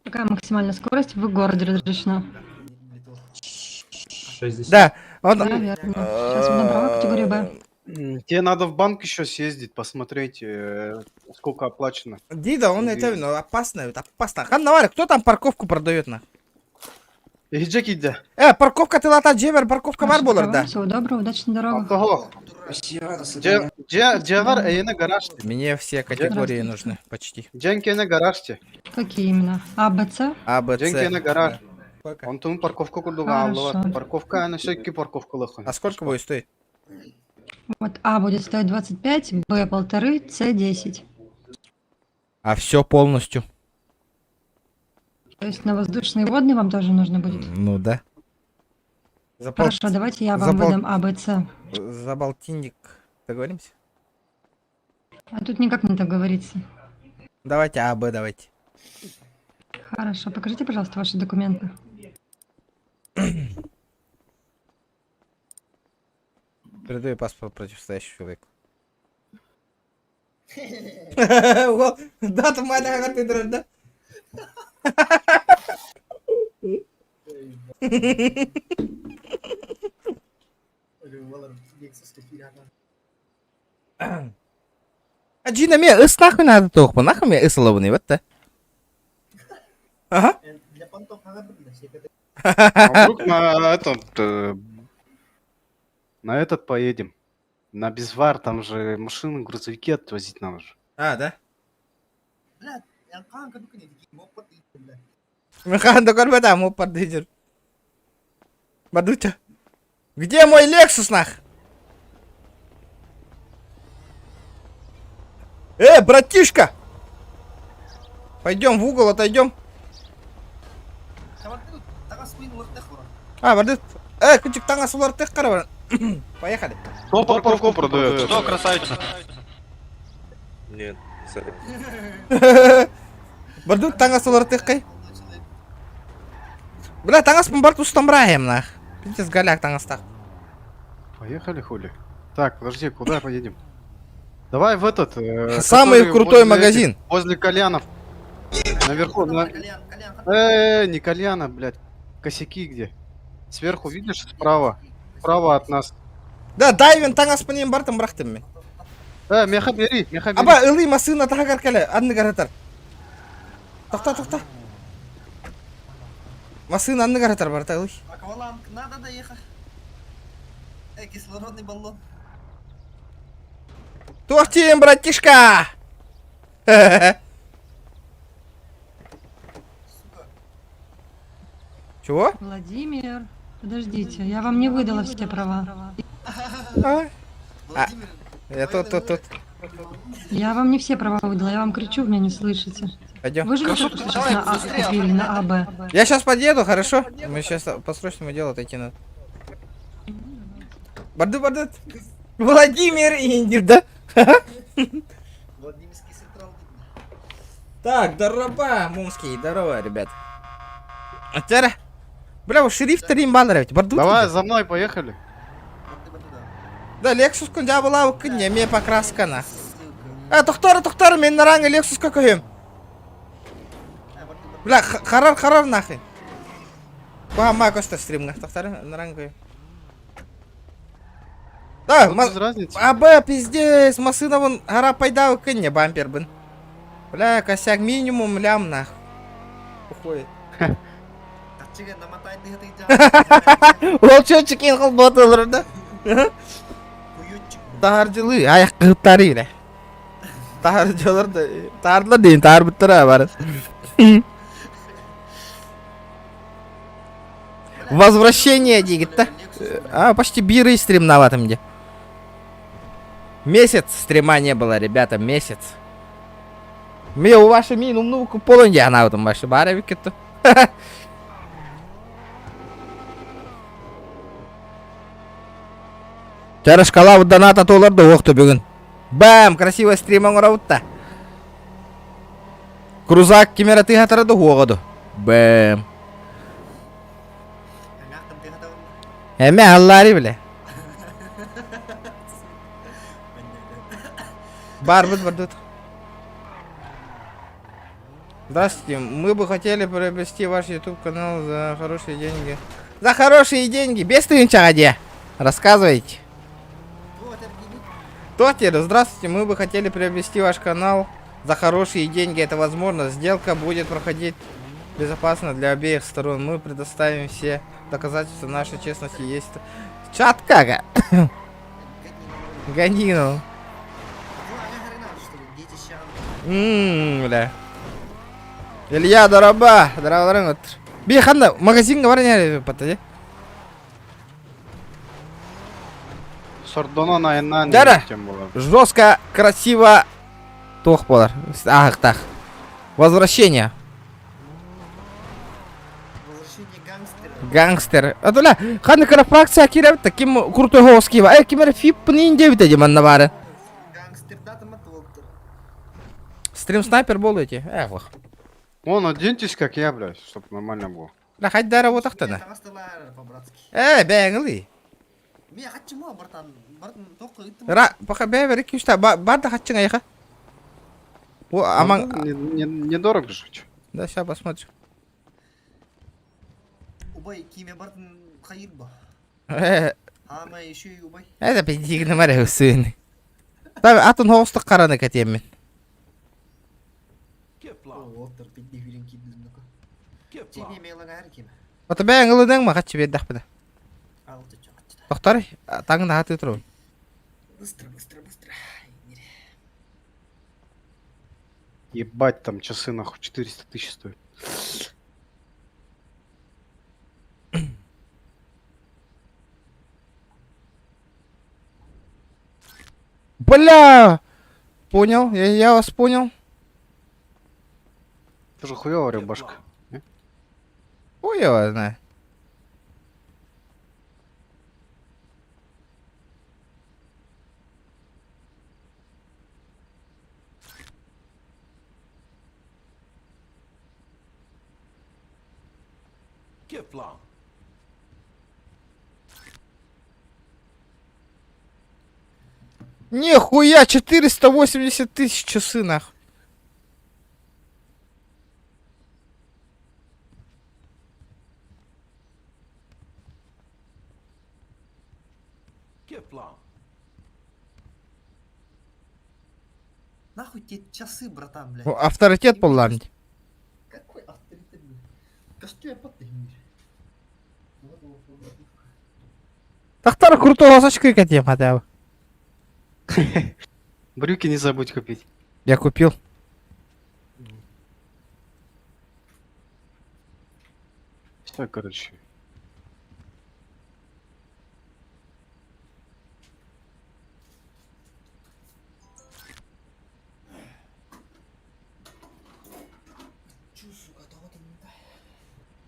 Какая максимальная скорость в городе разрешена? 60. Да. Да, верно. Сейчас мы направо, категория Б. Тебе надо в банк еще съездить, посмотреть, сколько оплачено. Дида, он это, ну, опасно. Ханна, кто там парковку продает на? Джеки, да. Парковка ты лата джевер, парковка бар болар, да? Всего доброго, удачной дороги. Кого? Джевер, на гараж. Мне все категории нужны, почти. Дженки на гараж. Какие именно? А, Б, С? А, Б, С. Дженки на гараж. Он там парковку курдуга, парковка на всякий парковку лоху. А сколько будет стоить? Вот А будет стоить 25, Б 1,5, С 10. А все полностью? То есть на воздушный и водный вам тоже нужно будет? Ну да. Хорошо, давайте я вам выдам А, Б, С. За полтинник договоримся? А тут никак не договориться. Давайте А, Б, давайте. Хорошо, покажите, пожалуйста, ваши документы. Передаю паспорт противостоящему человеку. Да, ты моя как ты дрожь, да? А Джина, мне ыс нахуй надо только, нахуй мне ыс ловный, вот то. Ага. Вдруг на этот поедем. На Безвар, там же машины, грузовики отвозить надо же. Да? Механ, только беда, ему подойдет. Бадутя. Где мой Лексус, нах? Братишка! Пойдем в угол, отойдем. Бардит. Кучик, танга сулар тех караван. Поехали. Кто парковку продает? Кто красавица? Нет, Бардут, танга сулар тех кай. Бля, тангас помбарт устамбраем, нах. Пиздец, голяк тангас так. Поехали, хули. Так, подожди, куда поедем? Давай в этот... Самый крутой магазин. Возле Кальянов. Наверху. Не Кальяна, блядь. Косяки где? Сверху видишь, справа. Справа от нас. Да, дайвен тангас по ним бартом брахтами. Меха бери, меха бери. Аба, илы масына тагар кале, адны гаратар. Тоқта. Масына адны гаратар барта илы. Акваланг, надо доехать. Кислородный баллон. Тортим, братишка! Чего? Владимир, подождите, я вам не выдала все права. Я тут. Я вам не все права выдала, я вам кричу, вы меня не слышите. Пойдем. Вы же сейчас на А или на АБ. Я сейчас подъеду, хорошо? Мы сейчас по срочному делу отойти надо. Бардут. Владимир Индир, да? Владимирский централ. Так, здорово, мумский, здорово, ребят. А теперь... Бля, вы шериф-то рим баллеровать, бардут. Давай, за мной поехали. Да, Lexus күн жабыла өкін, неме покраскана. Тоқтары, мен нараңы Lexus'қа көйем. Бля, қарар нахуй. Ма көстер стримға, тоқтары, нараңы көйем. Да, без разницы. Пиздец, машина вон гора пайда өкін, не бампер бін. Бля, косяк минимум лям нахуй. Уходит. Ол чөтчік ең қыл ботылыр да. Тағар жылы, аяқ қығыптары еле. Тағар жылырды, тағарлар дейін, тағар бұттыра бары. Возвращение дегітті. Почти биры стрим на ватым де. Месяц стрима не было, ребята, месяц. Мне у вашей мину полон я на этом ваши баровики-то. Чара шкала вот доната толарды оқты бүгін. Бам, красивый стриман ұраутта. Крузак кемера ты хатырады оғыды. Бам. Әме аллари біле. Бар бұд. Здравствуйте, мы бы хотели приобрести ваш YouTube канал за хорошие деньги. За хорошие деньги, без тынчагаде. Рассказывайте. Здравствуйте, мы бы хотели приобрести ваш канал за хорошие деньги. Это возможно. Сделка будет проходить безопасно для обеих сторон. Мы предоставим все доказательства нашей честности. Есть чат как? Ганину. Бля. Илья, дороба. Здорово. Биханна, магазин говори, потади. Сордонон айынан Дара, жестко, красиво. Тох болар. Ах, так. Возвращение. Гангстер. Атуля, ханны фракция кирев таким крутой голос кива. Кимер фип ниндя витади манна бары. Стрим снайпер болуете. Вах. Вон, оденьтесь, как я, блядь, чтоб нормально было. Да, хоть дара вот ахтана. Бэнгли. Пока бэвер кишта, барда хатчинга яха. Недорого же. Да, сейчас посмотрим. Убай, киме бартын хайырба. Ама еще и убай. Это пиздик на море сын. Да, атын хостық қараны кәтеммен. Ота бәң ұлының ма қатшы берді ақпыда. Тоқтар, таңын аты тұру. Быстро. Ебать, там часы нахуй 400 тысяч стоят. Бля! Понял, я вас понял. Это же хуёвая рыбашка. Ой, я знаю. Нихуя, 480 тысяч часы нахуй. Нахуй те часы, братан, блядь. Авторитет полламить. Какой авторитет, блядь? Костюм подтягнешь. Тахтар крутой лосочкой хотим хотя бы. Брюки не забудь купить. Я купил. Все, короче.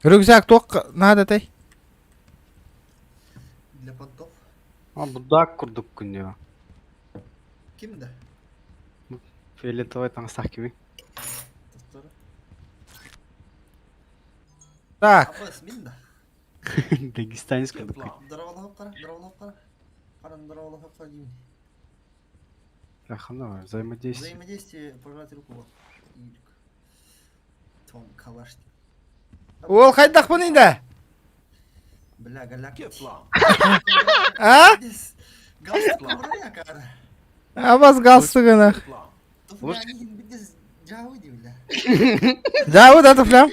Рюкзак только надо ты. Для понтов. Будак курдук күнде. Кимді? Фиолетовый таңсақ кеме. Так. Абас, минда. Дагестанец курдук. Дравалап қара. Охана, взаимодействие. Взаимодействие, пожать руку. Том Калашник. Ол қайдақ бұны енді? Бля, голяк. А? Галстук броня, cara. А бас галстугы нах. Жауди, бля. Жауы да туфлям.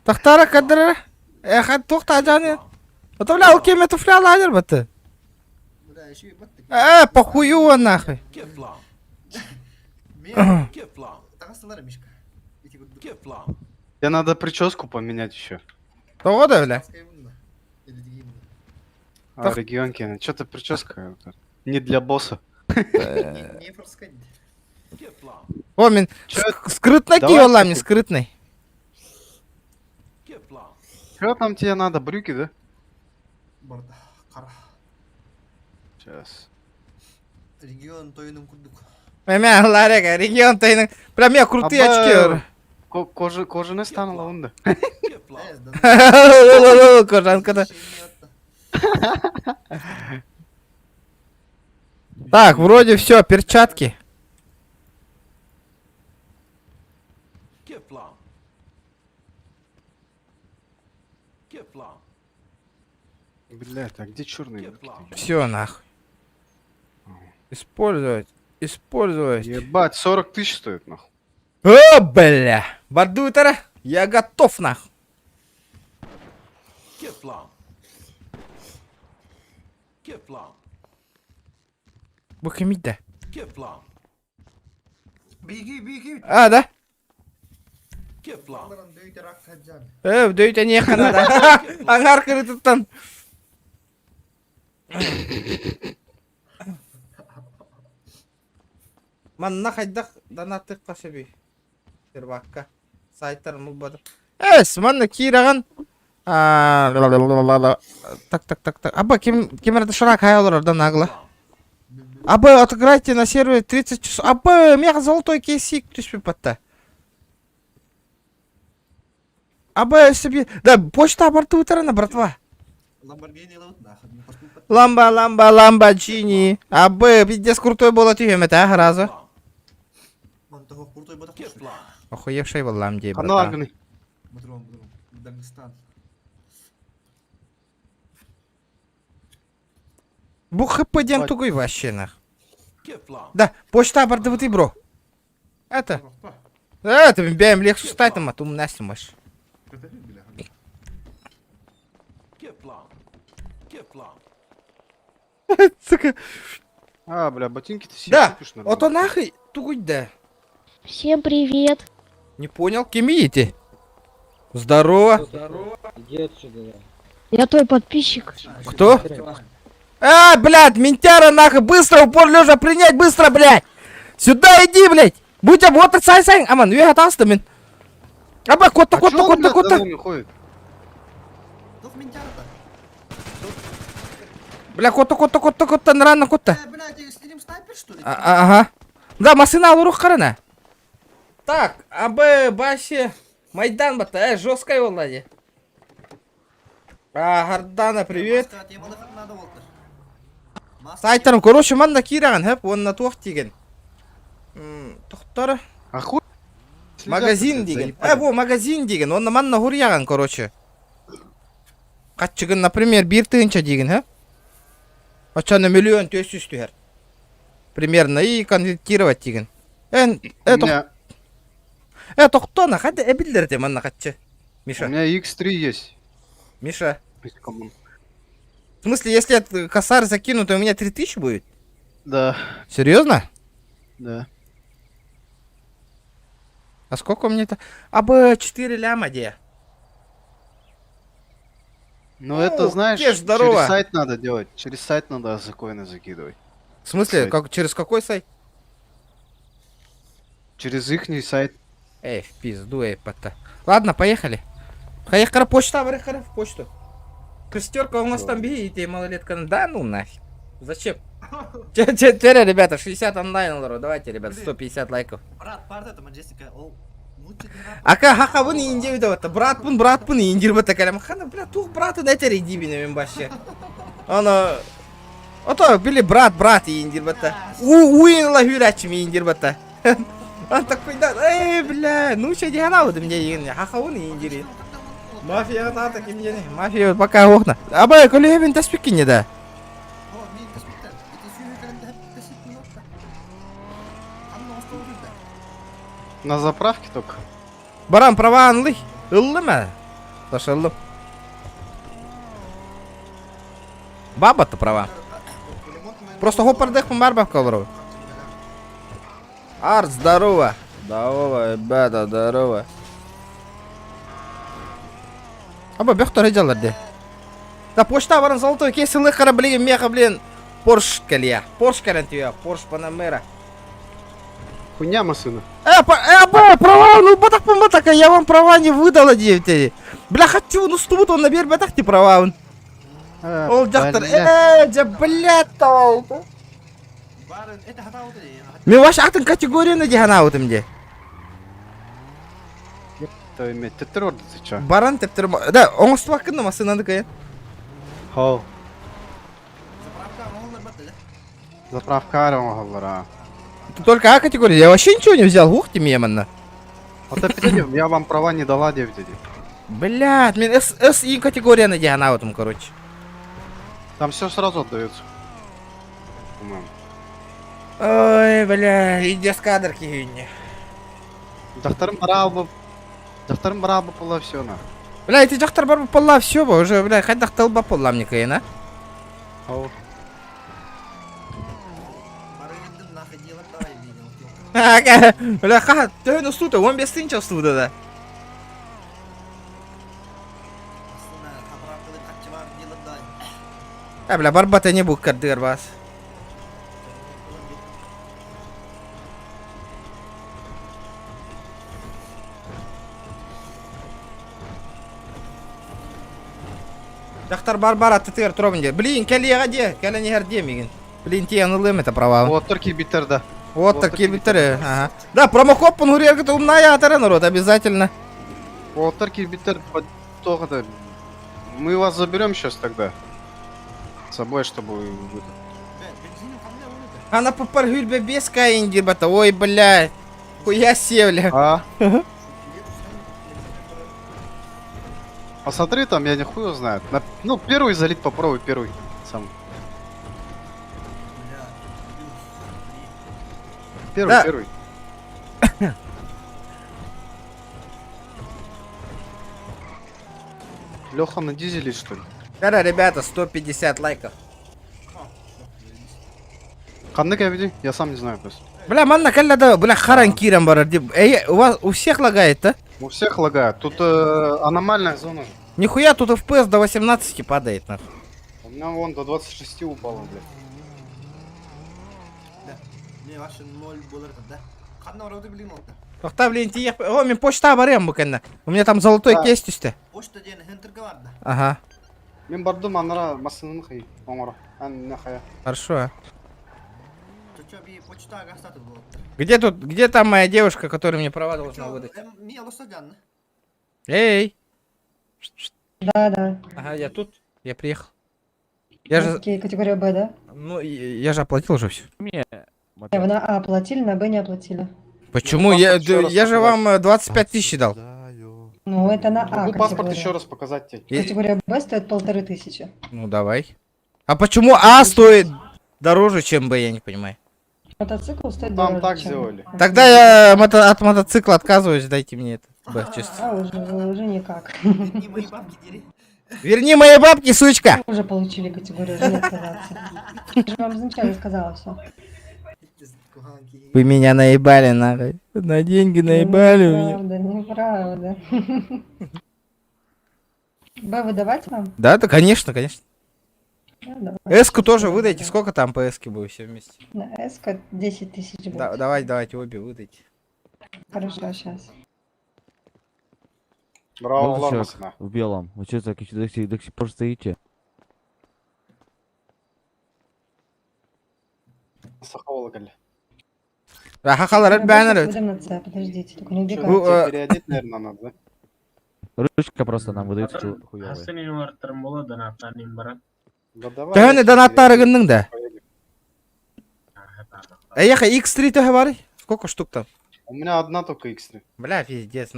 Тақтара кадыры. Хад тоқта жаны. Отовля, ол кеме туфля алайдыр бұты. Бля, еще и баттык. Похую он нахуй. Тағасылар, Мишка. Тебе надо прическу поменять еще. Того да, бля. А, регионки, что-то прическа не для босса. Не проскать. О, мен скрытный киола, мне скрытный. Что там тебе надо, брюки, да? Сейчас. Регион тойным курдук. Мемя, ларека, регион тайны. Прям я крутые очки. Кожаный станула онда. Кожанка-то. Так, вроде все, перчатки. Блять, а где черные? Все, нахуй. Использовать. Использовать. Ебать, 40 тысяч стоит, нахуй. О, бля. Бардуйтера, я готов, нахуй. Бухимить, да? Беги, беги. А, да? Bunların döyte rak haccan. Дөйте не ханада. Аңар кырытыттан. Манна хайдақ донаттық қашаби. Сербакка. Сайттар мұлбады. Манна кираған. Так. Аба, кемерді шырақ хайалырардан ағыла. Аба, отыграйте на сервере 30 часов. Аба, меха золотой кейсик түспі патта. Аба, себе... Да, почта абарты өтіріні, братва. Ламбочини. Абы, пиздец крутой было тюхем, это разу. Охуевший был ламди, брата. Бух хп дем тугой вообще, нах. Да, почта абарты вот и бро. Это. Это, бьем Лексус Тайтам, а ты умнасти можешь. Сука. А, бля, ботинки ты себе да, купишь, вот он нахуй тугуть, да. Всем привет. Не понял, кем едете? Здорово. Иди отсюда. Я твой подписчик. Кто? Блядь, ментяра нахуй, быстро упор лежа принять, быстро, блядь. Сюда иди, блядь. Будь вот сай, аман, я отасту, мен. Аба, кота. Бля, кота, рано, кота. Бля, ты стрим снайпер, что ли? Ага. Да, масына алу рух қарана. Так, абы, баще, Майдан бата, жесткая воллади. Гардана, привет. Сайттарым, короче, манда кираған, хэп, онна туақ деген. Тоқтары. Ахуй. Магазин деген. Во, магазин деген, онна манна хурияған, короче. Қатчығын, например, бір тыынча деген, хэп. Очаны миллион төс үстігер. Примерно, и конвертировать деген. Тоқтона, қады әбілдерде манна қатчы. Миша. У меня X3 есть. Миша. В смысле, если я косарь закину, то у меня 3000 будет? Да. Серьезно? Да. А сколько у меня-то? Абы 4 ляма где? Ну это, знаешь, через сайт надо делать. Через сайт надо за коины закидывать. В смысле, через какой сайт? Через ихний сайт. В пизду, пота. Ладно, поехали. Поехали, почта, в почту. Крестерка у нас там бегите, малолетка. Да ну нафиг. Зачем? Че, ребята, 60 онлайн, давайте, ребята, 150 лайков. Брат, парта, Маджестика, Ака, хаха, вы не индивиду, это брат пун, не индир, вот такая, махана, бля, тух брата, дайте редибина, мембаще. Оно, Ото били брат индир бата. Уинла хюрачми индир бата. Он такой, да, бля, ну что дигана мне yin, хахаун индири. Мафия та таким не, мафия пока окна. Абай, коли я винта спикине да. На заправке только. Баран права анлый. Ыллы ма? Ташыллым. Баба-то права. Просто хоппардых помарбав колору. Арт, здорово. Здорово, ребята, здорово. Аба, бёхтар идёлар. Да почта баран золотой кесилы кораблиги меха, блин. Порш калья. Порш карантия. Порш Панамера. Хуйня машина. Аба, права, ну батак по матака, я вам права не выдала, девки. Бля, хочу, ну стубут он набер батак не права он. Ол жақтар, жа блядь-то. Мен ваш атын категорияны дегана отымде. Епта еме, тіптір ордысы ча? Баран тіптір... Да, оңысты вақытында масынады кайын. Хау. Заправка арам оғалар, Только А категория, я вообще ничего не взял, ух ты меманна. Вот опять я вам права не дала, девки. Блядь, мен С и категорияны дегана отым, короче. Там все сразу отдается. Ой, бля, иди с кадрки юни. Дохтарым барал бы пола все на. Бля, эти доктор барбы полла все бы уже, бля, хоть дохтал бы полла мне кайын, а? Ау. Бля, ха, ты ну студа, он без тынча студа, да. Бля, барбата не бук кардыр бас. Доктор Барбара тетер тробинде. Блин, келега де, келе не герде мигин. Блин, те анылым это права. Вот только битер, да. Вот такие битеры, ага. Да, промокод пангурерга-то умная атара, народ, обязательно. Вот только битер, то мы вас заберем сейчас тогда. С собой, чтобы... Она попаргюльбе без каинди бата, ой, блядь. Хуя севля. А? Посмотри там, я не хуй знаю. Ну, первый залить попробуй, первый. Сам. Первый, да. Первый. Леха на дизеле, что ли? Да, ребята, 150 лайков. Ханнык я види? Я сам не знаю просто. Бля, манна каллада, бля, харан кирам барар. У вас у всех лагает, а? У всех лагает. Тут аномальная зона. Нихуя, тут FPS до 18 падает, нахуй. У меня вон до 26 упало, блядь. Тоқта, блин, тиек. О, мен почта барем букенна. У меня там золотой кейс үсте. Почта ден хентерге барды. Ага. Мен бардым анара масынын хай. Оңора. Ан нахая. Хорошо. Почта гастаты было. Где там моя девушка, которая мне права должна выдать? Эй! Да. Ага, я тут. Я приехал. Я же... Категория Б, да? Ну, я же оплатил уже все. Вы на А оплатили, на Б не оплатили. Почему? Я же вам 25 тысяч дал. Ну, это на А. Могу паспорт еще раз показать тебе. Категория Б стоит 1500. Ну, давай. А почему А стоит дороже, чем Б, я не понимаю. Мотоцикл стоит там дороже, так чем... сделали. Тогда я от мотоцикла отказываюсь, дайте мне это. Б, чисто. уже никак. Верни мои бабки, сучка! Уже получили категорию, уже не отказаться. Я же вам изначально сказала все. Вы меня наебали, нахуй. На деньги наебали у меня. Неправда. Б выдавать вам? Да, конечно. Ну, Эску тоже выдайте. Сколько там по эске будет все вместе? На эска 10 тысяч будет. Давайте обе выдайте. Хорошо, сейчас. Браво, Лармасна. В белом. Вы что так до сих пор стоите? Саховала, Галя. Хахалар, бэннер. Подождите, только не убегайте. Переодеть, наверное, надо, да? Ручка просто нам выдается хуёвая. Тәне донаттары гынның да. Эха, X3 ты говори? Сколько штук там? У меня одна только X3. Бля, пиздец,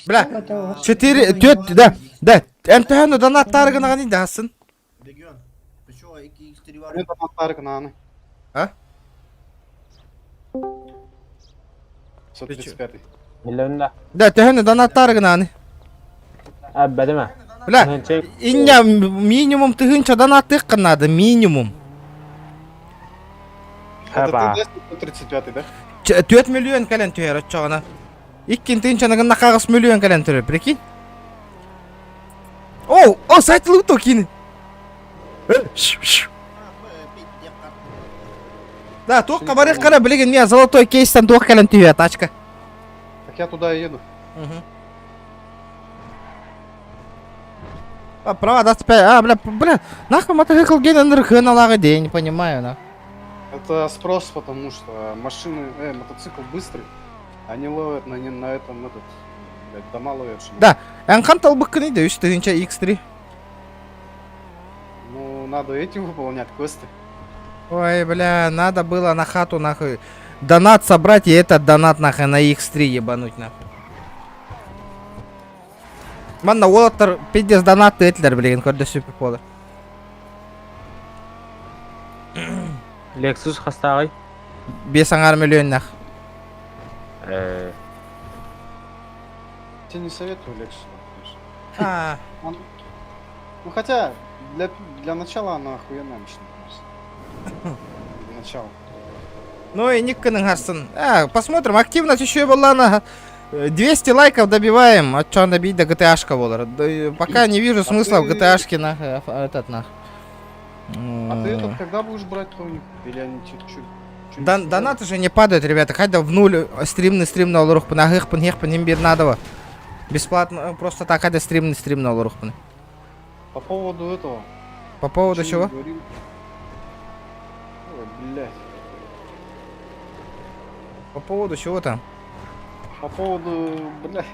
Бля, 4, 4, да. МТХ донаттары гана гани дасын. Регион. Почему X3 var? Мне донаттары гана. А? 135. Да, төхөне донаттары гана гани. Әббәді ме? Бля, иння минимум тыгынча донаттык надо, минимум. Это ты 135, да? 4 миллион кален түйер отчағына. Иккин тыгынчанагын нақағыс миллион кален түрі, прикинь? О, сайтылы то кини. Да, тоққа барық қара білеген, мен золотой кейстен тоқ кален түйер, тачка. Так я туда и еду. Права 25, бля, нахуй мотоцикл генер хыналағы дей, не понимаю, на. Это спрос, потому что машины, мотоцикл быстрый, они ловят на этом, блядь, дома ловят. Да, қан быккын иде, 3 тыгынча X3. Ну, надо эти выполнять квесты. Ой, бля, надо было на хату, нахуй, донат собрать и этот донат, нахуй, на X3 ебануть, нахуй. Манна олаттар 50 донатты етлер, блин, көрді сөпіп болды. Lexus хастағай? 5 миллион, нах. Тебе не советую Lexus, А. конечно. Ну, хотя, для начала она охуенная машина, конечно. Для начала. Ну и никаких гарсон. Посмотрим, активность еще была на 200 лайков добиваем, а что добить до GTA-шка болар. Пока не вижу смысла в GTA-шке на этот нах. А ты этот когда будешь брать тоник? Или они чуть-чуть? Донаты же не падают, ребята. Хотя в нуль стрим на лорух по ногах по них по ним надо. Бесплатно, просто так, хотя стрим на лорух. По поводу этого. По поводу чего? Ой, блядь. По поводу чего там? По поводу, бля,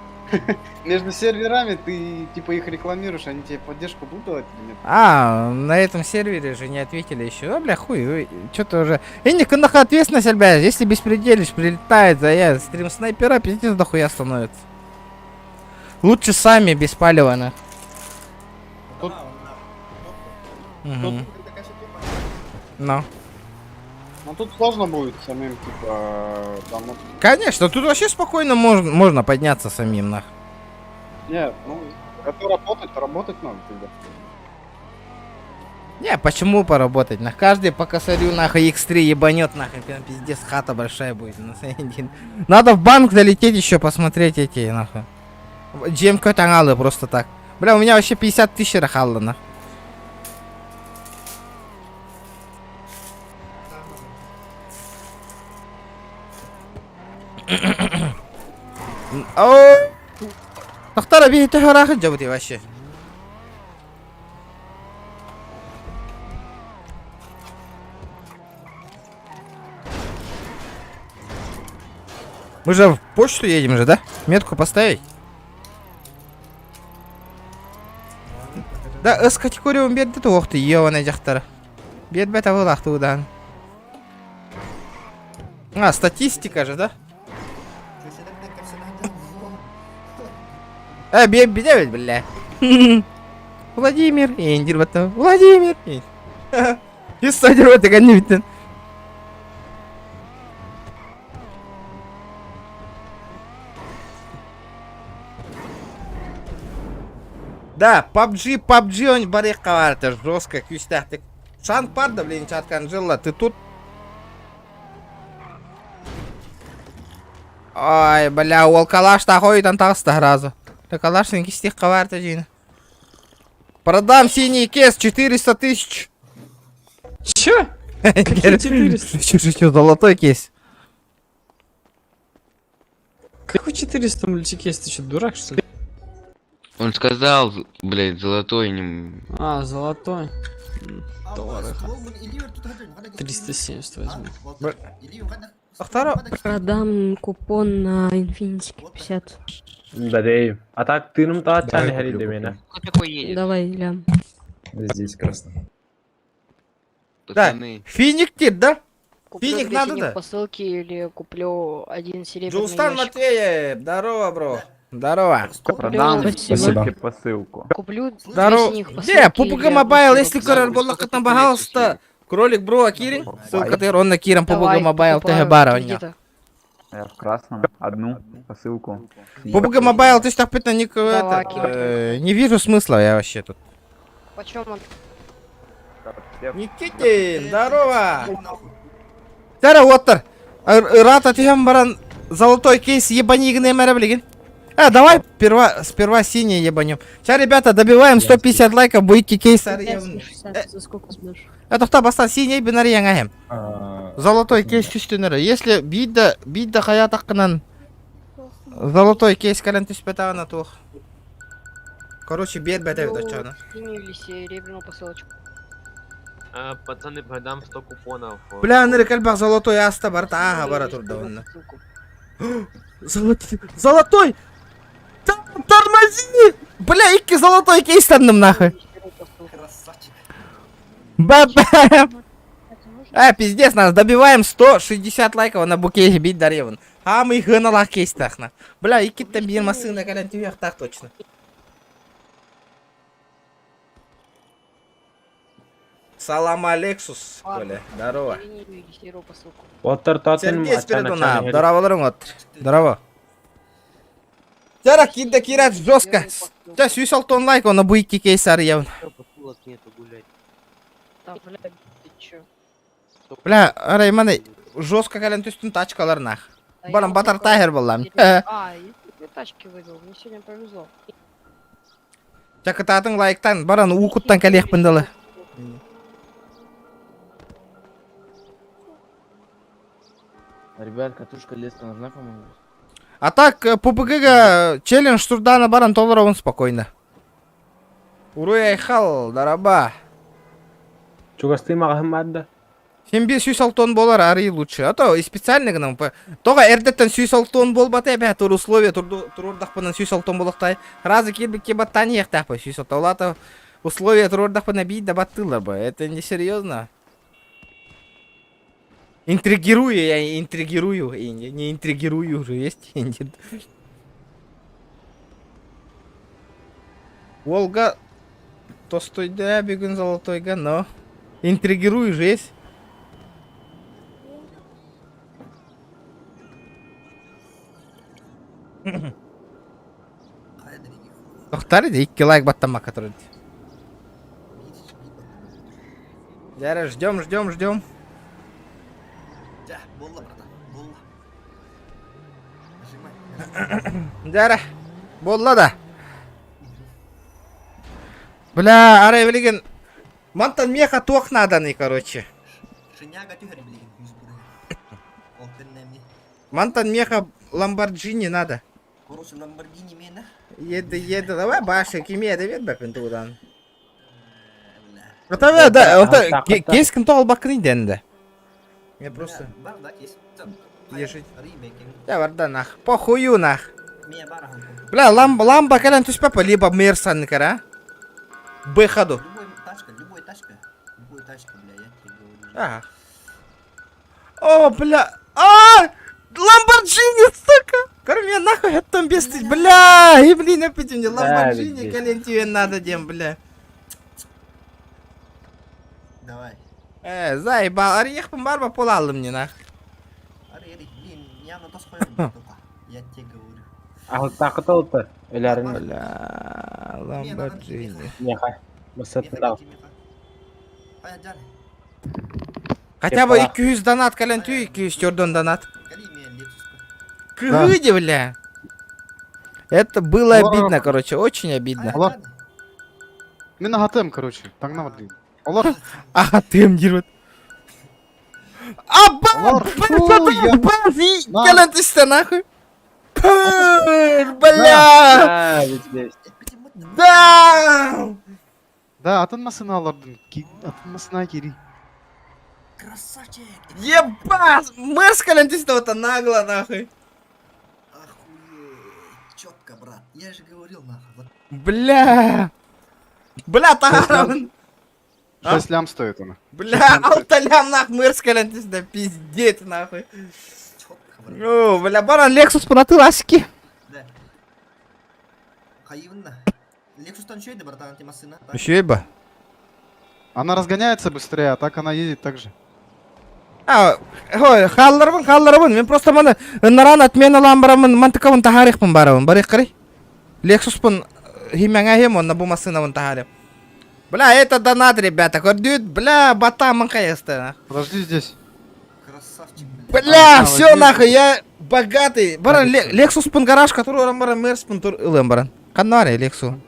между серверами ты типа их рекламируешь, они тебе поддержку будут давать или нет? На этом сервере же не ответили еще. Бля, хуй, что-то уже. И никакая ответственность, бля, если беспределишь, прилетает за я стрим снайпера, пиздец дохуя становится. Лучше сами без палева, на. Тут... Ну. Ну тут сложно будет самим, типа, там... Конечно, тут вообще спокойно можно подняться самим, нах. Нет, ну, это работать надо тогда. Не, почему поработать? На каждый по косарю, нахуй, X3 ебанет, нахуй, прям пиздец, хата большая будет. Надо в банк залететь еще, посмотреть эти, нахуй. GM тангалы просто так. Бля, у меня вообще 50 тысяч рахалла, нахуй. Тахтара бей ты харахат жабыты вообще. Мы же в почту едем же, да? Метку поставить? Да, с категорией бедді тоқты, ебаный жақтары. Бед бет авыл ақты удан. Статистика же, да? Бедевит, бля. Владимир, Эндир, вот Владимир. И стадер вот это не. Да, PUBG он барих каварта, жестко, кюстах. Ты шант парда, блин, чаткан жила, ты тут. Ой, бля, ол калаш такой там тағыста разу. Ты калашын кистих каварта жина. Продам синий кейс 400 тысяч. Чё? Какие 400? Чё, золотой кейс. Какой 400 мультикейс? Ты что, дурак, что ли? Он сказал, блядь, золотой не... Золотой. Дорого. 370 возьму. Продам купон на Infinity 50. Бадей. А так ты нам то отчали хариды меня. Давай, лям. Здесь красно. Да, пацаны. финик тип, да? Куплю Финик 2 надо, синих да? посылки или куплю один серебряный Джулстан ящик. Матвеев, здорово, бро. Здорово. Продам Спасибо. посылку. Куплю 2 Здорово. синих посылки. Где? PUBG или Mobile, одну если серебряную. көрер болдық там, пожалуйста. Кролик, бро, Акирин. Ссылка ты, он на Киром PUBG Давай, Mobile, покупаю. ты бара у Ты него. где-то? Я в красном. Одну посылку. PUBG Mobile, ты ж так пита Давай, не вижу смысла я вообще тут. Почем он? Никитин, здорово. Здорово, Оттер. Рата тем баран золотой кейс ебанигный мэраблигин. Давай сперва синий ебанем. Сейчас, ребята, добиваем 150 лайков, будете кейс. За сколько сможешь? Это кто баста синий бинар янгахем. Золотой кейс түстенері. Если бидда хаят аққынан золотой кейс кален түспетағына тух. Короче, бед бәдәу дочаны. Синюю или серебряную посылочку? Пацаны, продам 100 купонов. Бля, ныры кальбақ золотой аста бар тааға бара тұрды онна. Золотой! Тормози! Бля, икки золотой кейс тандым нахуй. Бабам! Пиздец, нас добиваем 160 лайков на букете бить дареван. А мы их гыналах кейс тахна. Бля, икки там бир масына кален тюях так точно. Салам Алексус, Коля, здорово. Сергей Спиридонов, здорово, здорово. Здорово. Зараз кидда кират жестко. Сейчас 160 лайков на буйки кейсар явно. Бля, арай маны жестко кален түстін тачкалар нах. Балам батар тайгер балам. Если тачки выбил, мне сегодня повезло. Чакытатын лайктан баран укуттан калех пындалы. Ребят, катушка леска нужна, по-моему. А так, PUBG челлендж турдана баран толыровын спокойно. Уруй айхал, дараба. Чугасты мағахым мадда. Сен бе 160 болар арый лучше. А то и специально гынан. Тога эрдеттен 160 болбатай бе, тур условия турурдақпынан 160 болақтай. Разы кебекке баттан ехтақ бе 160. Олата условия турурдақпына бейт да баттылар бе. Это не серьезно. Интригирую, я интригирую. Не интригирую уже, есть? Волга тостойда бегун золотойга, но интригирую же есть. Тоқтар де 2 лайк баттама который. Зараз ждем. Жара, болла да. Бля, арай билген. Мантан меха тоқ наданы, короче. Мантан меха Ламборджини надо. Еді, давай баши, кеме девет бәпін туғдан. Это да, кейскін тоғыл бақын иденді. Я просто... Ешить. Я варда нах. Похую нах. Бля, ламба кален туспапа, либо мерсан кара. Бэхаду. Любой тачка, бля, я тебе говорю. Ага. О, бля. Ламборджини, сука! Короче, нахуй я там без ты, бля! И блин, опять мне Ламборджини, колен тебе надо, дем, бля. Давай. Заебал, орех помарба полал мне, нах. Я на то схожу, я тебе говорю. А вот так вот элярин. Бля, Ламборджини. Меха. Масатындау. Хотя бы 200 донат, колен түй, 200 тёрдон донат. Кыгыди, бля. Это было обидно, короче, очень обидно. Мен ағатым, короче, таңнама дейін. Олар... Ағатым, дербет. Келен түсті, нахуй. Бля. Да. Да, атынмасын алардың. Атынмасына кери. Красавчик. Ебать! Мэрс колен түсті, вот нагло, нахуй. Четко, брат. Я же говорил, нахуй. Бля. Бля, Тагарон. 6 лям стоит она. Бля, 6 лям нахуй мэрс калентис, да пиздец нахуй. О, бля, баран Lexus понатыл аски. Хайвна. Лексустан что это, братан, ты машина? Еще еба. Она разгоняется быстрее, а так она едет так же. Ой, халларбын. Мен просто мана наран отмена ламбарамын, мантыкавын тахарихпын барабын. Барих қарай. Lexuspын химяңа хем, он на бу машинавын тахарим. Бля, это донат, ребята. Кордюет, бля, батамын каясты. Подожди здесь. Красавчик. Бля, все нахуй, я богатый. Баран, Lexuspын гараж, который баран мэрспын ылым баран. Канаре, Lexus.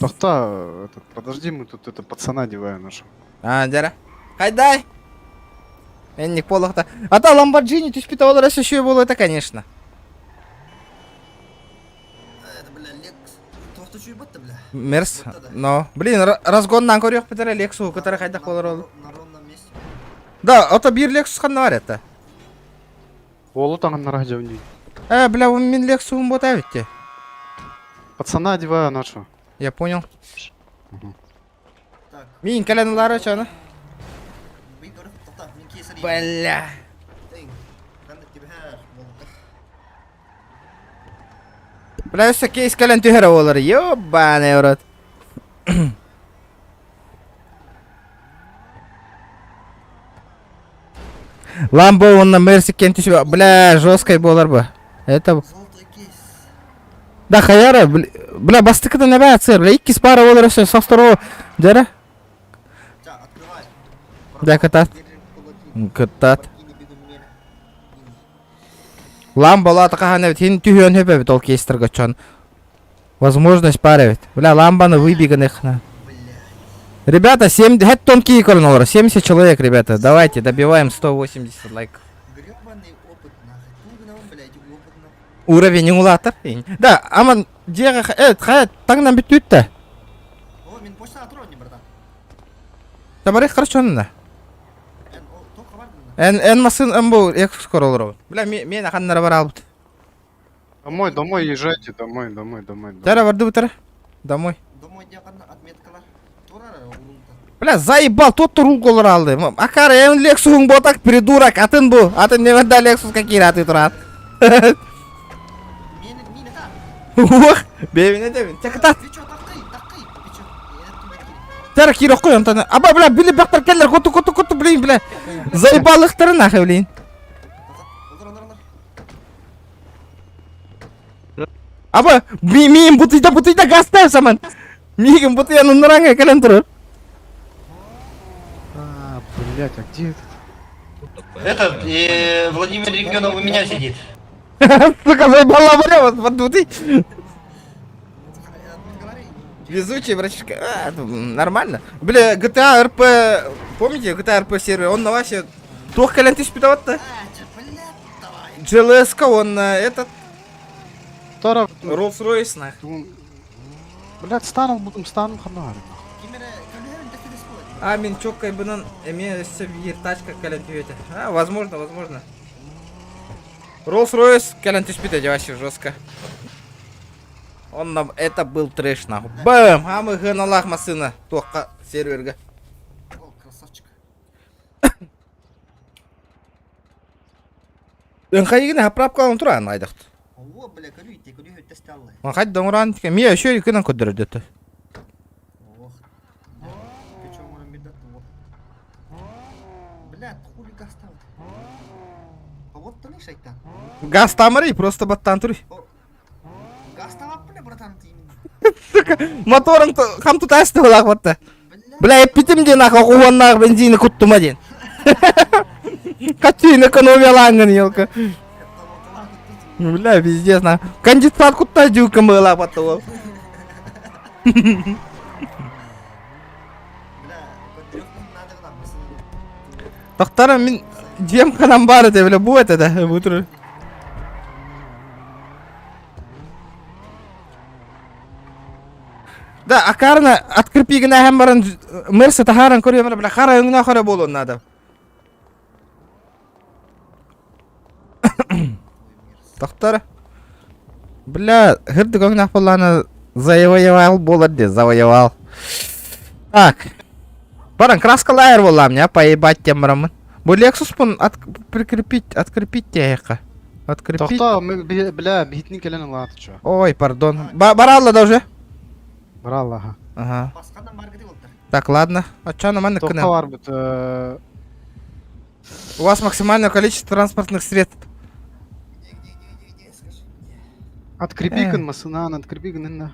Тохта, подожди, мы тут это пацана одеваем нашу. Жара. Хайдай. Энник полохта. А та Lamborghini түспіті олар әсі шөй болу это, конечно. Это, бля, Лекс. Тохта что ебать-то, бля? Мерс. Но, блин, разгоннан көрек бітірі Lexus, который хайдақ болар олу. На ровном месте. Да, ото бір Lexus қанна бар это. Олу таңын нара жауын. Бля, мен Lexus'ым бот әвітте. Пацана одеваю нашу. Я понял. Мин каленлары чаны. Бля. Бля, өсі кейс кален түйері олар. Ёбаный урод. Ламбо онна Мерси кентіші. Бля, жесткой болар бы. Это... Да, хаяра, бля, бастыкыда не бәт сыр, бля, 2 пара олар өсі, со второго, жара? Да, катат. Катат. Ламбо латы қағаны бет, хен түйен хөпе бет ол кейстіргі чон. Возможность пара бет. Бля, ламбаны выбеган ихна. Ребята, 70 тонкие корн олар, 70 человек, ребята, давайте, добиваем 180 лайков. Уровень улатыр. Да, аман жеға қая таңнан бітті өтті. О, мен почта атырау не, братан. Табарек қаршы онына. Ән масын әмбу экскурс олар. Бля, мен ақаннары бар алыпты. Домой езжайте, домой. Жара барды бұтыры. Домой. Домой деқанна отметкалар. Турара урулта. Бля, заебал, тот рулголар алды. Акар, ән Lexus'ың ботак, придурак, атын бұ. Атын неменда Lexus'ка кираты тұрат. Ух, бейміне демін, тәкітат. Тәрі кирок қой, онтаны. Аба, бля, білі бәқтар кәлер, көту, блин, бля. Заебалықтары нахай, блин. Аба, мейім бұтыйда гастайым саман. Мейім бұтыяның нұраңа кәлен тұрыр. Блять, а где Этот, Владимир Регионов у меня сидит. Сука, заебала, бля, вот подбутый. Везучий, братишка. Нормально. Бля, GTA RP, помните GTA RP сервер? Он на вообще... Тух кален ты спитоват-то? GLS-ка, он этот... Rolls-Royce, нах. Блять, стану ханар. Мен чоккай бынан, мен себе тачка кален тюете. Возможно. Rolls-Royce кален ты спитать вообще жестко. Это был трэш, нахуй. Бэм! А мы гыналах масына. Тоққа серверга. О, красавчик. Қайгіне апрапқа алын тұран айдақты. О, бля, көрі өттесті аллай. Қайд доңыран тіке. Мия үші күнін көдірі дөті. Ох. Печом мұрын бедатты, вот. Бля, хули гастават. Вот-то не шайтан. Газ тамыры, просто баттан тұры. Гастават, бля, братан, ты именно. Сука, моторын қам тұтасты олақ батты. Бля, еппетімде нақы қуаннағы бензині күттіма ден. Качейн экономиялаңын, елка. Бля, пиздец, на. Кондиционер кутта дюка мыла батты ол. Тоқтарым, мен жем қанам бар еді, бля, бұл әті да, бұтыры. Да, акарына от кірпігін әхем барын мэрсі тахарын көрем, бля, қара өңіне қара болуын надо. Тоқтар. Бля, хырды көңін ақпыланы завоевал болады, завоевал. Так. Баран, краскалайыр болам, я поебать темрамын. Бұл Лексуспын открепить тяйқа. Открепить. Тоқта, бля, битнин келен латы чо. Ой, пардон. Баралла да уже? Баралла, ага. Ага. Так, ладно. А чё, нормально Тоқта кінем? бар бұт. У вас максимальное количество транспортных средств. Открепи кін масынан, открепи кін инна.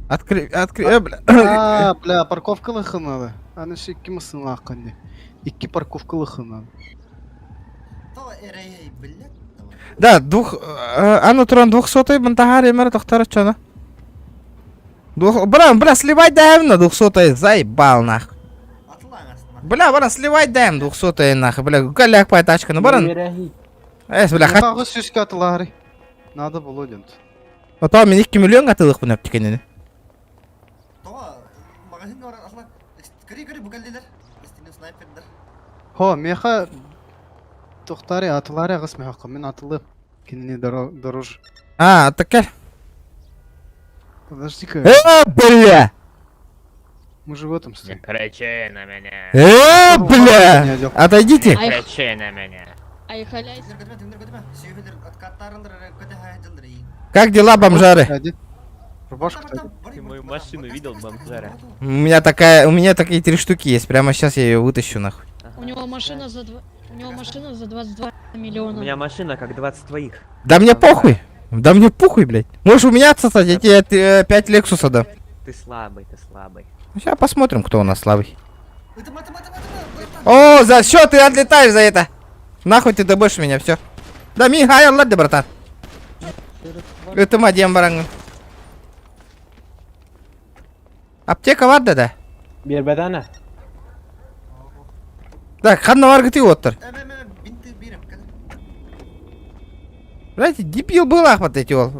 Бля. Бля, парковкалықы надо. Аны шекки масына аққанде. 2 парковкалықы надо. Да, ану туран 200-й бантахар емер тоқтары чона. Бля, сливай даем на 200-й, заебал нах. Бля, сливай даем 200-й нах, бля, галяк пай тачка, ну баран. Бля, хат. Тағы сүзге атылары. Надо было дент. Ото мен 2 миллион атылық бұнап текенені. Хо, меха тоқтары атылары ағыс меха, мен атылы кеніне дорож. А, так. Подожди-ка. Бля! Мы же в этом стоим. Не кричи на меня. Бля! Отойдите. Не кричи на меня. Как дела, бомжары? Ты мою машину видел, бомжара? У меня такие 3 штуки есть. Прямо сейчас я ее вытащу нахуй. У него машина за 22 миллиона. У меня машина как 20 твоих. Да мне похуй. Да мне похуй, блядь. Можешь у меня отсосать, я тебе 5 Лексуса дам. Ты слабый, ты слабый. Сейчас посмотрим, кто у нас слабый. О, за что ты отлетаешь за это? Нахуй ты добышь меня, все. Да мигай, ладно, братан. Это мадем, баранган. Аптека var da. Бербедана. Так, ханна var gıtı otur. Блядь, дебил был ахват эти ол.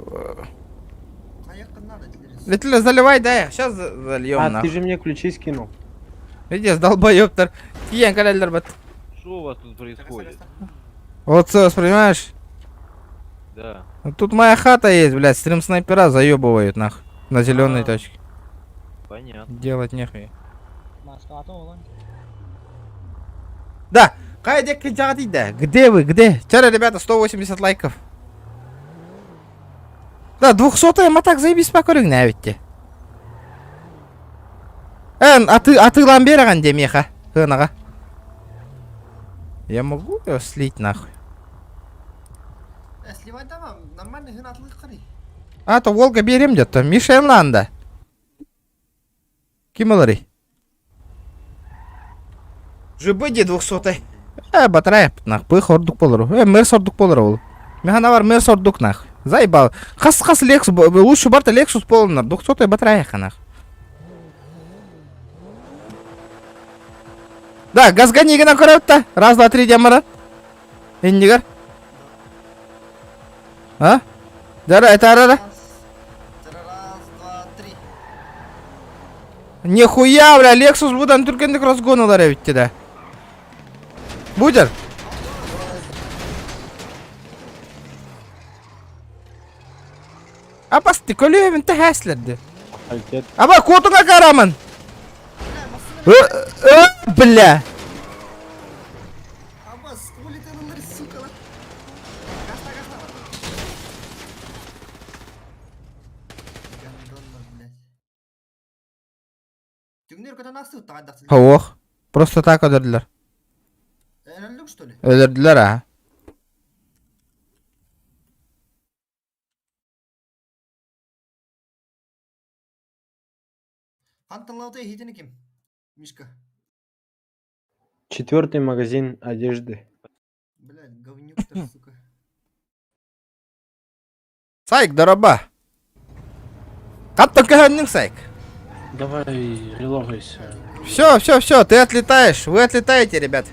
Летля, заливай, да, сейчас зальем А, нахуй. ты же мне ключи скинул. Видишь, долбоёптер. Тиен, каляльдер, бат. Что у вас тут происходит? Вот, понимаешь? Да. Тут моя хата есть, блядь, стрим снайпера заебывают нахуй. На зеленой точке. Понятно. Делать нехуй. Да, где вы, где? Вчера, ребята, 180 лайков. Да, 200-я мотак заебись покорик навіть. А ты ламбераган де меха? Я могу ее слить нахуй? Сливай давай, нормальный генатлы хари. А, то Волга берем где-то. Мишель Ланда. Кималари. Жибыди 200-й. Батарея, нахуй, хордук полару. Мэр сордук полару. Механавар мэр сордук нахуй. Заебал. Хас Лексус, лучше барта Лексус полнар. 200-й батарея нахуй. Да, газганиги на коротта. Раз, два, три, демара. Индигар. А? Дара, это арара. Нихуя, бля, Лексус будан түркендік разгоналар әбітті да. Будер? Абас, ты көлі өмінті әсілерді. Аба, котыңа қарамын. Бля. Абас, улетелер, сука. Ох, просто так öldürdüler. Öldük что ли? Öldürdüler ha. Анталаута хитini kim? Мишка. 4-й магазин одежды. Блядь, говнюк ты, сука. Сайк, дороба. Каттан көхөннің сайк. Давай, релогайся. Все, ты отлетаешь. Вы отлетаете, ребят.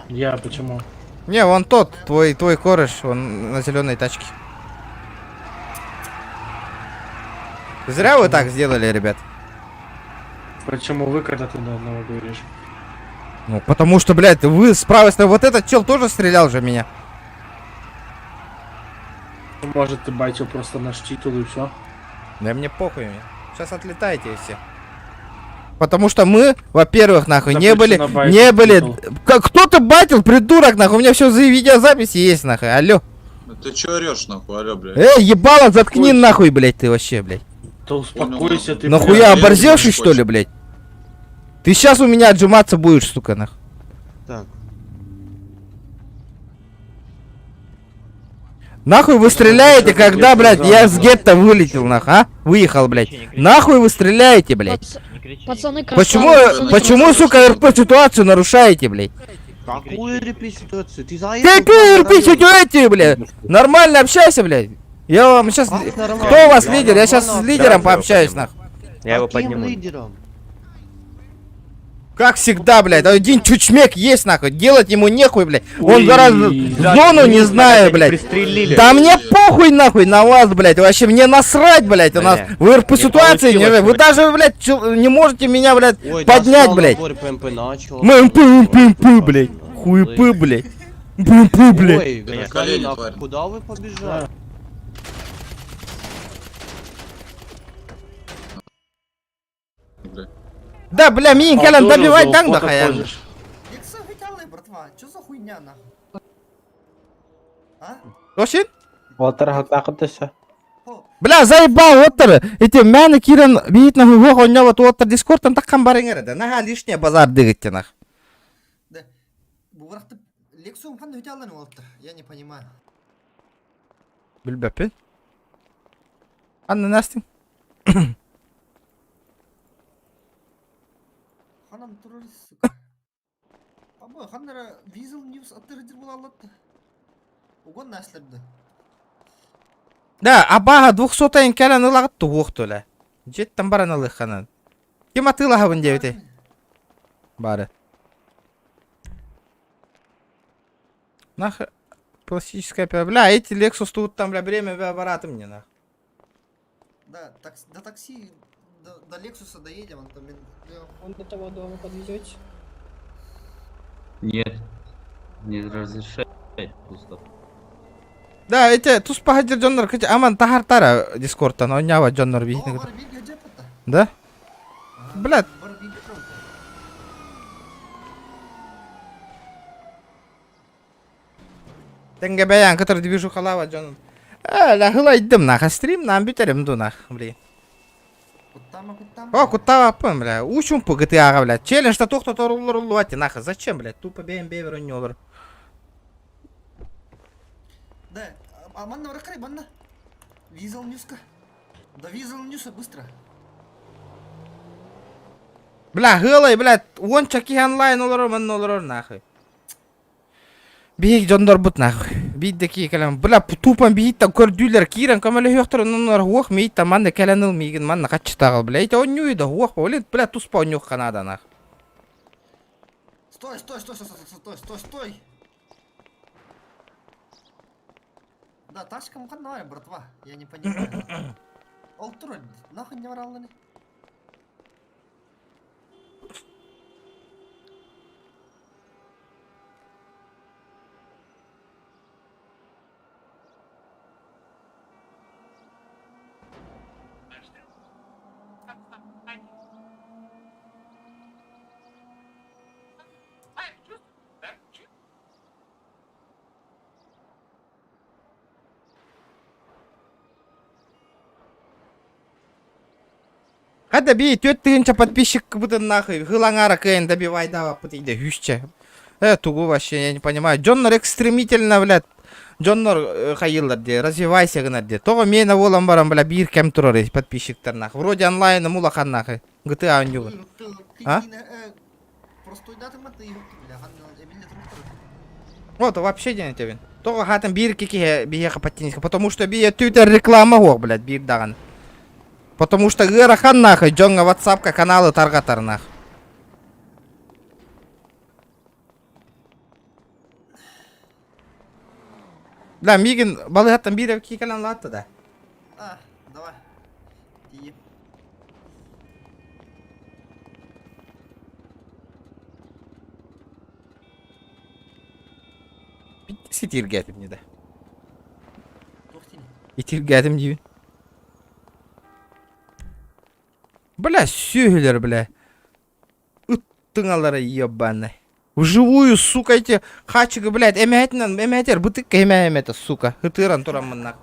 Я почему? Не, вон тот, твой кореш, он на зеленой тачке. Зря вы так сделали, ребят. Почему вы когда ты на одного говоришь? Ну, потому что, блядь, вы с правой стороны, вот этот чел тоже стрелял же в меня. Может, ты батю просто наш титул и все? Да мне похуй. Сейчас отлетаете все. Потому что мы, во-первых, нахуй, не Запрещено были, байтить не были... титул. Кто-то байтил, придурок, нахуй, у меня все за видеозаписи есть, нахуй, алло. Ты чё орёшь, нахуй, алё, блядь? Ебало, заткни нахуй, блядь, ты вообще, блядь. Да успокойся ты. Нахуя, блядь, оборзевший, не что ли, блядь? Ты сейчас у меня отжиматься будешь, сука, нахуй. Так. Нахуй вы стреляете, когда, блядь, я с гетто вылетел, нахуй, а? Выехал, блядь. Нахуй вы стреляете, блядь. Пацаны, Почему, сука, РП ситуацию нарушаете, блядь? Какую репетицию? Ты за Какую РП ситуацию, блядь? Нормально общайся, блядь. Я вам сейчас... Кто у вас лидер? Я сейчас с лидером пообщаюсь, нахуй. Я его подниму. Как всегда, блядь, один чучмек есть, нахуй, делать ему нехуй, блядь. Он гораздо зону не знаю, блядь. Да мне похуй, нахуй, на вас, блядь, вообще мне насрать, блядь, у нас в РП ситуации, вы даже, блядь, не можете меня, блядь, поднять, блядь. МП, блядь, хуепы, блядь. МП, блядь. Куда вы побежали? Да, бля, меня калан добивать так, да, хаян. Лекса хотела, братва, чё за хуйня, нахуй? А? Ошин? Отырға тақыдысы. Бля, заебал, отыр. Эти мәні кирен бейт нахуй вох ойнап отыр дискордтан таққан барыңар еді. Наға лишне базар дегетте нах. Да. Бұғырақты Лексум қандай өте алын олыптыр? Я не понимаю. Білбеппен. Анны настың? Ханам террорист, сука. Абой, ханнара Визел Ньюс аттырыдыр бұл алатты. Угон näslерді. Да, абаға 200-тайын кәлін ылағытты оқты өлі. Жеттен баран ылық қанан. Кем атыла хабын дебіте? Бары. Нах, пластическая пила. Бля, эти Lexus тут там, бля, время аппараты мне, нах. Да, до такси, до Лексуса доедем, он там... Он до того дома подвезете? Нет, не разрешает, пусто. Да, эти тус пахадир жоннор кыч аман тахартара дискордтан ойнява жоннор бейхне. Да? Блядь. Тенге баян, который движу халава жоннор. Ла хылайдым нах, стрим нам битерим ду нах, блин. О, кутава пым, бля. Учум по GTA, блядь. Челлендж-то то, кто рулуати, нахуй. Зачем, блядь? Тупо бейм бейверу не olur. Да, а манна вракай, манна. Визел Ньюска. Да Визел Ньюса быстро. Бля, хылай, блядь. Он чаки онлайн olur, ман olur, нахуй. Бейк жондор бут, нахуй. Бейдеки калам. Бля, тупан бейттан көрдүйлер кирен, камеле хөктөр, нонор хуах, мейттан манна каланыл мейген, манна качтагыл, бля. Эйте он нюйда, хуах, бля, туспа он нюх канада, нахуй. Стой, стой, стой, стой, стой, стой, стой. Да, тачка муканная, братва. Я не понимаю. Олтур, нахуй не врал, не? Хада бей, 4000 подписчик будут нахуй. Хылаңара кэйн добивай дава путейде хюща. Тугу вообще, я не понимаю. Джоннор экстремительно, блядь. Джоннор хайылдар де, развивайся гына де. Того мейна волам барам, бля, бир кем турор подписчиктар нахуй. Вроде онлайна мулахан нахуй. GTA он нюгы. А? Простой даты маты, бля, Вот, вообще не тебе. Того хатам бир кики биеха подтянись. Потому что бие твиттер реклама хох, блядь, бир даган. Потому что гырахан нахуй, джонга ватсапка каналы таргатар нахуй. Бля, мигин балыгаттан бире кикалан латты да. А, давай. Тиеп. Ситир гәтим не да. Итир гәтим дивин. Бля, сүйгілер, бля. тыңалары ебаный. Вживую, сука, эти хачики, блядь, эмятер, бутыка эмята, сука. Хытыран турамыннак.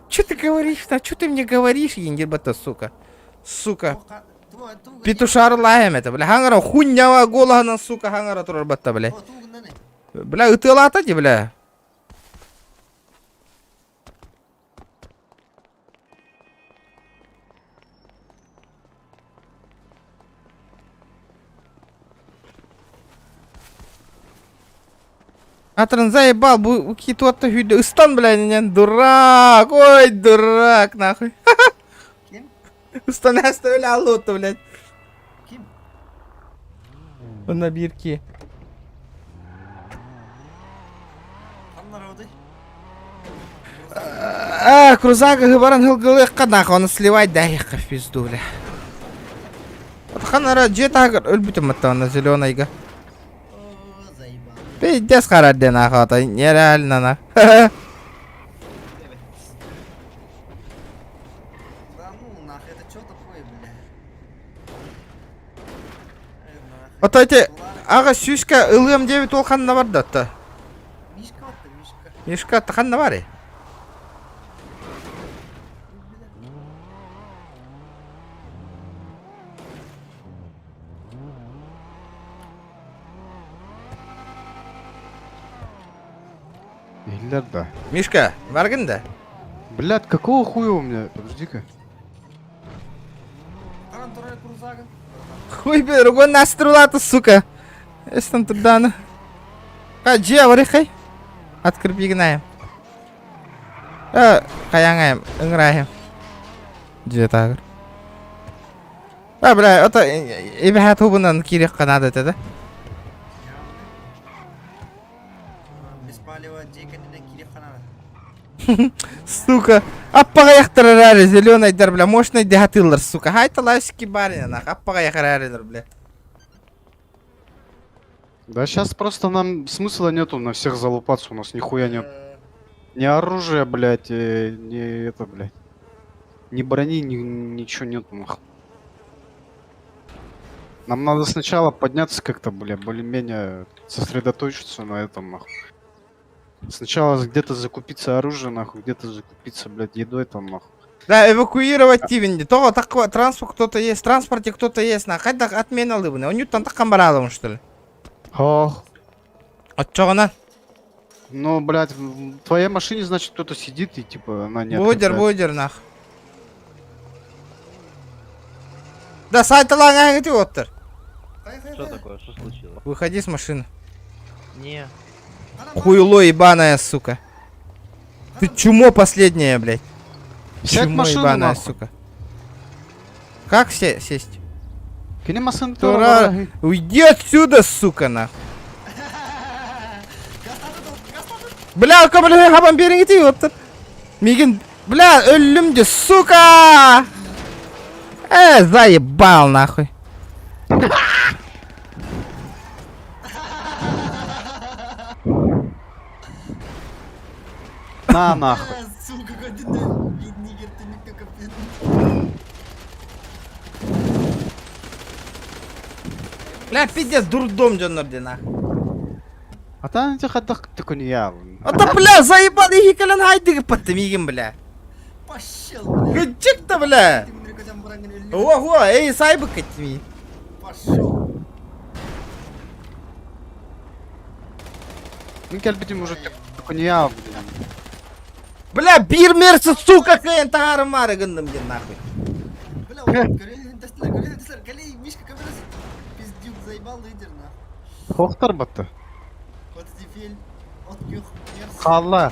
Чё ты говоришь, да? Чё ты мне говоришь, еңгербата, сука? Сука. Петушары лаем это, бля. Хангара хуйнява голана, сука, хангара турарбата, бля. Бля, ытылата, бля. Атран заебал, бу китотта хүйді. Истан, бля, нен, дурак, ой, дурак, нахуй. Истан әсті öyle аллотты, блядь. Бына бирки. Крузага гыбаран хылгылыққа нахуй, оны сливать дайыққа в пизду, бля. Ханара жетагыр өлбітім атта, оны зеленайға. Пиздец харадден охота, нереально на. Вот эти, ага, сюшка, ылым 9 ол ханна бар да. Мишка атты ханна бар. Да. Мишка, варганда? Блядь, какого хуя у меня? Подожди-ка. Хуй бе, ругон наструлата, сука. Эстан турдана. Джия, варихай. Открып егнаем. Каяңаем, ыңраем. Джия тагыр. Бля, это ибихат хубынан кирек канада это, да? Сука, аппага яқтырар зеленайдар, бля, мощный дехатылар, сука. Хайта лайски барина, нах, аппага яқтырар, бля. Да сейчас просто нам смысла нету на всех залупаться, у нас нихуя нет. Ни оружия, блядь, ни это, блядь. Ни брони, ничего нету, нахуй. Нам надо сначала подняться как-то, бля, более-менее сосредоточиться на этом, нахуй. Сначала где-то закупиться оружием, нахуй, где-то закупиться, блядь, едой там, нахуй. Да, эвакуировать тивенди. Того такого транспорт кто-то есть, в транспорте кто-то есть, нахуй. Хоть отмена лыбны. Он там так камбаралом, что ли? Ох. От чего она? Ну, блядь, в твоей машине, значит, кто-то сидит и, типа, она не Будер, нахуй. Да, сайта лагает и оттер. Что такое? Что случилось? Выходи с машины. Не. Хуйло ебаная, сука. Ты чумо последняя, блядь. Чумо ебаная, сука. Как сесть? Тура, уйди отсюда, сука, нахуй. Бля, бля, хабам береги ты, оттер. Мигин, бля, ölümdü, сука! Заебал, нахуй. На, нахуй. Бля, пиздец, дурдом дённорди, нахуй. А там этих отдых такой не я. А то, бля, заебал, и хикален хайдыгы подтымигин, бля. Пошел, бля. Гыджик-то, бля. Ого, эй, сайбы катми. Пошел. Ну, кельбитим уже такой не я, бля. Бля, бирмерсы, сука, кайын тағарым гындым ген, нахуй. Хохтар батты. Халла.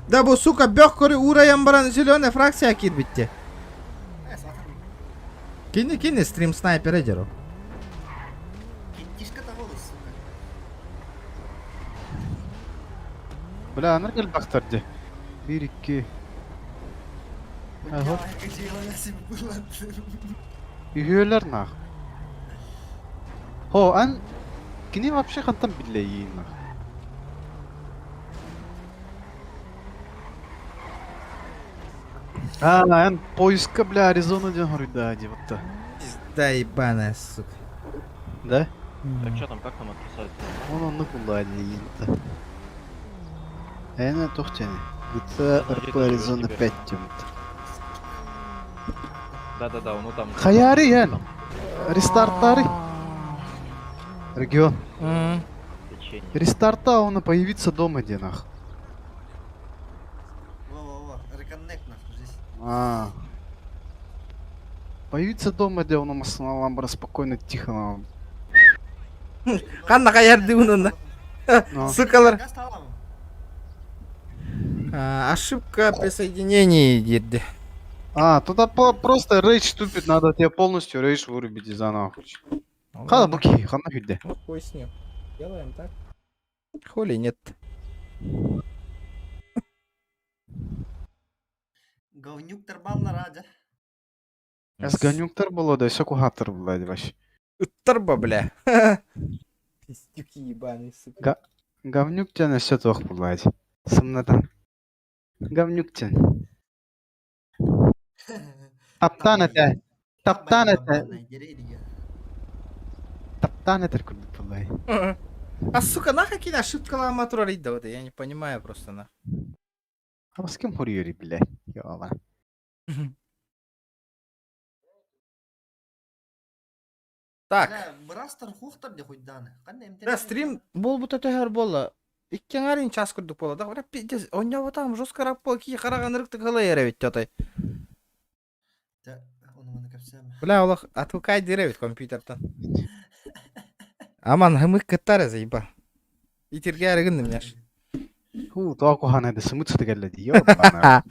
Да bu сука бёк көрі ураyan баран зеленая фракция кир битти. Кине стрим снайпера жеро. Бля, ныргел бақтарды. 1-2. Ага. Үйелер нах. Хо, ан... Кини вообще хантам билейин нах. Эн поиска, бля, Аризона ден говорю, да, вот то. Да ебаная, сука. Да? Так что там, как там отписать? Он куда едет. Эна тухтяне. Это РП Аризона 5 тем. Да-да-да, ну там... Хаяри, ян. Рестартары. Регион. Рестарта, он появится дома, денах. Во-во-во, реконнект нахуй здесь. А. Появится дома, где он ламбра спокойно, тихо. Қанна қаярды бұнын. Сукалар. Ошибка присоединения деді. А, туда просто рейдж тупит, надо тебе полностью рейдж вырубить из нахуй. Хада буки, хана хюдде. Хуй с ним. Делаем так. Хули нет. Говнюктар баллар аja. С говнюктар было, да, все кухатор, блядь, вообще. Турбо, бля. Пиздюки ебаные, сука. Говнюк тебя на все тох, блядь. Сумнатан. Говнюк тебя. Таптан это. Таптан это. Таптан это куда, блядь. А сука, нахуй какие ошибка мотора ридда, я не понимаю просто на. А с кем хурьери, блядь? Ёла. Так. Брастар хухтар де хоть даны. Да, стрим бол бута төгөр болла. Иккен арин час күрдүк болла. Да, пиздец, ойнап атам, жесткараак бол, ки караган ырыкты кылай эребит жотой. Да, оны мына капсам. Бля, олох отвыкай деревит компьютерден. Аман хымык кыттары заеба. Итерге арыгын мяш. Ху, току хана да смыться тегелледи. Ёбана.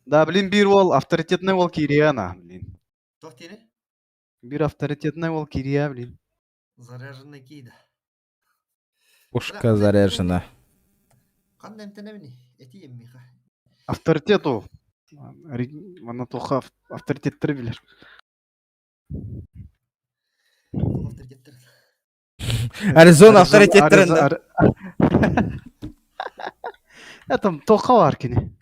Да, блин, бир ол авторитетный ол Кириана, блин. Тохтери? Бир авторитетный ол Кирия, блин. Заряженный кейда. Пушка заряжена. Кандай эмтенемини? Эти еммиха. Авторитету. Она тоха авторитеттер билер. Авторитеттер. Аризона авторитеттеринде. Это тоха бар кини.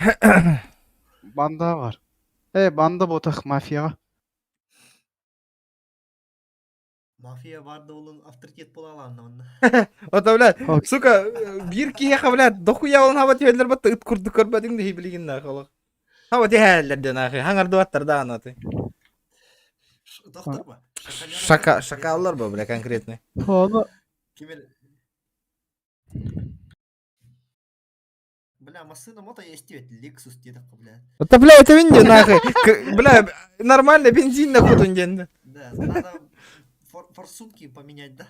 Банда бар. Банда ботах мафияга. Мафия барды олын авторитет бола аланна. Ота, блядь, сука, бир киеха, блядь, дохуя олын хаба тиелер батта ыт курду көрбөдүң дей билигин нахы. Хаба тиелерде нахы, хаңарды баттар да анаты. Доктор ба? Шакаллар ба, бля, конкретный. Оны. Кемел. Бля, машина мото есть ведь Lexus дедок, бля. Это, бля, это винди нахуй. Бля, нормально бензин нахуй тунген. Да, надо форсунки поменять, да?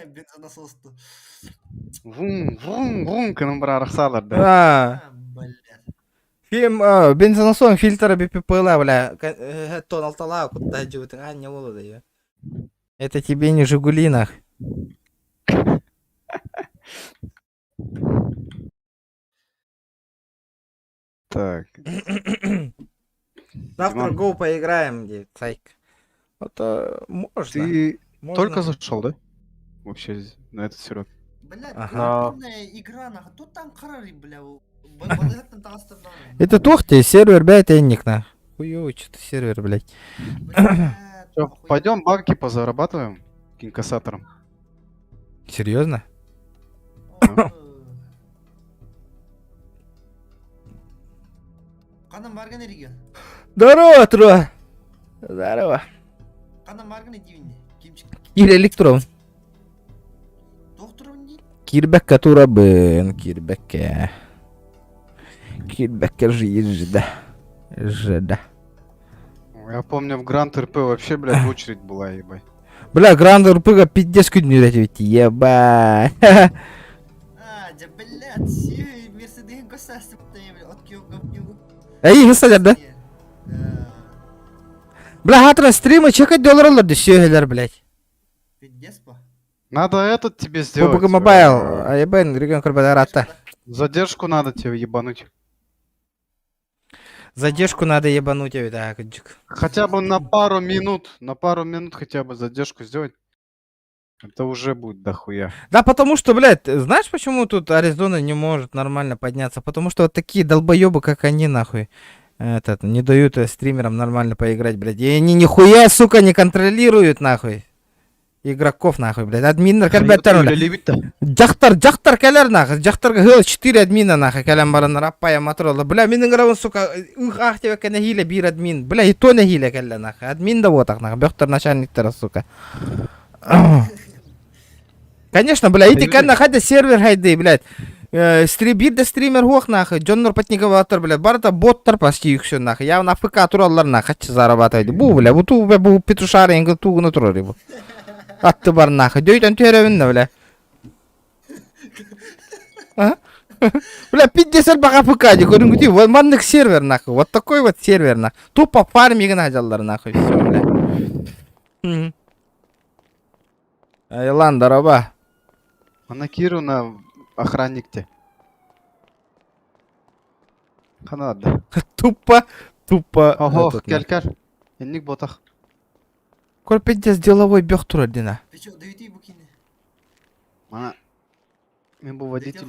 Бензонасос-то. Вум, канамбра рахсалар, да. А, фильм, бензонасос, фильтр БППЛ, бля, тон алтала, куда живут, а, не волода я. Это тебе не Жигули, нах. Так. Завтра Go поиграем, где цайк. Это можно. Ты можно. только зашел, да? Вообще на этот сервер. Бля, Ага. игра, нахуй. Тут там карари, бля. Это тухте, сервер, блядь, энник, на. Хуёвый, что-то сервер, блядь. Всё, пойдем банки позарабатываем к инкассаторам. Серьезно? Канам барган эриген. Здорово, Тро. Здорово. Канам барган эдивинне. Кимчик. Кир Электрон. Докторым не? Кирбекке турабын, Кирбекке. Кирбекке жида. Жида. Я помню, в Гранд РП вообще, блядь, очередь была, ебать. Бля, Гранд РПга пиздец күн ведь, ебать. А, да, блядь, сей, Мерседес государство, блядь, от кио говнюгу. Эй, гысталар, да? Бля, хатра стримы чекать $1 сөйлер, блядь. Пиздец по. Надо этот тебе сделать. PUBG Mobile, а ебен, регион Корбадарата. Задержку надо тебе ебануть. Задержку надо ебануть, да, кадчик. Хотя бы на пару минут хотя бы задержку сделать. Это уже будет дохуя. Да потому что, блядь, знаешь, почему тут Аризона не может нормально подняться? Потому что вот такие долбоебы, как они, нахуй, не дают стримерам нормально поиграть, блядь. И они нихуя, сука, не контролируют, нахуй. Игроков, нахуй, блядь. Админнер, кальбеттер, жақтар кәлер, нахуй. Жақтарға хыл 4 админа, нахуй, кәлем барынар, аппая матролы. Бля, менің рауын, сука, ах тебе кәне хиле бир админ. Бля, и то не хиле кәлі, нахуй. Админ да вот, нахуй. Бёқтар начальниктер, сука. Конечно, бля, иди кәнна хайды сервер хайды, блядь. Бирде стример хоқ, нахуй. Джоннор патников атыр, блядь. Барыта боттар почти юкшен, нахуй. Я на ФК туралар, нахуй, хатчы зарабатайды. Бу, бля, бу петушары енгіл туғыны турар, бу. Атты бар, нахуй. Дөйтен төревінні, бля. Бля, 50 бақа ФК, де көрінгіде. Вот маннык сервер, нахуй. Вот такой вот сервер, нахуй. Тупо фармиген ажалар, нахуй. Все, бля. Айлан, дараба. Ана Кируна охранник-те. Канада. Тупо. Ого, кәл. Енник ботақ. Көрпендес деловой бёқ тұр дина. Ты чё, даете букины? Ана. Мен бұл водитель.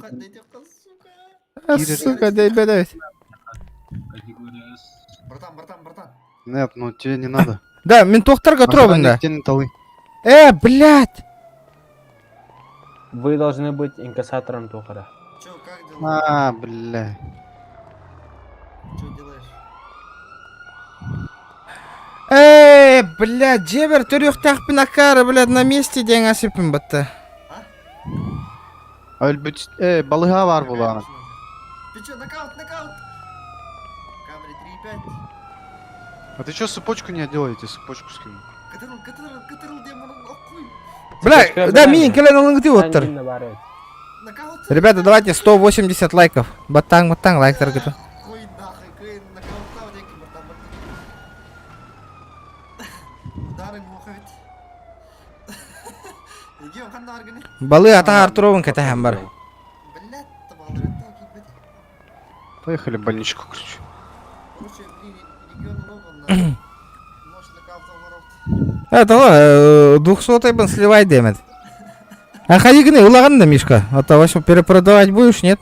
Сука, дай бедавись. Братан. Нет, ну тебе не надо. Да, мен тоқтарға тұрабын да. Охранник талы. Блядь. Вы должны быть инкассатором Тухара. Чё, как дела? Бля. Чё делаешь? Блядь, жебер түрюқтақ пін акары, блядь, на месте ден асипін бітті. Өлбіт, балыға бар бұл ана. Ты чё, нокаут? Камри 3-5. А ты чё цепочку не делаете? Цепочку скину. Катырыл демонын оқуй. Бля, да, минин келен олыңды оттыр. Ребята, давайте 180 лайков. Баттаң, лайктар кету. Хуй нахуй, күйін нокауттау декі братан. Дарың оқы бет. Егем қанда бар гіне? Балы ата артуровын кетахен бар. Блядь, табалыр өттау кейт бет. Поехали в больничку, короче. Короче, регион логон. Может нокауттау ворот. Это ла, 200-й бін сливай демет. А ходи гны, улаган да, Мишка? А то вообще перепродавать будешь, нет?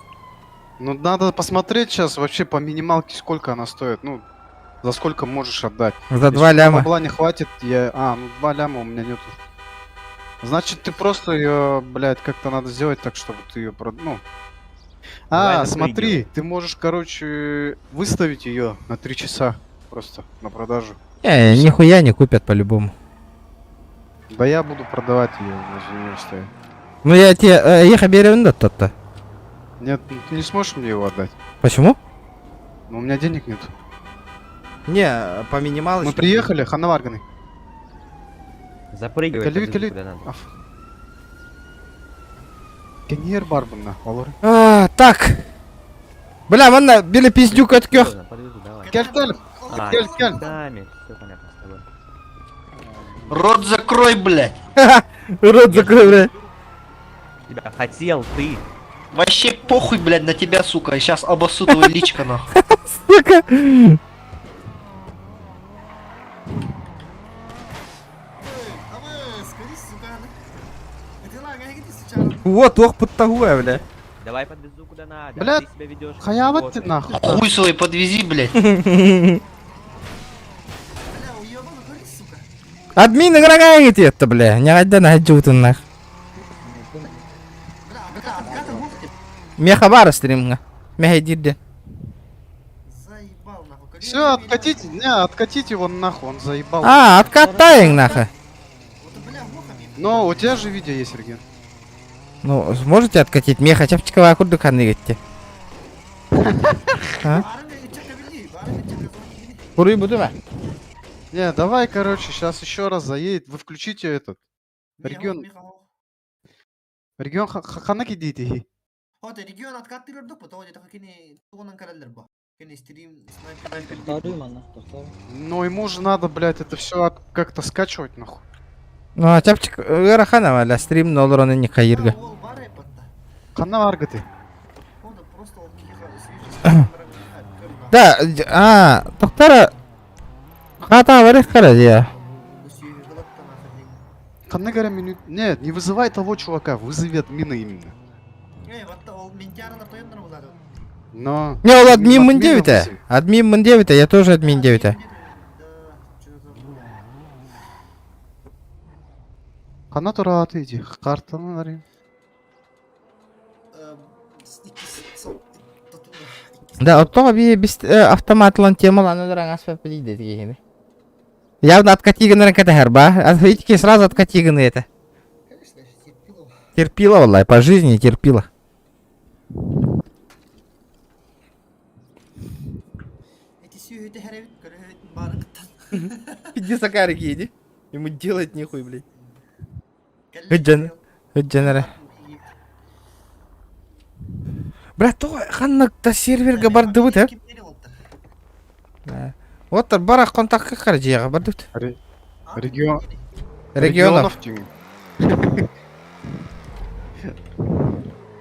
Ну, надо посмотреть сейчас вообще по минималке, сколько она стоит. Ну, за сколько можешь отдать. За 2 ляма. Бабла не хватит, ну 2 ляма у меня нету. Значит, ты просто ее, блядь, как-то надо сделать так, чтобы ты ее ну... смотри, ты можешь, короче, выставить ее на 3 часа просто на продажу. Нихуя не купят по-любому. Да я буду продавать ее, возле нее стоять. Ну я тебе, ехай берем да тот-то. Нет, ты не сможешь мне его отдать. Почему? Ну у меня денег нет. Не, по минималочке. Мы приехали, Ханаварганы. Запрыгивай. Калит. Кенер барбана, Валор. Так. Бля, манна, били пиздюк от кёх. Кель. Рот закрой, блядь. Рот закрой, блядь. Тебя хотел ты. Вообще похуй, блядь, на тебя, сука. Сейчас обоссу твою личко, нахуй. Сука. Вот, ох, под такое, бля. Давай подвезу куда надо. Блядь, Ты себя ведешь. хаяват ты нахуй. Хуй свой подвези, блядь. Админ игрокай это, бля. Не отда на джутун нах. Меха бара стримга. Меха дирде. Все, откатите его нахуй, он заебал. Откатай нахуй. Но у тебя же видео есть, Сергей. Ну, сможете откатить? Меха чапчиковая курдуканы гетти. Куры буду ма? Не, давай, короче, сейчас еще раз заедет. Вы включите этот. Регион ханаки дейти. Вот регион откатырыр да, потому что это кини тугунан каралдыр ба. Кини стрим снайпер. Но ему же надо, блядь, это все как-то скачивать нахуй. Ну, а чапчик грахана валя стрим нолрона не каирга. Ханаварга ты. Да, доктора. Хата варих карадия. Каннегара минут... Нет, не вызывай того чувака, вызови админа именно. Но... Не, ол админмін админа девіті. вызови. Админмін девіті, я тоже админ девіті. Қана тұрады иди, картаны нарайым. Да, от того без автоматлан темалан öderen asfalt biliydi diyeyim. Явно откатиганы КТР, ба? Видите, сразу откатиганы это. Терпила, валлай, по жизни терпила. Иди сакарики, иди. Ему делать нехуй, блядь. Хыджанары. Брат, то ханнакта серверге барды бут, Вот барак контакка каржыга барды бут. Регион... Регионов. тюнинг.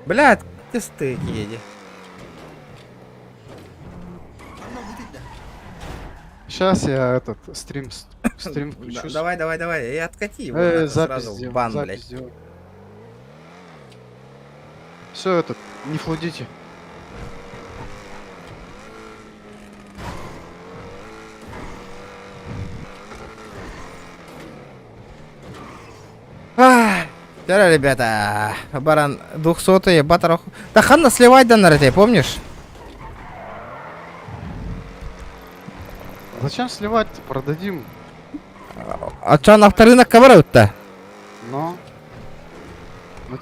Блядь, тесты еди. Сейчас я этот стрим включу. Давай, и откати его. Надо Запись сразу в сделал, бан, запись блядь. сделал. Все этот, не флудите. Да, ребята, баран 200-й, батарох. Да ханна сливать да нарытай, помнишь? Зачем сливать? Продадим. А чё на авторынок кабарают-то? Но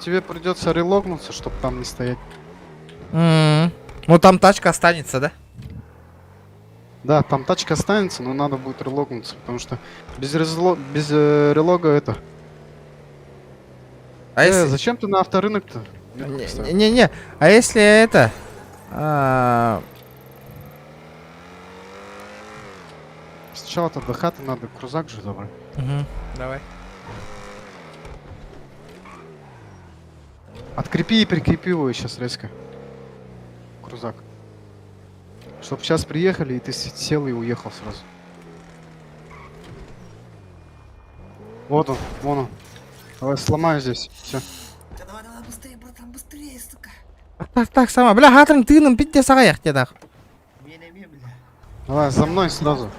тебе придется релогнуться, чтобы там не стоять. Ну там тачка останется, да? Да, там тачка останется, но надо будет релогнуться, потому что без релога это... А если... Зачем ты на авторынок-то? Не-не-не, а если это... Сначала-то до хаты надо крузак же забрать. Давай. Открепи и прикрепи его сейчас резко. Крузак. Чтоб сейчас приехали, и ты сел и уехал сразу. Вот он, вон он. Давай сломаю здесь. Все. Давай, быстрее, братан, быстрее, сука. Так, сама. Бля, хатың тыным питте сағаяқ дедақ. Давай, за мной сразу.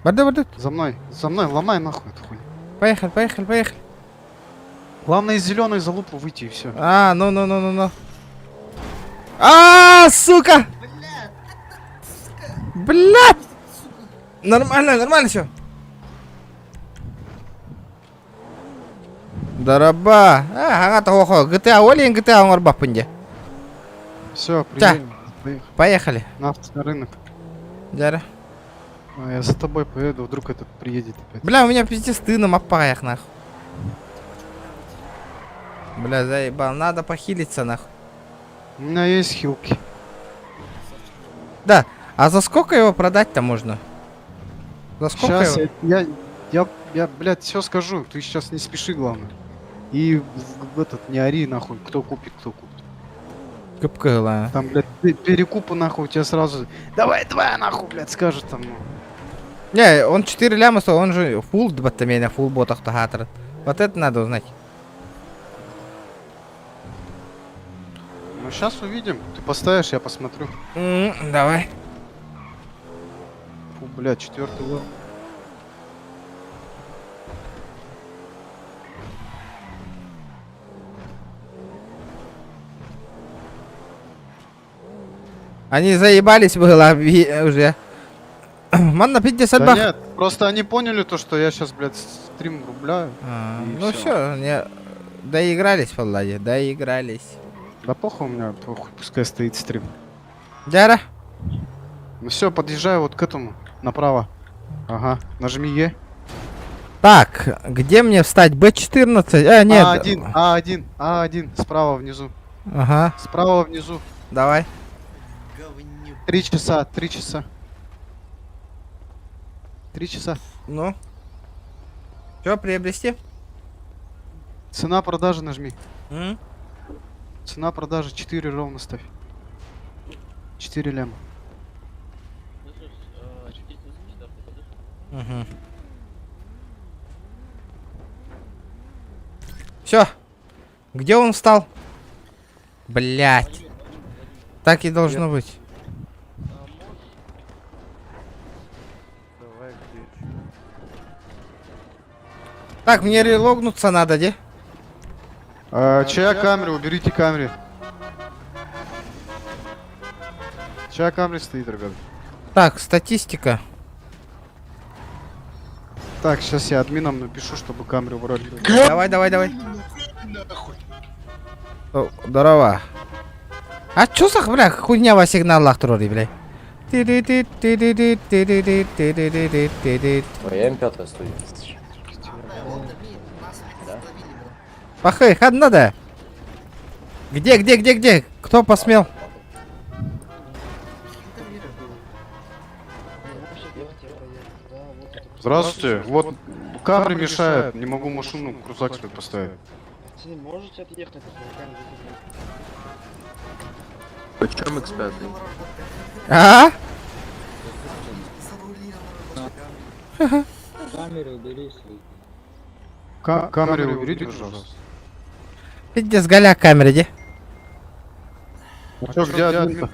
Барды. За мной, ломай нахуй эту хуйню. Поехали. Главное из зеленой залупу выйти и все. Ну. Сука! Блядь! Нормально все. Дараба. Ага, охо. GTA олень, GTA оңор бапынде. Все, приедем. Поехали. На авторынок. Дяра. Я за тобой поеду, вдруг этот приедет опять. Бля, у меня пиздец стыдно, аппаях нахуй. Бля, заебал, надо похилиться нахуй. У меня есть хилки. Да, а за сколько его продать-то можно? За сколько Сейчас его? я, блядь, все скажу, ты сейчас не спеши, главное. И в этот, не ори нахуй, кто купит. Кыпкыла. Там, блядь, перекупы нахуй, у тебя сразу... Давай, нахуй, блядь, скажет там. Не, он 4 ляма стоит, он же фул батамейна, фул ботах-то хатер. Вот это надо узнать. Ну, сейчас увидим. Ты поставишь, я посмотрю. Давай. Фу, блядь, 4-й левел. Они заебались было уже. Ман на 50 Да бах. нет, просто они поняли то, что я сейчас, блядь, стрим рубляю. Ну все, не... доигрались, Влади, доигрались. Да похуй у меня, похуй, пускай стоит стрим. Дяра. Ну все, подъезжаю вот к этому, направо. Ага, нажми Е. Так, где мне встать? Б14? Нет. А1, справа внизу. Ага. Справа внизу. Давай. 3 часа. 3 часа. Ну. Что приобрести? Цена продажи нажми. Цена продажи 4 ровно ставь. 4 ляма. Все. Где он встал? Блять. Так и должно быть. Так, мне релогнуться надо, где? Чья камера? Уберите камеры. Чья камера стоит, ребят? Так, статистика. Так, сейчас я админам напишу, чтобы камеры убрали. Давай, давай, давай. О, здорово. А чё за, бля, хуйня во сигналах трори, бля? Ой, я М5 стою. Пахай, хад надо. Где? Кто посмел? Здравствуйте. Вот камеры мешают. Не могу машину, крузак себе поставить. Можете отъехать? Почем X5? А? Камеры убери свои. Камеры уберите, пожалуйста. Иди с голя камеры, где? Чё, где админ?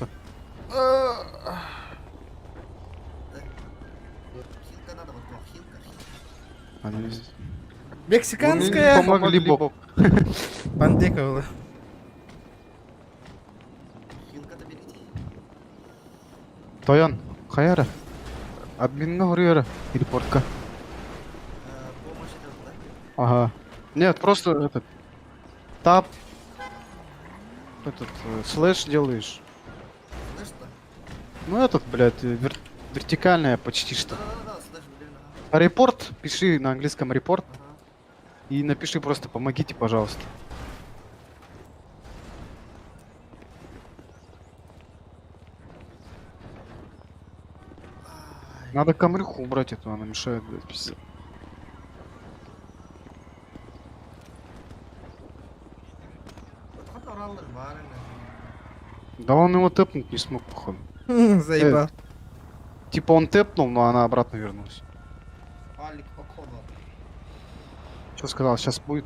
Мексиканская. Помогли Бог. Бандека. Тоян, Хаяра. Админга Гурьера. Репортка. Ага. Нет, просто этот. Тап. Этот слэш делаешь. Ну этот, блядь, вертикальная почти что. А репорт, пиши на английском репорт. И напиши просто помогите, пожалуйста. Надо камрюху убрать эту, она мешает, блядь, пиздец. Да он его тэпнуть не смог, походу. Заебал. Типа он тэпнул, но она обратно вернулась. Что сказал, сейчас будет?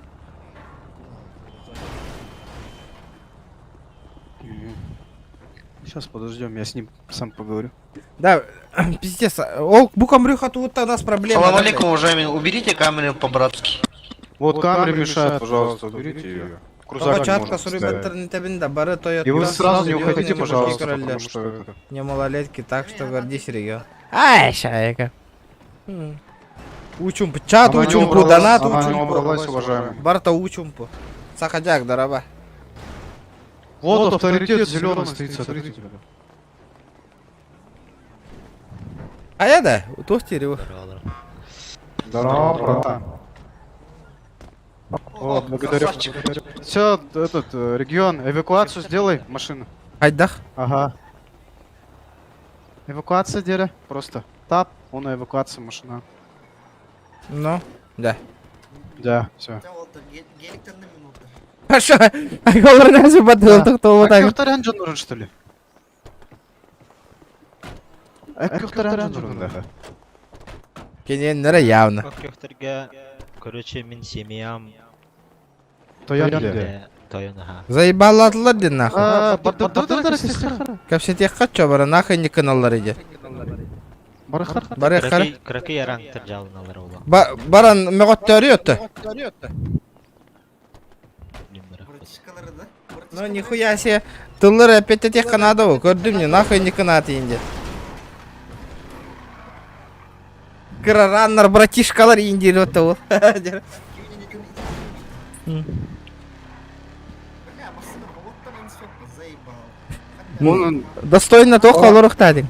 Сейчас подождем, я с ним сам поговорю. Да, пиздец. О, букамрюха, тут у нас проблема. Салам алейкум, уважаемые, уберите камеры по-братски. Вот камеры мешают, пожалуйста, уберите ее. Початка сурибеттернитебинда бары тоят. И вы сразу не уходите, пожалуйста, потому что... Не малолетки, так что гордись, регион. Ай, шайка. Учумпу, чат учумпу, донат учумпу. Барта учумпу. Сахадяк, дараба. Вот авторитет зеленый стоит, смотрите. А я да, тостерю. Здорово, братан. О, благодарю. Все, этот регион, эвакуацию сделай, машину. Айдах. Ага. Эвакуация, деля, просто. Тап, он эвакуация машина. Ну, да. Да, все. А что? А говорю, что батыл, кто вот так. Кюхтарян нужен, что ли? Кюхтарян нужен, да. Кененлері явно. Короче, мен семьям. Заебалатылар де нахуй. Капсетех хочу бара нахуй не каналлар иде. Барахар. Кракы яраңтыр жалыналар ола. Баран мегот теориотты. Ну нихуя себе. Тыллар опять этих канадов. Көрдім не нахуй не канаты инде. Кырараннар братишкалар инде өтті ол. Достойно тоқ олырық тадың.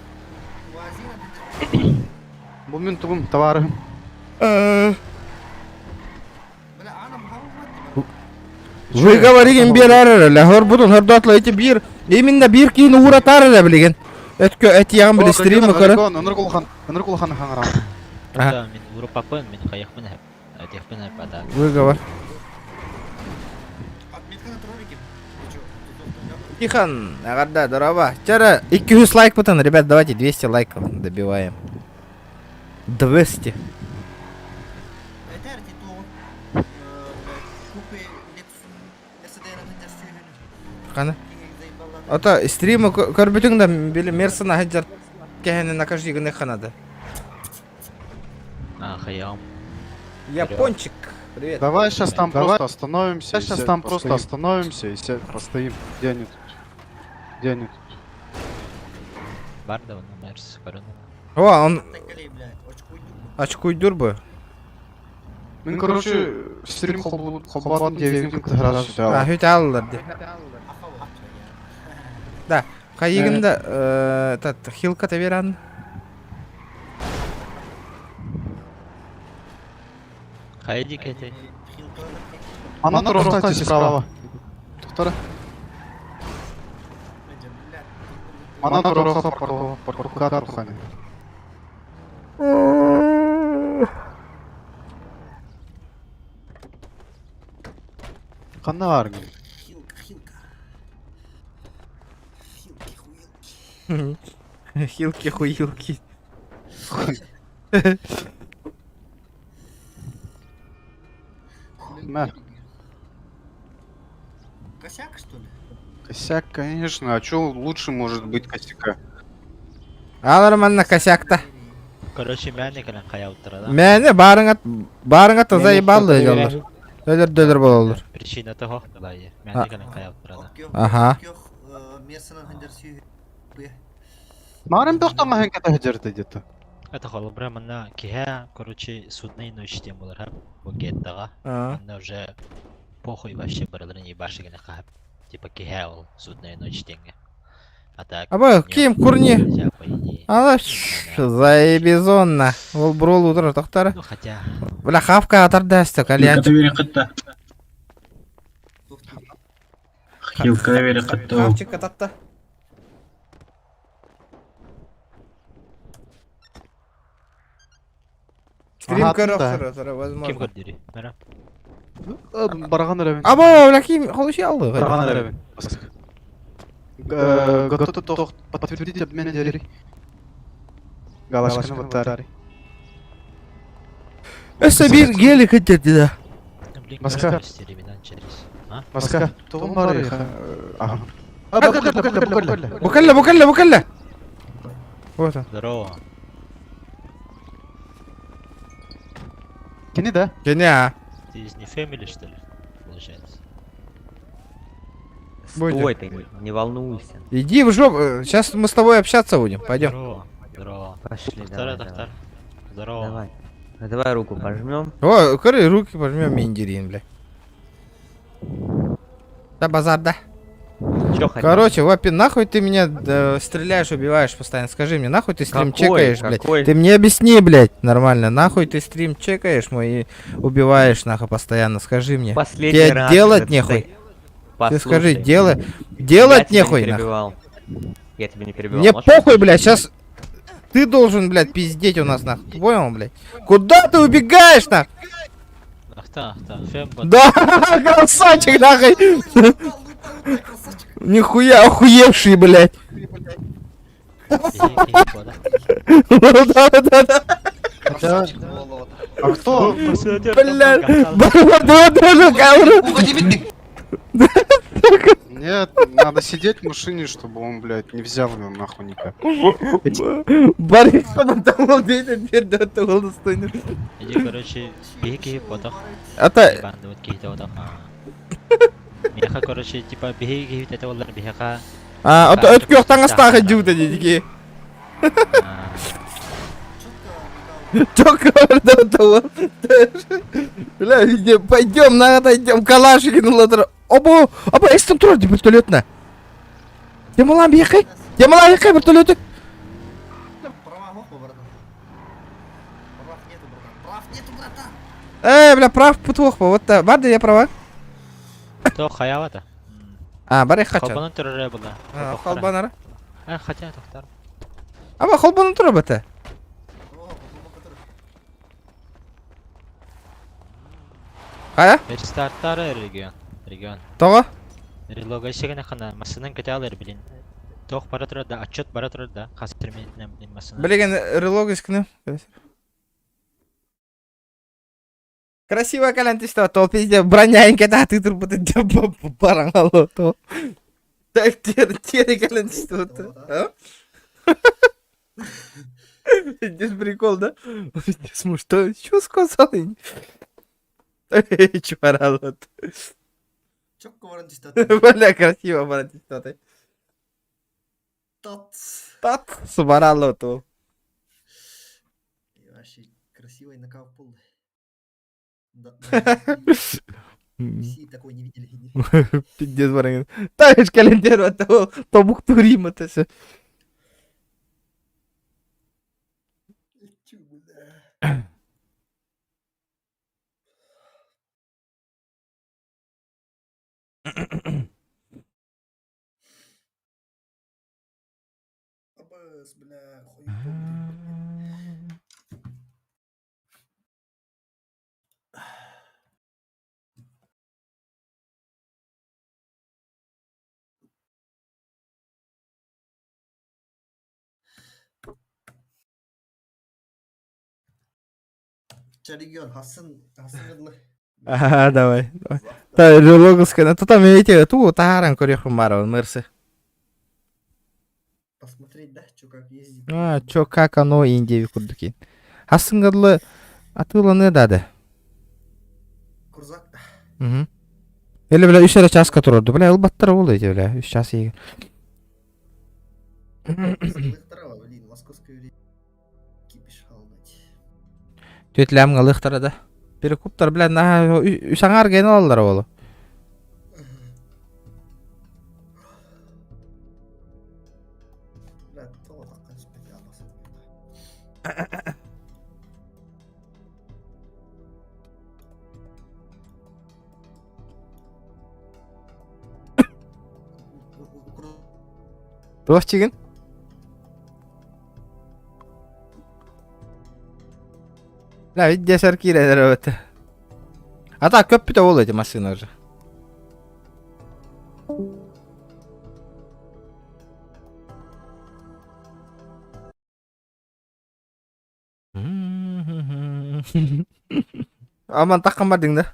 Бұл мен тұғым товары. Вы говорим бир әрі, хор бұдын хордатлы эти бир. Именно бир кейін уғырат әрі білген. Әті яғын білістірейм мұқыры. Аныр Кулхан хаңырам. Да, мен Европапын, мен қаяқпын әп. Әтеқпін әп ада. Выговор. Тихон, агада, здорово. Вчера 200 лайк потом, ребят, давайте 200 лайков добиваем. 200. Қаны. Ата стримы көрбүтүң да били мерсына хаджар кехени на каждый гыны ханады. Хаям. Япончик. Привет. Давай сейчас там просто остановимся. Сейчас там просто остановимся и постоим. Где они тут? Где они тут? Бар да onun Mercedes көрінді. О, он... Очкуйдур бы. Мен, короче, стрим холбатын девген раз А, хүт алылар де. Да, қайығымда хилка таверан. Қайды кетей? Ана тұрақтан справа. Тоқтары. Ана тұраққа паркуға тұрқаны. Қанна бар мен? Хилки-хуилки. На. Косяк, что ли? Косяк, конечно. А чё лучше может быть косяка? Алар манна косяк-то. Короче, мәне кәлін қая отырады. Мәне барыңа та заебалы жолдар. Өлір болалар. Причина того, былай. Мәне кәлін қая отырады. Аха. Марым тоқтамаһын ката хәҗәртә дете. Это холобра манна киһә, короче, судный ночтен булар һәм бу геттага. Манна уже похуй вообще бараларын ебаши генә кап. Типа киһә ул судный ночтенге. А так. Аба ким курни? Ала заебизонна. Ол брол утыр тоқтары. Ну хотя. Бля хавка атардасты кальян. Хилка вери кытты. Хавчик ататты. Стрим көрөк возможно. Ким көрдүри? Мара. Барган элем. Аба, бля ким холуши алды. Барган элем. Готов тох подтвердить обмен делей. Галашканы батари. Эсабир гели хотите да. Маска. Маска. Тугун бар я. Ага. Букалла. Вот он. Здорово. Кини да? Кини, а? Ты из не family, что ли? Получается. Стой ты, не волнуйся. Иди в жопу. Сейчас мы с тобой общаться будем. Пойдем. Здорово. Пошли, Доктор. давай. Здорово. Давай руку пожмем. О, коры, руки пожмем, Миндирин, бля. Да базар, да. Короче, Вапи, нахуй ты меня стреляешь, убиваешь постоянно. Скажи мне, нахуй ты стрим чекаешь, блядь? Ты мне объясни, блядь, нормально. Нахуй ты стрим чекаешь мой и убиваешь, нахуй, постоянно. Скажи мне. Тебе делать нехуй. Ты скажи, делать нехуй, нахуй. Я тебя не перебивал. Мне похуй, блядь, сейчас ты должен, блядь, пиздеть у нас, нахуй. Понял, блядь? Куда ты убегаешь, нахуй? Ахта, да, красавчик, нахуй. Нихуя охуевший, блядь. Да. А кто? Блядь. Нет, надо сидеть в машине, чтобы он, блядь, не взял его нахуй никак. Барик, подумал, теперь да, ты голос стойнешь. Иди, короче, беги, потом. Это... Меха, короче, типа, беги, это олар беха. А, это кёхтан астага дюта, дедики. Только бля, пойдем, надо идем, калашики на латер. Оба, есть там тройка вертолетная. Темалам бехай, вертолеты. Бля, прав путвохпа, вот так. Барды, я права. То хаявата. А, бары хача. Холбанын түрі бұлда. Холбанары? Хотя, тоқтар. Аба, холбанын түрі бұты. Қая? Рестарттары регион. Тоға? Релога шегіне қана масының көте алыр білін. Тоқ бара тұрады да, отчет бара тұрады да, қасыр менетінен білін масының. Білеген релог ескіні. Красиво калянты что, то пизде бронянька, да, ты тут будешь барангало, то. Так, тері кәлін түсті отыр. Здесь прикол, да? Здесь мы что сказали? Чувара вот. Чокко барантистат. Бля, красиво барантистат. Тат. Субарало то. Вообще красивый накал пол. Такой не видели. Пиздец, баран. Таешь календарь от того, то буктурим это все. Абас, бля, хуй. Чаригион, Хасан Гадлы. Ага, давай. Та логоска, то там эти ту таран кореху марал, мерсы. Посмотреть, да, что как ездит. Чё, как оно Индии курдуки. Хасан Гадлы атыла не дады. Курзак. Или, бля, 3 часқа тұрды. Бля, ұлбаттар болды еті, бля, 3 час егер. Лыхтарова, блин, московское время. Кипиш халдать. Төтләмға лықтары да. Перекуптар, бля, үсаңар гені олар олы. Бля, тоғы таққан спети аласың. Дос чеген? Бля, видде сәркейлер өті. Ата көп біті ол өте машина уже. Аман таққан бардың да.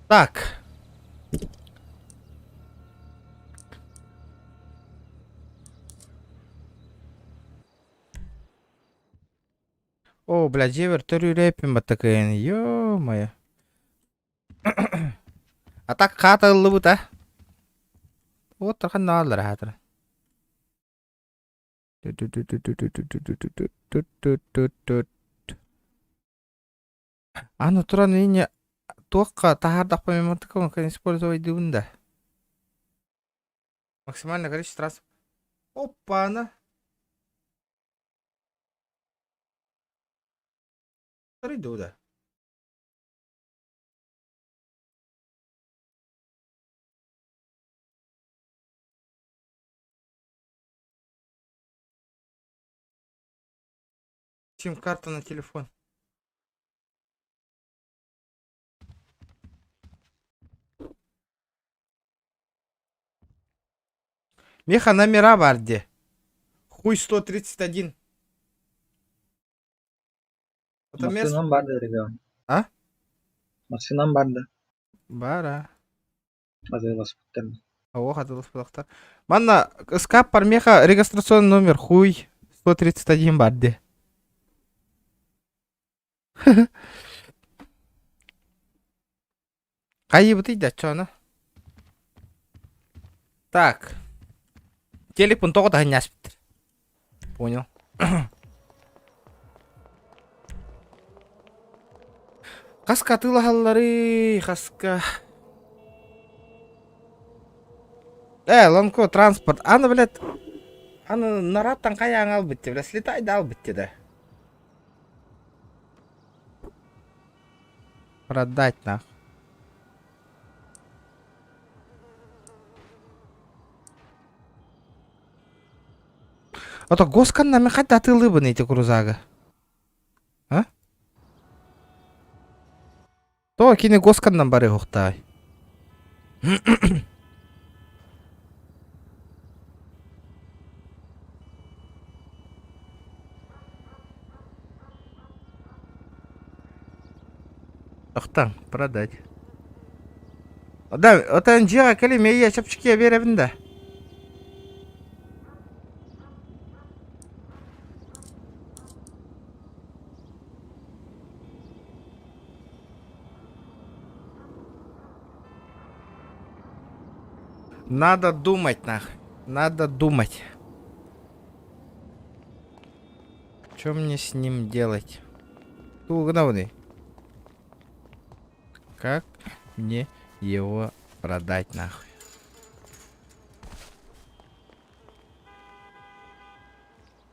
Так. О, блядь, жевер түрі рэппен баттакайын. Ё-моё. А так қатылы бұт, а? Вот тұрған налар хатыр. Аны тұран үйіне тоққа тахардақ по мематыкам, kan использовать дывында. Максимальное количество раз. Опа, она. Дуда. Сим-карта на телефон. Меха номера барде. Хуй 131. Машинам барды, ребят. А? Машинам барды. Бара. Азайлас бүткән. Ох, атылыс бұлақтар. Манна, скап бар меха регистрационный номер хуй 131 барде. Кайы бұтыйда, чоны? Так. Телефон тоғы да няс біттір. Понял. Қасқа тыла халлары, қасқа. Ланко транспорт. Аны, блядь, аны нараттан қаяң ал бітті, блядь, слетайды ал бітті да. Продать, нахуй. Ото госканна мен кайда атылыбын эти крузага. А? То кини госканнан бары хоктай. Охтан, продать. Да, отан жига келиме я чапчыке беребин да. Надо думать, нахуй. Надо думать. Что мне с ним делать? Тугновный. Как мне его продать, нахуй?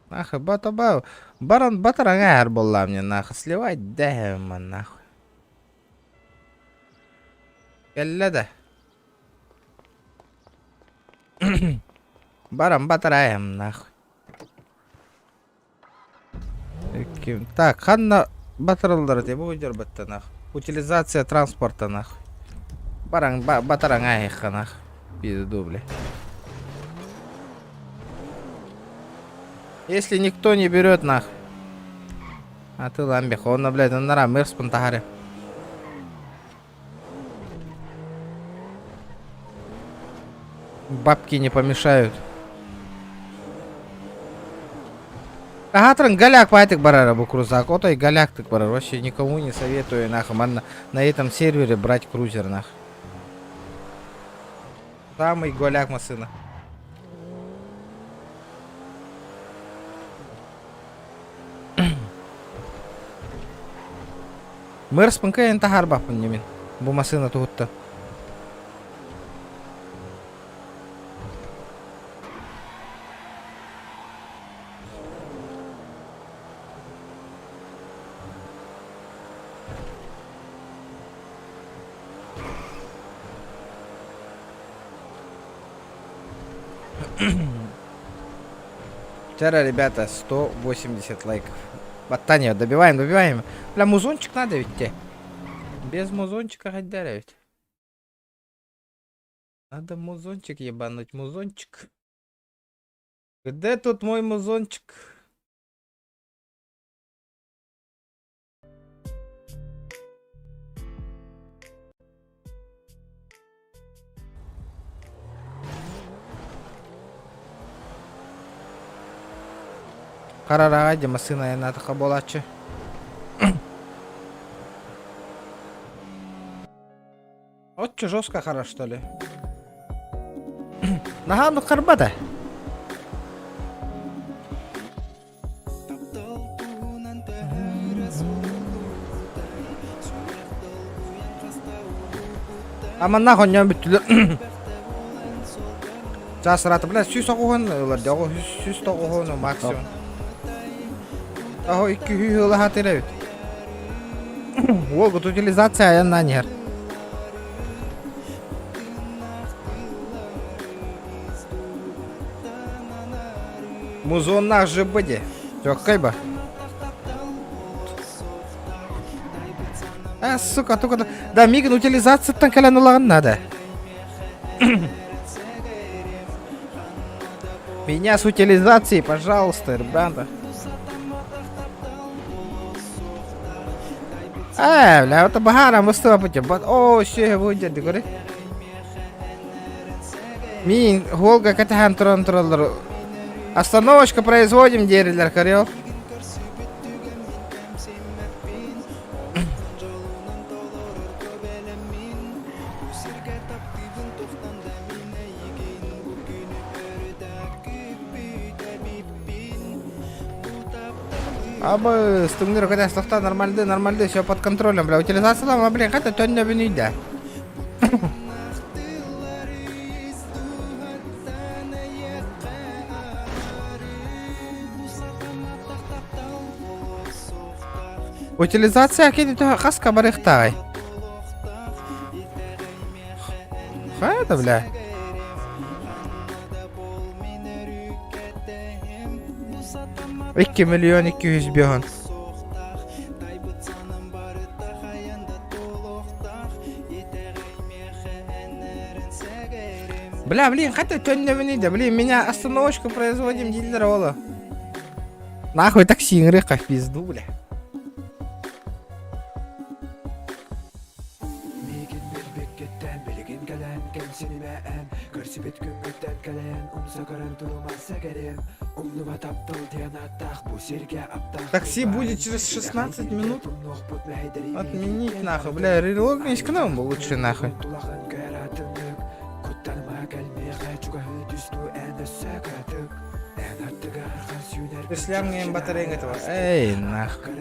Нахуй, батаба. Барон батарангар была мне, нахуй. Сливать дайма, нахуй. Келледа. Барам батараем, нахуй. Так, ханна батаралдар тебе уйдер бітті, нахуй. Утилизация транспорта, нахуй. Баран батаран айха, нахуй. Пизду, бля. Если никто не берет, нахуй. А ты ламбех, он, блядь, он нара, мэр спонтагаре. Бабки не помешают. Агатран голяк пайтик барара бу крузак. Ото и голяк тык барар. Вообще никому не советую, нахуй. На этом сервере брать крузер, нахуй. Самый голяк машина. Мэр спанка интахар бапын немин. Бу машина тут-то. Вчера, ребята, 180 лайков. Батания, добиваем. Бля, музончик надо ведь тебе. Без музончика хоть ведь. Надо музончик ебануть, музончик. Где тут мой музончик? Карарага машина я надо хаболачы. Вот че жестко хорошо, что ли? Нага, ну карбада. Ama nahon ya bütülür. Casrat bile süs okuğun öyle de o süs okuğun maksimum. Aho 2 hühüle hatırlayıp. Волгут утилизация я на нер. Музоннах же быди. Тёккай ба. Сука, только да мигн утилизация там калянулаган надо. Меня с утилизацией, пожалуйста, ребята. Бля, это багара выступать. О, ще выйдет, говори. Мин, Волга, Катахан, Трон. Остановочка производим, деревья, хорел. Абы, стумнер, когда слухта нормальный, все под контролем, бля. Утилизация там, блин, это тёння винидя. Утилизация кеди то хаска барыхтай. Это, бля. 2 milyon 200 bin. Бля, блин, хотя тённебини да, блин, меня остановочку производим, дилер ола. Нахуй такси инрыка в пизду, бля. Такси будет через 16 минут. Отменить нахуй, бля, релогнись к нам лучше нахуй. Слямгаем батарея этого. Эй, нахуй.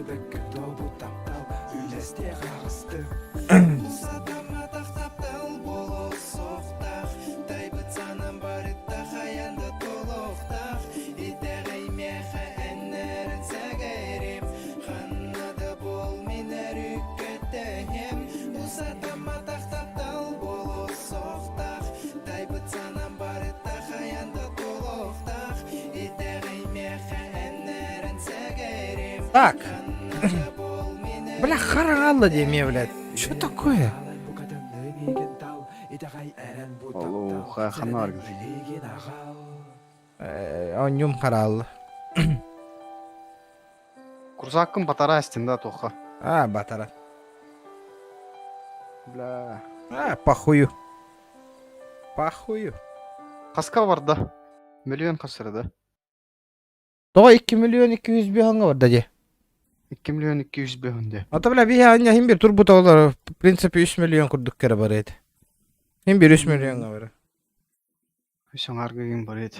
Так. Бля, харалла деме, блядь. Что такое? Алло, хаханар. Он нюм харалла. Курсаккын батара астинда тоха. А, батара. Бля. А, похую. Похую. Хаска бар да. Миллион хасыр да. Тоға 2 milyon 200 bin var da de. 2 milyon 200 bin de. Ata bile bir anya hem bir turbo olur. Prinsipi 3 milyon kurduk kere var edi. Hem bir 3 milyon var. Sen argıyım var edi.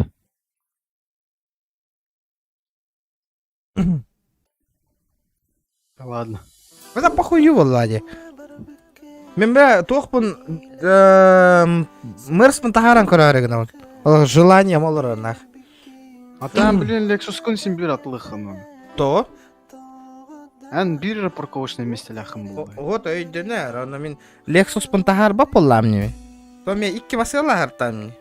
Ладно. Это похую влади. Мен бля тоқпын мырспын тахаран көрәреген ол. Желание молыр нах. А там, блин, Lexus күн сен бир атылықын. То? Ән бир парковочный месте ләхім болды. Вот өйдіне, рана мен Lexus пын тахар бап олам не. То мен 2 масыла хартам.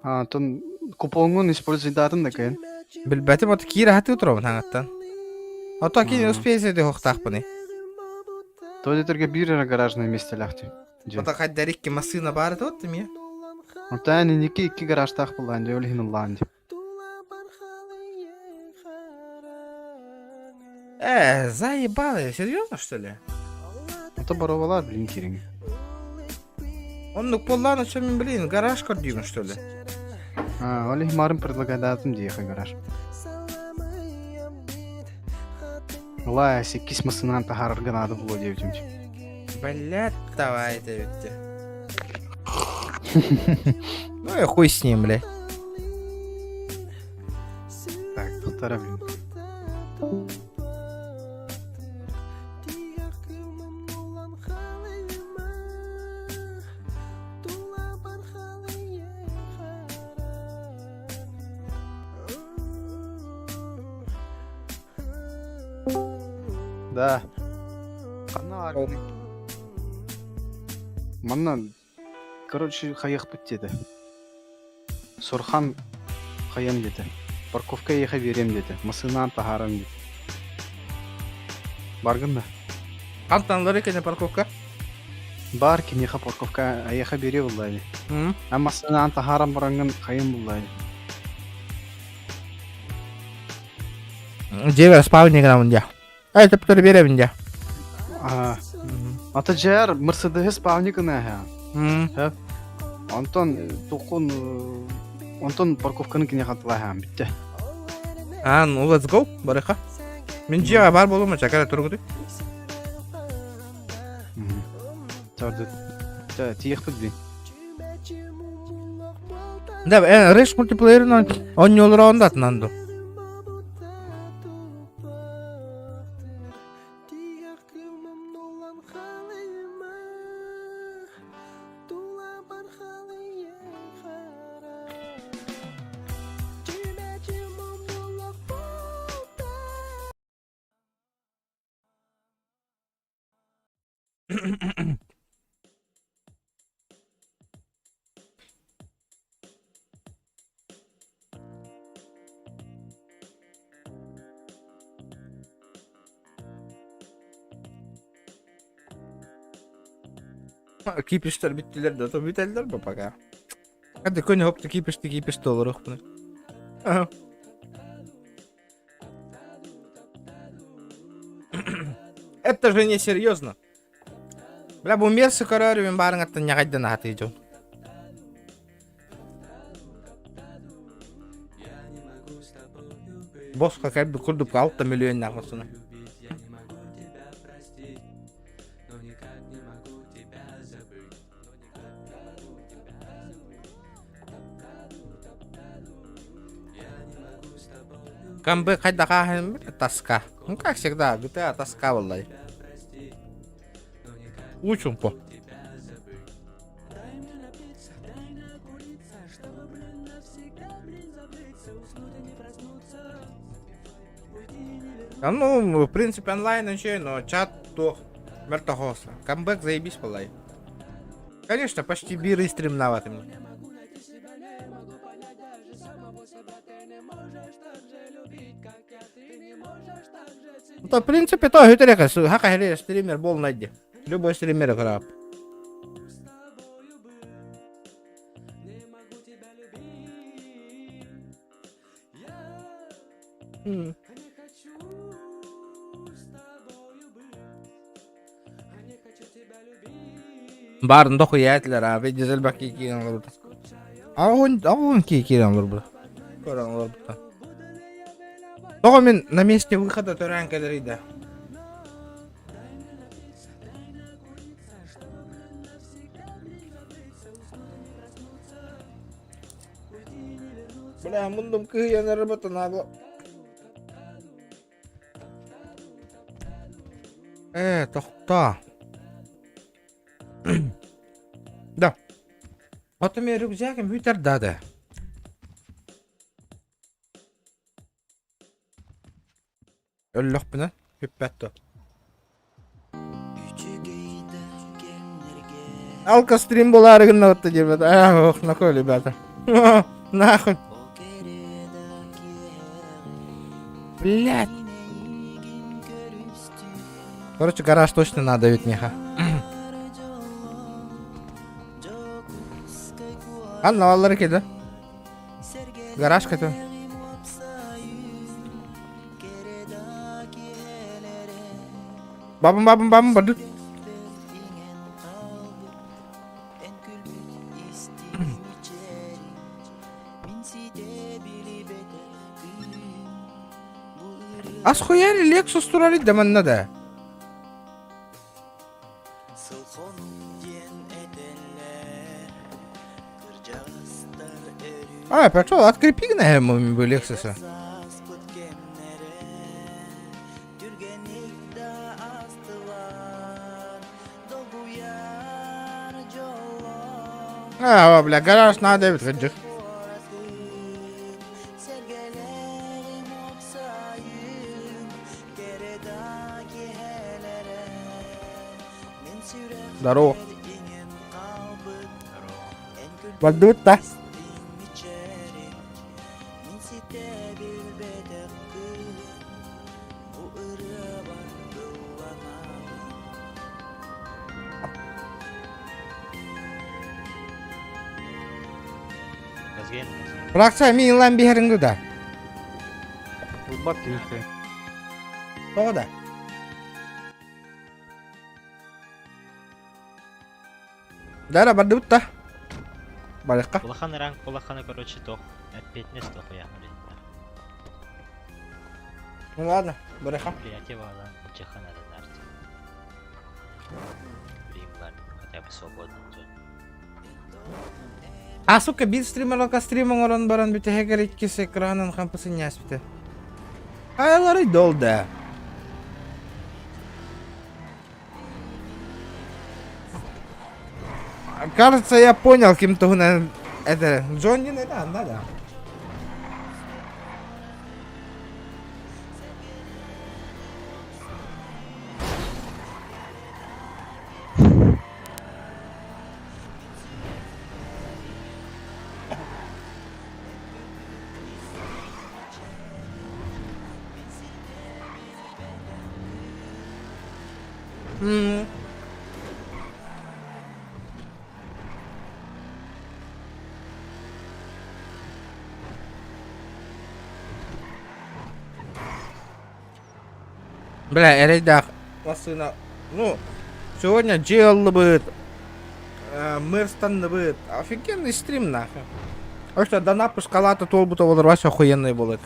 А, тон купонгын используй датын да кайын. Білбәтім оты кире хаты отыруын таңаттан. Ото кейін успейсе де хоқтақ бұны. Туалеттерге бир гаражный месте ләхті. Ота қайдар 2 масына бары да оттым я. Ота әні 2 гараж тақ бұлан, де өлігін ұлан де. Заебало, серьезно что ли? Это боровала, блин, киринг. Он ну поллану чем, блин, гараж кордюм что ли? А, Олег Марин предлагает датым диехать гараж. Лая, кис масынан тахар органада было девятым. Блядь, давай это ведь. Ну и хуй с ним, блядь. Так, 1,5, блин. Да. Манна, короче, хаях бітеді. Сурхан хаян деді. Парковка еха берем деді. Масынан тахарам деді. Баргын да? Қантанлар екен парковка? Бар кенеха парковка еха бере бұлайды. А масынан тахарам барангын хаян бұлайды. Девер спавни грамында. Это потом берем где. Ата жер Мерседес спавникына ха. Антон тукун Антон парковканы кине хатла ха битте. Ну let's go, барыха. Мен жия бар болума чакара тургуды. Тарды. Та тиех бит. Да, реш мультиплеерно он не олраундат нанду. Кипиштер биттилер да, то бителдер бу пока. Hadi көне hoptu кипишти olur bunu. Это же не серьезно. Бля, bu мерсы көрөрүм барын аттан нягайдан аты жон. Босқа кәдді күрдіп 6 миллион нағысыны. Камбы қайда қағын бір таска. Ну как всегда, GTA таска валлай. Учим по. Ну, в принципе, онлайн еще, но чат то мертвоса. Камбэк заебись валлай. Конечно, почти биры стрим наватым. То, в принципе, то гитерека, хака стример бол найди. Любой стример играет. Барын дохуятилер, а ведь дизельбак кийген алыр. Агон кийген алыр бу. Көрөң алыр бу. Тога мен на месте выхода төрән келер иде. Бля, мындым кыйын работа нагло. Тохта. Да. Вот у меня рюкзаком витер дада. Ölloq bilen hüppetto. Alka stream bolar gün notda girmedi. Ох, нахуй, ребята. Нахуй. Блядь. Короче, гараж точно надо ведь меха. Анна аллары келди. Гараж кетем. Babam badu. As koyar Lexus turali demanna da. Petrol открепи на hem bu Lexus'a. Бля, гараж надо ведь ходить. Здорово. Бадут-то. Bıraksa min lan bir herinde de. Bak işte. O da. Дара бадут-то. Балыка. Кулахан ранг, кулахана, короче, тох. Опять не стох я. Ну ладно, барыха. Приятие вала, чехана да нарт. Римлар, хотя бы свободно. А, сука, бит стримерлока стримон орон баран бите хекер ikkisi экранын кампысын яспите. Айлары долда. Кажется, я понял, кем-то это Джонни, да. Бля, Эрейдах, машина, ну, сегодня Джеллы будет, Мэрстон будет, офигенный стрим, нахуй. А что, до напуска лата толбута водорвась охуенный будет.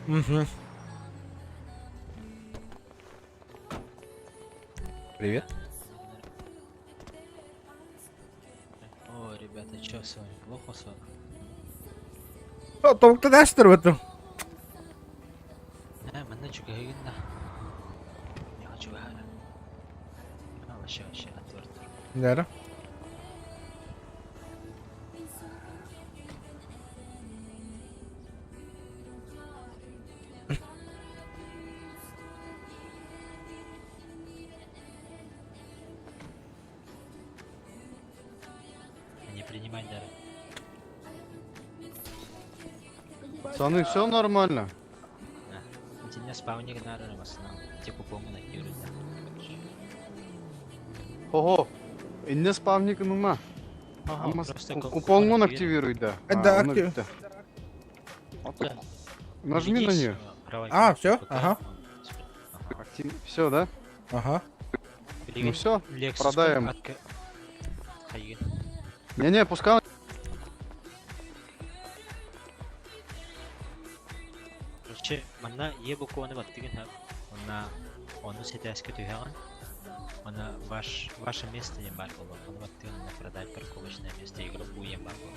Угу. Привет. О, ребята, чё с вами? Плохо с вами? О, толк дәстер біту. Мана чугайын да. Я хочу гара. Вообще, отвертер. Дәрі. Не принимай дары. Пацаны, все нормально. День спавник на рынок, типа помню юрит. Ого, инне спавникының ма? просто Купонын активируй, да. Да, оны актив. бітті. Нажми на нее. А, все? Ага. Все, да? Ага. Ну все, продаем. Хайын. Не-не, пускай. Короче, мана ебу коны баттыгын хап. Оны сетәскә түйгән. Она ваше место не бар было. Он вот ты на продать парковочное место игру не бар было.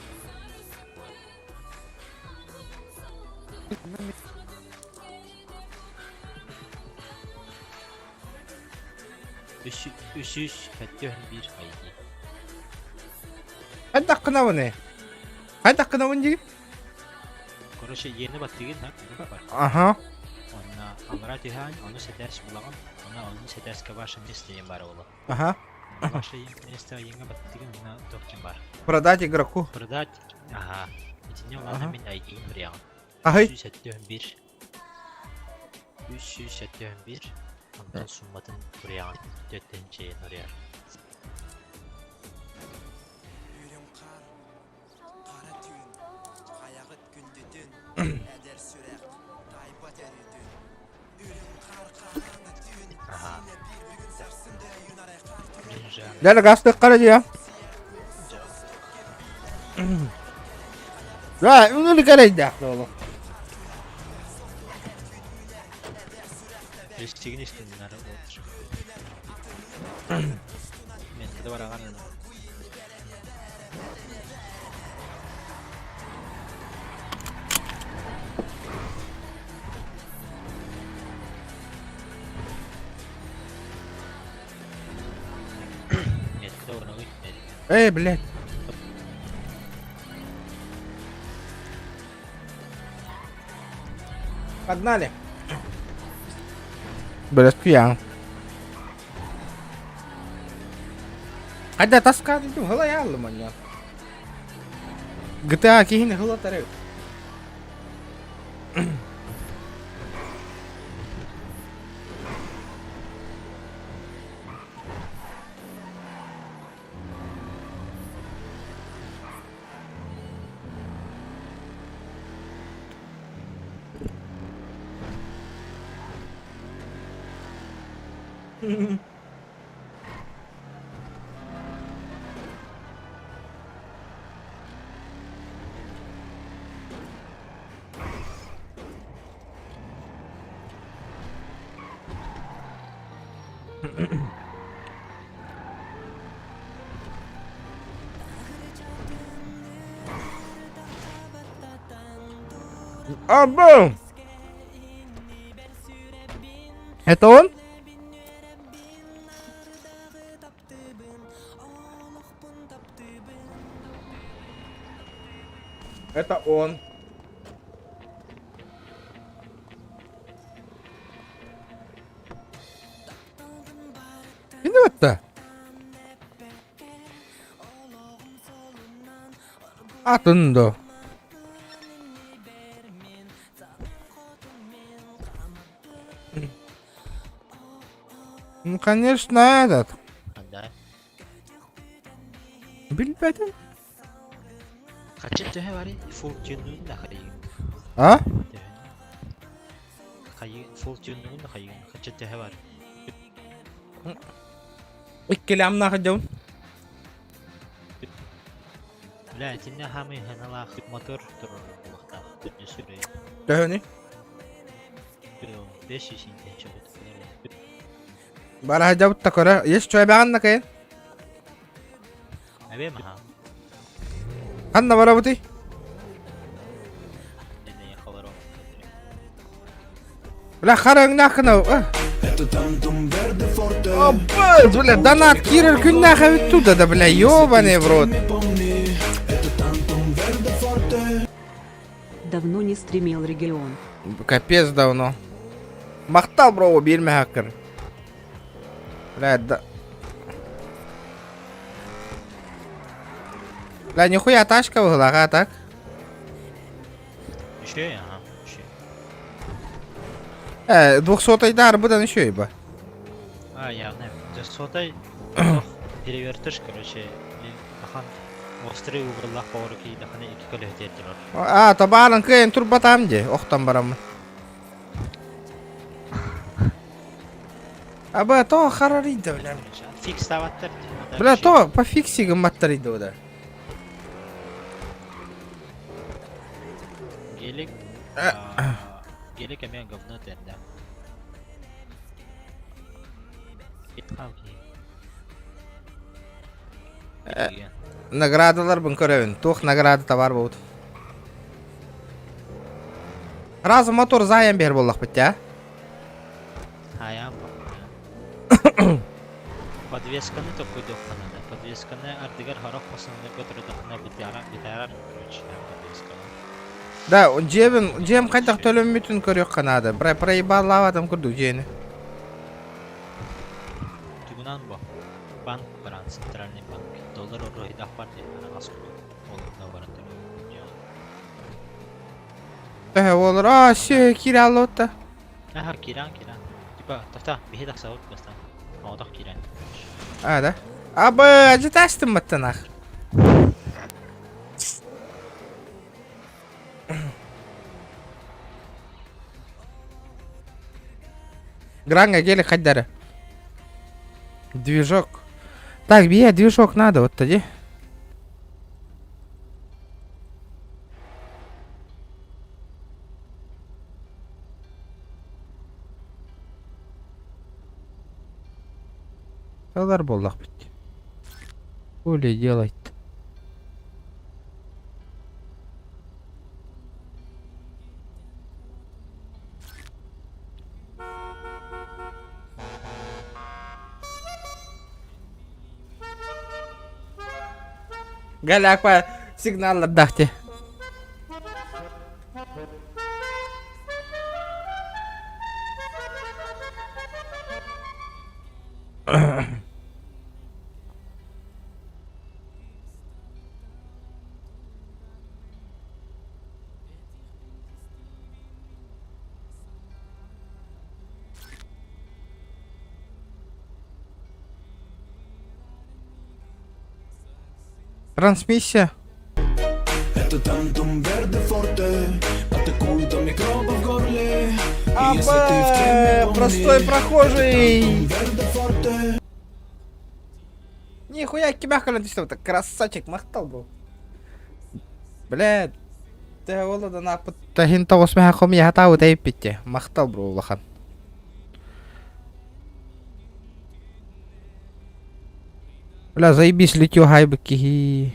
Үш хәттә бир хайди. Хәдә кынавы не? Хәдә кынавы не? Короче, yeni баттыгын хап. Ага. Она амра тихан, оны сетәс булаган. Она оны сетәскә ваше место не бар было. Ага. Ваше место еңа баттыгын на токчын бар. Продать игроку. Продать. Ага. Итинне уланы мен ID бирән. Ага. 371. 371. Ondan summatın buraya 4. oraya. Aha. Dale gazete karaca ya. Ya onu karaydı oğlum. Riskini istedim otur. Men de var ağanın. Эй, блядь. Погнали. Блядь, пьян. Hadi taskar itu hala ya lumayan. GTA kini hala tare. Абу! Это он? Это он. И ну это. Атындо. Ну, конечно, этот. Да. Bilmedim. Kaçın tühe var ya? Full tune'un da kayın. Ha? Kayın, full tune'un da kayın. Kaçın tühe var. İkkelam nakacağım. Ulan tinne hamı hanala motor durur bu vakta. Dünü sürüyor. Dehni. 5 yaşında çabuk. Bara hajab takora. Yes çoy beğen nakayın. Abi mi ha? Anna bara buti. Ne haber o? Bla kharang nakna. Abba, bla danat kirer kunna khavitu da bla ёбаный в рот. Давно не стримил регион. Капец давно. Махтал, бро, бирме хакер. Бля, да. Бля, нихуя тачка выгла, так? Еще я, ага. Еще. 200-й дар будан еще еба. А, я не. За сотой перевертыш, короче. Ахан острый угрылах пауруки, даханы 2 көлі өтетілер. Табалын кайын турбатам де, оқтан барамын. Аба, то харарыйды, бля. Фикс таваттыр. Бля, то по фиксигам маттарыйды ода. Гелик. Гелик емен говно терді. Наградалар бун көрөбүн. Тух награда табар болот. Разы мотор зайын бер боллак бит, а? Хаям. Подвесканы только дохана, да. Подвесканы ардыгар харак посынды көтөрө дохана битарар, короче, подвесканы. Да, жем кайдак төлөмүтүн көрөк канады. Проебалаватым курдук жени. Тугунан бо. Банк баран, центральный банк. Доллар оройдах бар деп, ана аскулу. Олында баратыр. Олар, все, киралотта. Ага, киран. Типа, тафта, бихедак саут бастан. Аудак киран. Да? Аба, ажиташтым маттанах. Гранга, гели, хаддары. Движок. Так, бия, движок надо, вот тоді. Алар боллак бит. Хули делать? Галяк по сигналlar дахте. Трансмиссия. Абе, простой прохожий. Нихуя кимяхкален ты что-то красавчик махтал был. Блядь. Ты волода на тахин того смехом я хатау дай питте. Махтал бро лохан. Бля, заебись летю хайбки.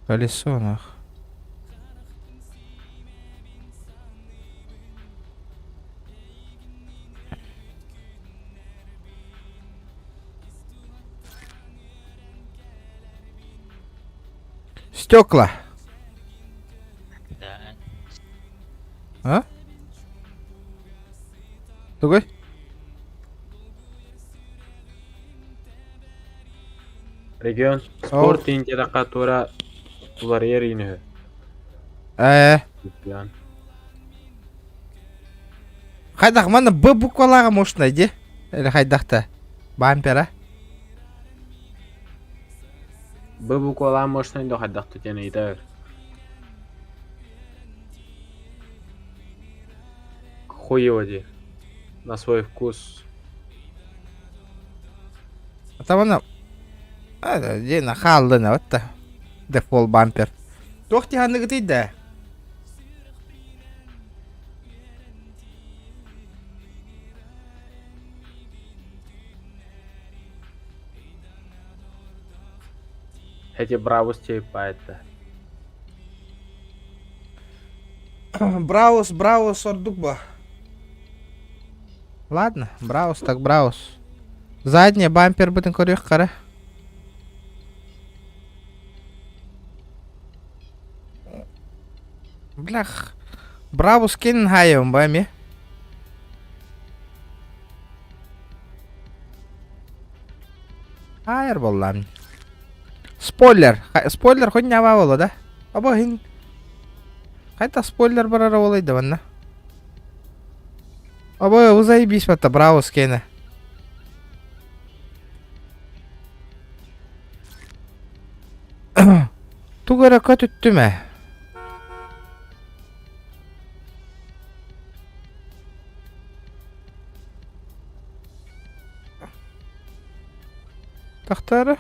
Колесо нах. Стекла. Да. А? Другой? Регион спорт инде катура булар ерине. Хайдақ мана Б букваларға может найди. Или хайдақта бампера. Б буквалар может найди хайдақта тені идер. Хуй его ди. На свой вкус. Там она... Дена халдына вот-то. Дефолт бампер. Тоқти ханы гытыйда. Эти бравус типа это. Браус ордукба. Ладно, браус так браус. Задний бампер бытын көрек қара. Блях. Браус кенін хайым ба ме? Хайыр боллам. Спойлер. Спойлер хоть не ававало, да? Або хин. Қайта спойлер барара олайды ванна. Або узаебись бата браус кені. Тугара көт үтті ме? Тақтары?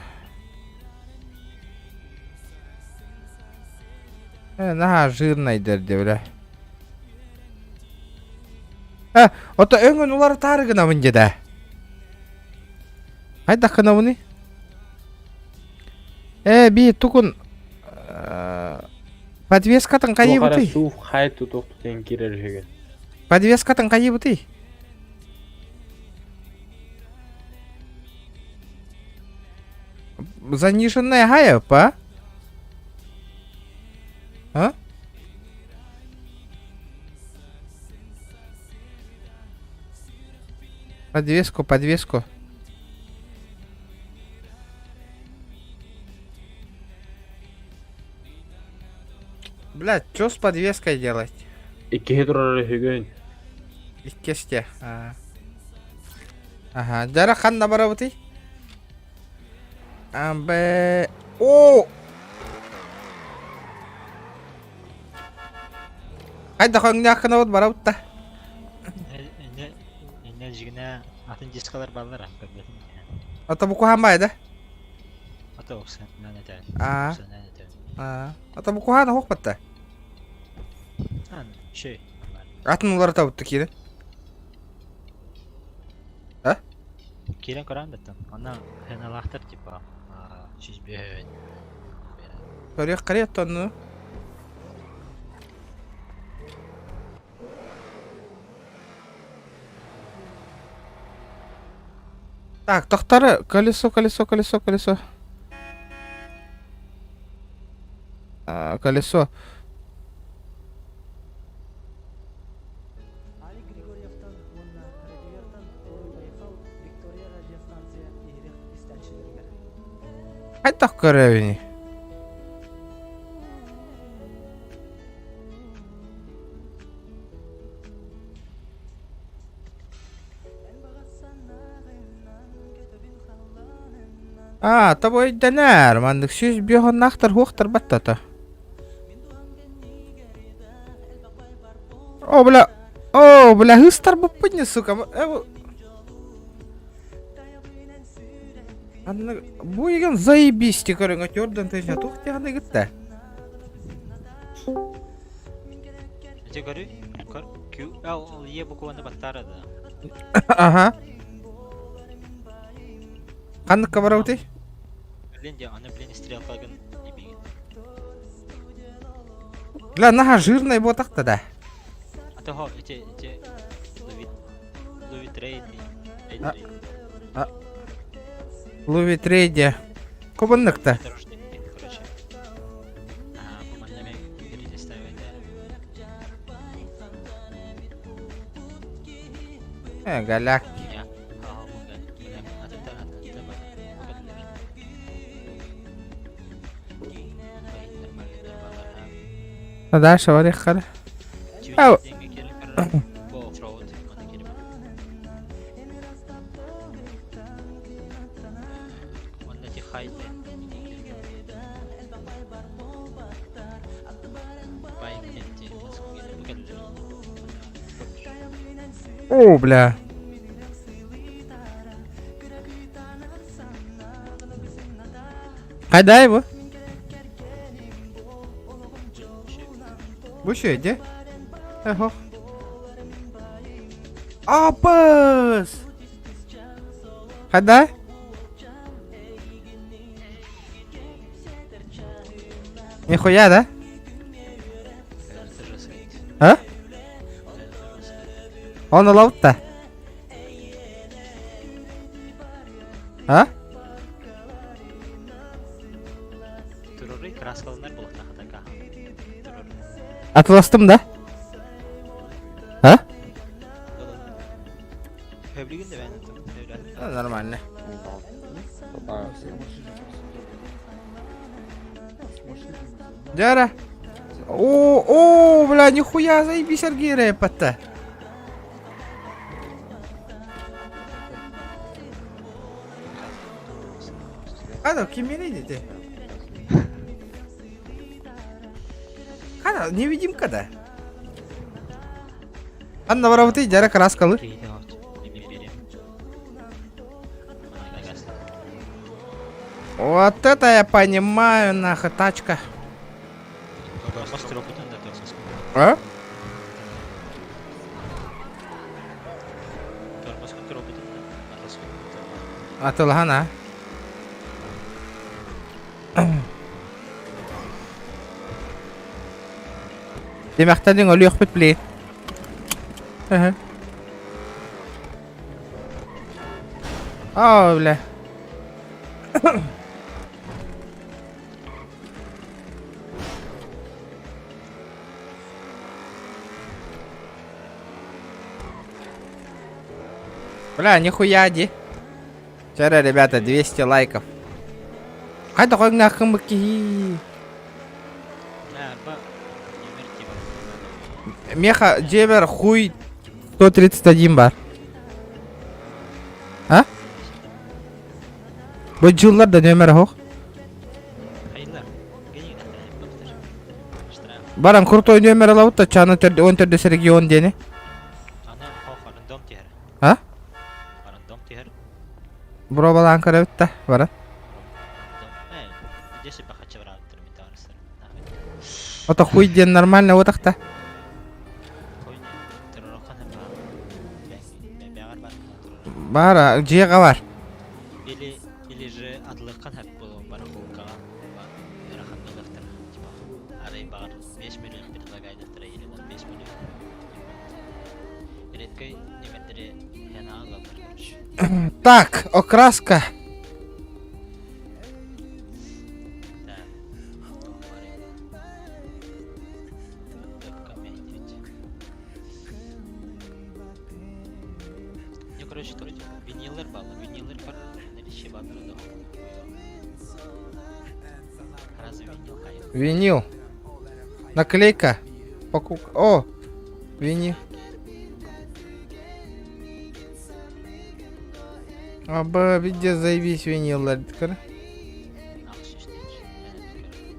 Наға жирнайдыр деуілі. Ота өңін олары тарығына мұнде да. Қайдаққына мұны? Би тұқын подвескатын қайы бұты? Суф қайту тоқтутен керер жеген. Подвескатын қайы бұты? Заниженная хая, па? А? Подвеску. Блядь, что с подвеской делать? Икки турары хүйген. Иккесте. Ага, жара қанна бара бұты? О! Қайда қоңны ақына бұд бара бұтта? Эне жигіне атын дискалар баллар Ата бұқу хамбай да? Ата оқсан нәнетен. Ата бұқу хана хоқ бітті? Şey. Атын олар табытты кейді? Kiren koran da tam. Ona henalahtır tipa. Siz bir Көрек қарет тоны. Так, тоқтары. Колесо. Колесо. Қайтақ көревіне. Табой дәнәр, мандық сөз бүйіғын нақтыр хуқтыр баттата. О, бля, хыстар бұп бұдне, сука. Бұл еген заебисті көрің өттерден тәжіне тұқты ғаны күтті. Әте көрі? Ол е бұқуаны баттар ады. Аха. Қандыққа бара өтей? Ленде, аны білен стрелкагын ебеген. Ля, наға жирный ботақты да. Аты хо, әте Лувитрейді. Лувитрейді. Көбіннікті. Галактика. А дальше варих хара. Ау. По оффроуд, mana kelima. Mana ti хайте. О, бля. Қайда его? Bu şeydi. Eho. Apız. Қайда? Нихуя, да? А? Он лаут-то? А? Туруры краскаланар булакта хатака. Atılastım da. Ha? Öbürgün de ben. Нормально. Дяра. О, бля, нихуя, заебись, Сергей рэпа-то. Kada, kim yeniydi? Kada, невидимка да. Анна воровты, дяра краскалы. Вот это я понимаю, нахуй, тачка. А? Атылған, а? Демектен өлі өкпет білей. Ау, бля. Бля, нихуя, ди. Вчера, ребята, 200 лайков. Хайда қойың нақым бүкки. Меха, Джебер, хуй 131 бар. А? Бұл жылларда нөмірі хоқ? Баран крутой нөмір алауытта, чаны 14 регион дені. А? Бро балан қарабытта, баран. Ота хуй ден нормально отақта. Бара, жеға бар. Или же атлыққан хәп болу бар құлқаға. Рахан доллартар. Арай бағар 5 миллион предлагайдықтыра елінен 5 миллион. Редкой неметтері хәна алалар. Так, окраска. Короче, тут винилер бар, наличие бар. Разве винил хай? Винил. Наклейка. Покупка. О, винил. Аба, видео заебись винилер.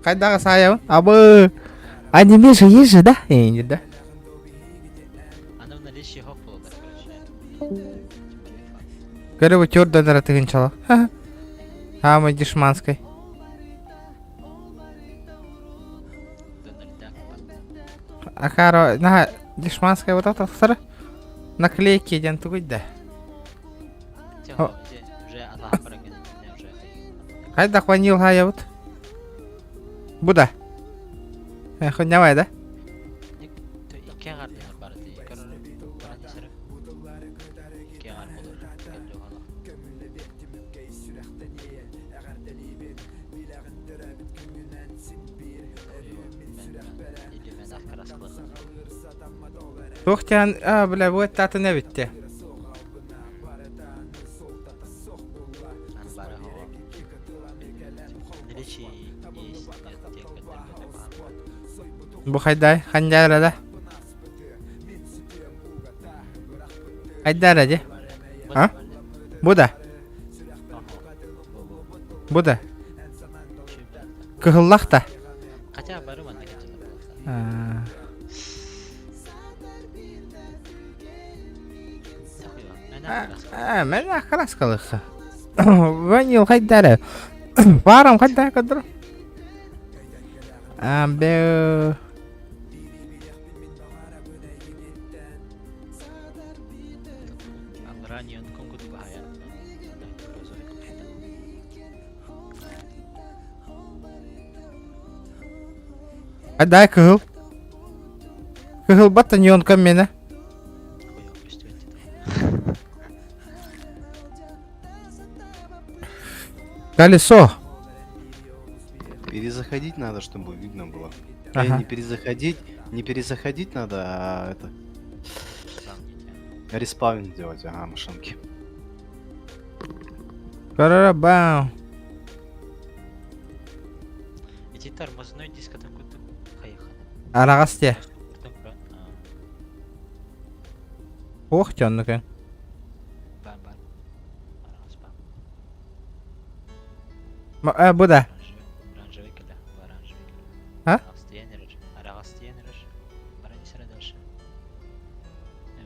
Қайдағы саяу? Абы. Аниме же есть же, да? Нет, да? Она в наличии хоп было, короче. Көрі өтер донора тігіншалық. Ама дешманской. Акаро, на дешманской вот это сыры. Наклейки ден тугуй да. Қайда қуанил хая вот. Буда. Хоть давай, да? Тухтян, бля, вот тата не видите. Bu hayday, hanjara da. Haydara de. Ha? Bu da. Bu da. Kıhıllak da. Хотя барым анда Ben akras kalıksa. Ben yıl haydara. Varım haydara kadar. Be. Ранее он конкурс bahaya. Hayday kıhıl. Kıhıl batanyon kamena. Колесо. Перезаходить надо, чтобы видно было. Ага. Не перезаходить надо, а это... Респаун делать, ага, машинки. Карабау. Эти тормозной диск там куда поехал. Арагасте. Ох, тяннука. Bu da. Оранжевый кида, оранжевый. А? Арагастиянер, арагастиянер. Барани сара дальше.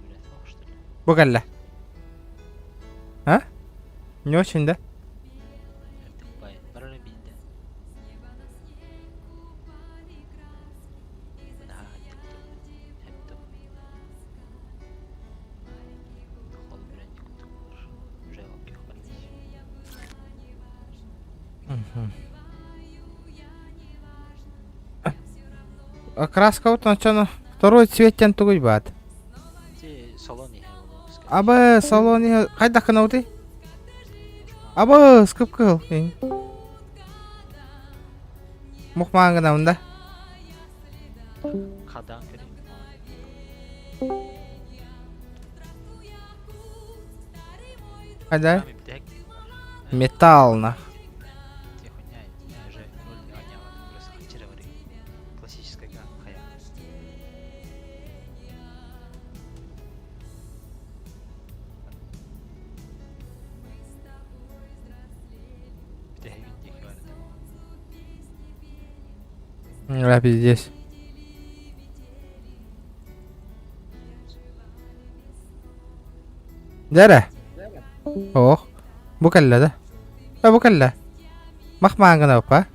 Блядь, ох что ли. Bu galla. Ha? Ne o şimdi? Бай, барали бинде. Да, это. Хол бренди кутур. Желки хватит. Краска вот начало. Второй цвет тян тугой бат. Те салоны. Абы салоны кайда канауты? Абы скып кыл. Мухман гана унда. Хадан керем. Кайда? Металл на. Классическая хая. Рапи здесь. Дара. Ох. Bu kalla da. Bu kalla. Mahman gana apa?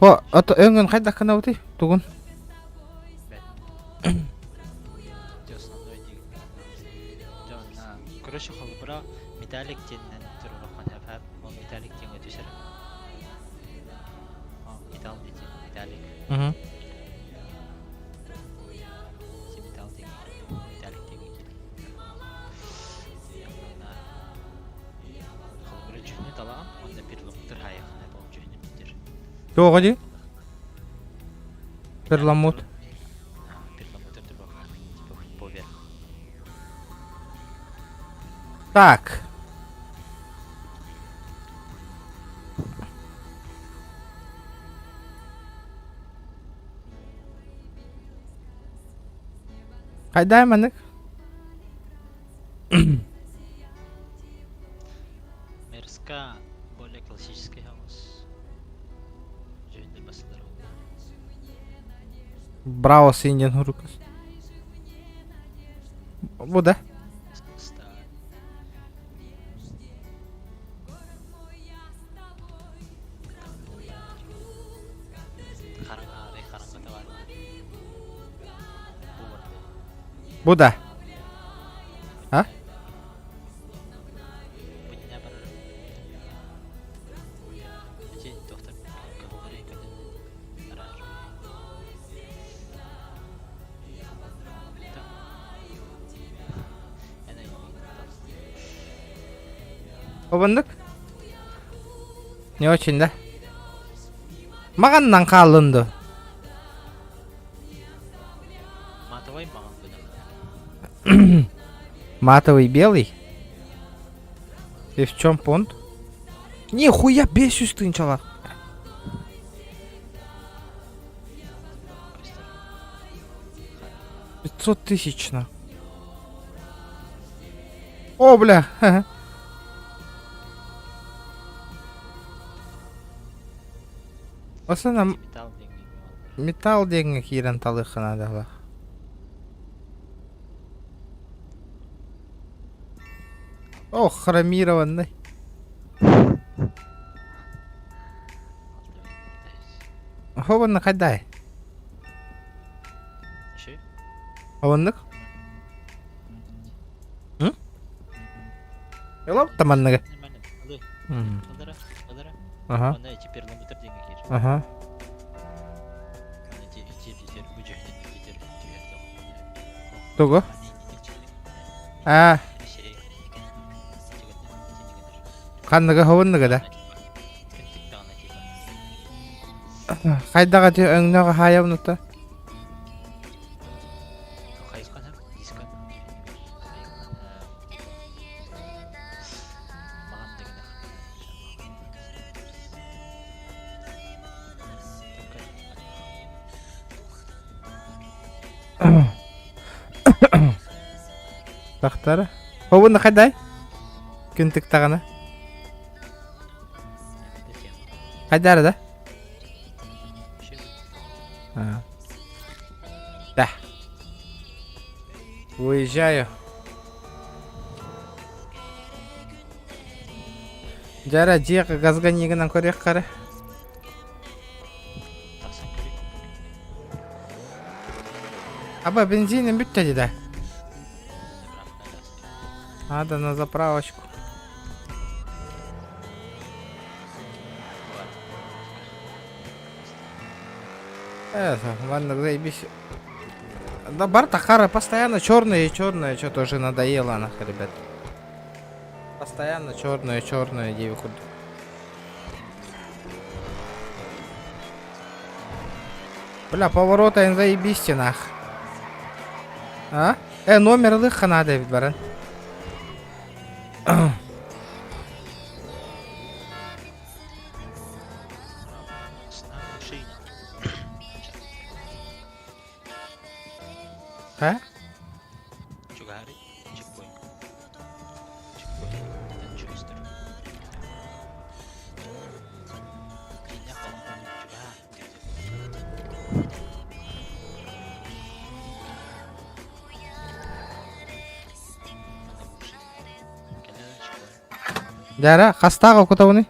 Ho, atau engan kayda kana uti tugun. Короче, холбра металлик теннен туруракан хәфәп, ол металлик тенге төшерә. Металл дите, металлик. Мгм. Металл тенге, металлик тенге. Холбра жүхне талам, онда перлоктор хаяхна бом жүхне битер. Doğru değil. Perlamut. Перламутр турбаха, типа поверх. Так. Kayda manik? Мерска более классический хаос. Жүхне басылар. Bravo Indian Hurukas. Bu da. Bu da. Ha? Obandık. Ne o içinde? Mağandan kalındı. Матовый маган будет. Матовый белый? И в чем понт? Нихуя 500 тынчалар. 500 тысяч на. О, бля. Осына металл деген кирен талыхына дала. О, хромированный. Хованны кайдай? Хованнык? М? Елап таманныгы. Ага. Ага. Туго? А. Канныгы хованныгы да. Кайдага те өңнөгө хаябнута. Тахтара. Хованны кайдай? Күнтүк таганы. Кайдары да? Да. Уезжаю. Жара жиякка газга негенен көрөк кары. Аба бензиним бүттү да. Надо на заправочку. Ладно, заебись. Да, Бартахара постоянно черные, что-то уже надоело она, ребят. Постоянно черные, девушка. Бля, поворота им заебись, нах. А? Номер лыха надо, ведь, баран. А? Жара, кастагы кутауны?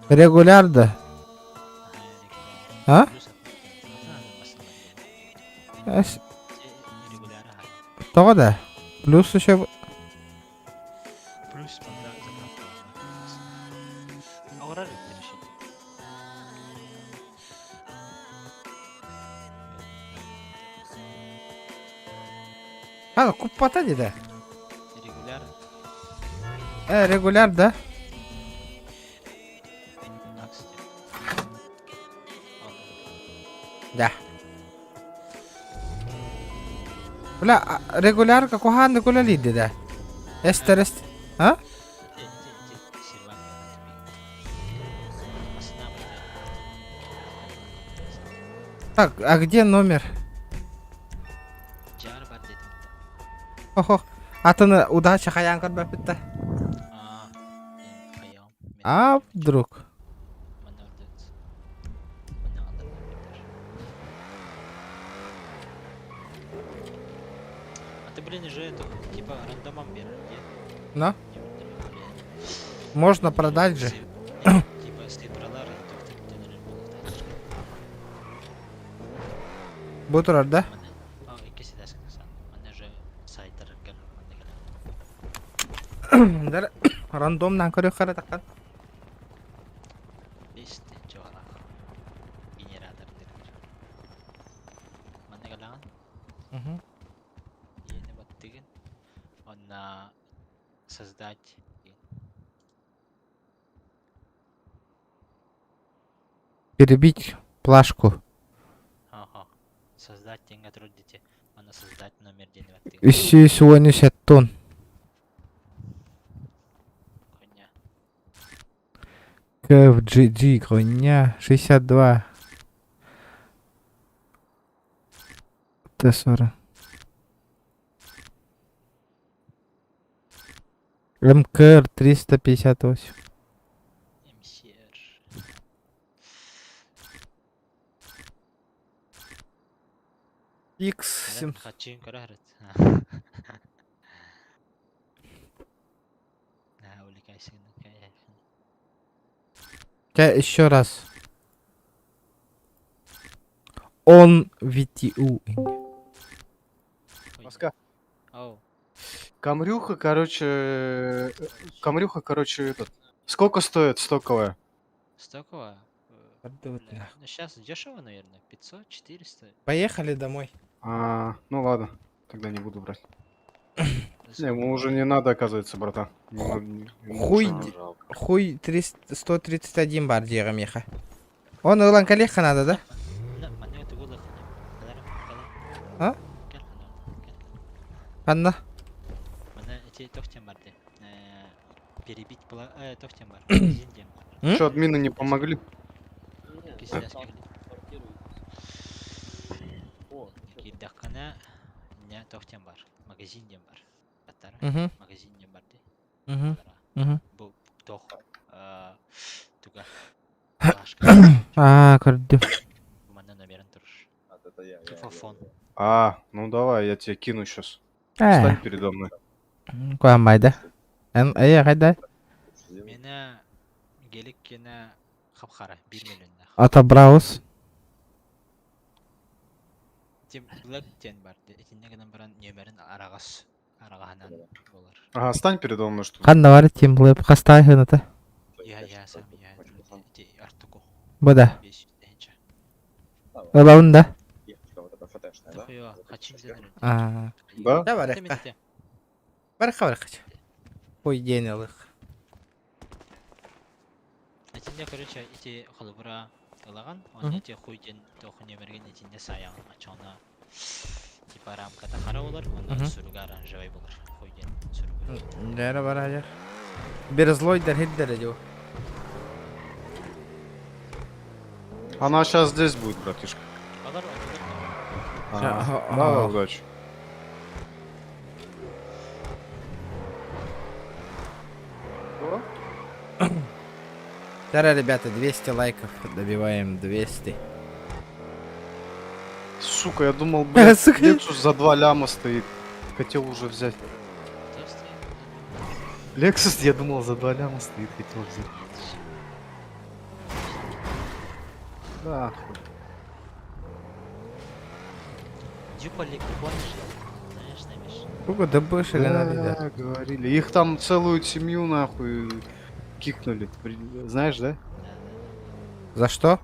Регулярда. А? Того да. Плюс еще. А, купата да? Регуляр, да? Да. Бля, регулярка куханны кулалиди, да? Эстерест. А? Так, а где номер? Охо, атыны удача хаян көрбөп битти. А, вдруг? А ты, блин, же это, типа, рандомом берешь, да? Можно продать же. Типа, если продал, то ты не можешь. Бутур, да? Дар рандомнан көрөк кара таккан. Бесте жоғара. Генератор дегендер. Мында қалаған? Ені бат деген. Онна создать. Перебить плашку. Ага. Создать деньги трудите. Онна создать номер денег. 380 тонн. КФГ, коня, 62. МТ-40. МКР 358. X. Хачин көрәрет. Увлекайся. Еще раз. Он VTU. Маска. Ау. Камрюха, короче, этот. Сколько стоит стоковая? Стоковая? Сейчас дешево, наверное. 500, 400. Поехали домой. Ну ладно, тогда не буду брать. Не, ему уже не надо, оказывается, братан. Хуй 131 бар дегім еха. Он ұлан коллекция надо, да? А? Анна? Перебить тохтем бар. Что, админы не помогли? Кирдакана не тохтем бар. Магазин дем бар. Магазин дем бар де. Бұл тох туга. Көрдім. Мана номерін тұрыш. Фон. Ну давай, я тебе кину сейчас. Встань передо мной. Қоймайды. Қайда? Мені келік кені қапқара 1 миллионна. Отобрауыз. Тем блэк тен бар. Этиннегенен баран нөмерін арағанан болар. Ага, стань передо мной, что. Қанда бар тем блэк қастай хынаты. Я сам я артуку. Бұда. Олауын да? Да? Да, барыққа. Барыққа. Ой, денелік. Этинне, короче, эти холбура алаған, он эти хуйден тоқы нөмерген этинне саяғын ачауна типа рамката қара олар, оны сүрігі оранжевай болар. Хуйден сүрігі. Дәрі бар ажар. Bir злой дәрхет дәрі жау. Она сейчас здесь будет, братишка. Да, удачи. Тогда, ребята, 200 лайков. Добиваем 200. Сука, я думал, блядь, Lexus за 2 ляма стоит. Хотел уже взять. Lexus, я думал, за 2 ляма стоит, хотел взять. Да. Дюполик, помнишь? Знаешь, намеш. Сколько да больше Да, говорили. Их там целую семью, нахуй, кикнули. Знаешь, да? За что?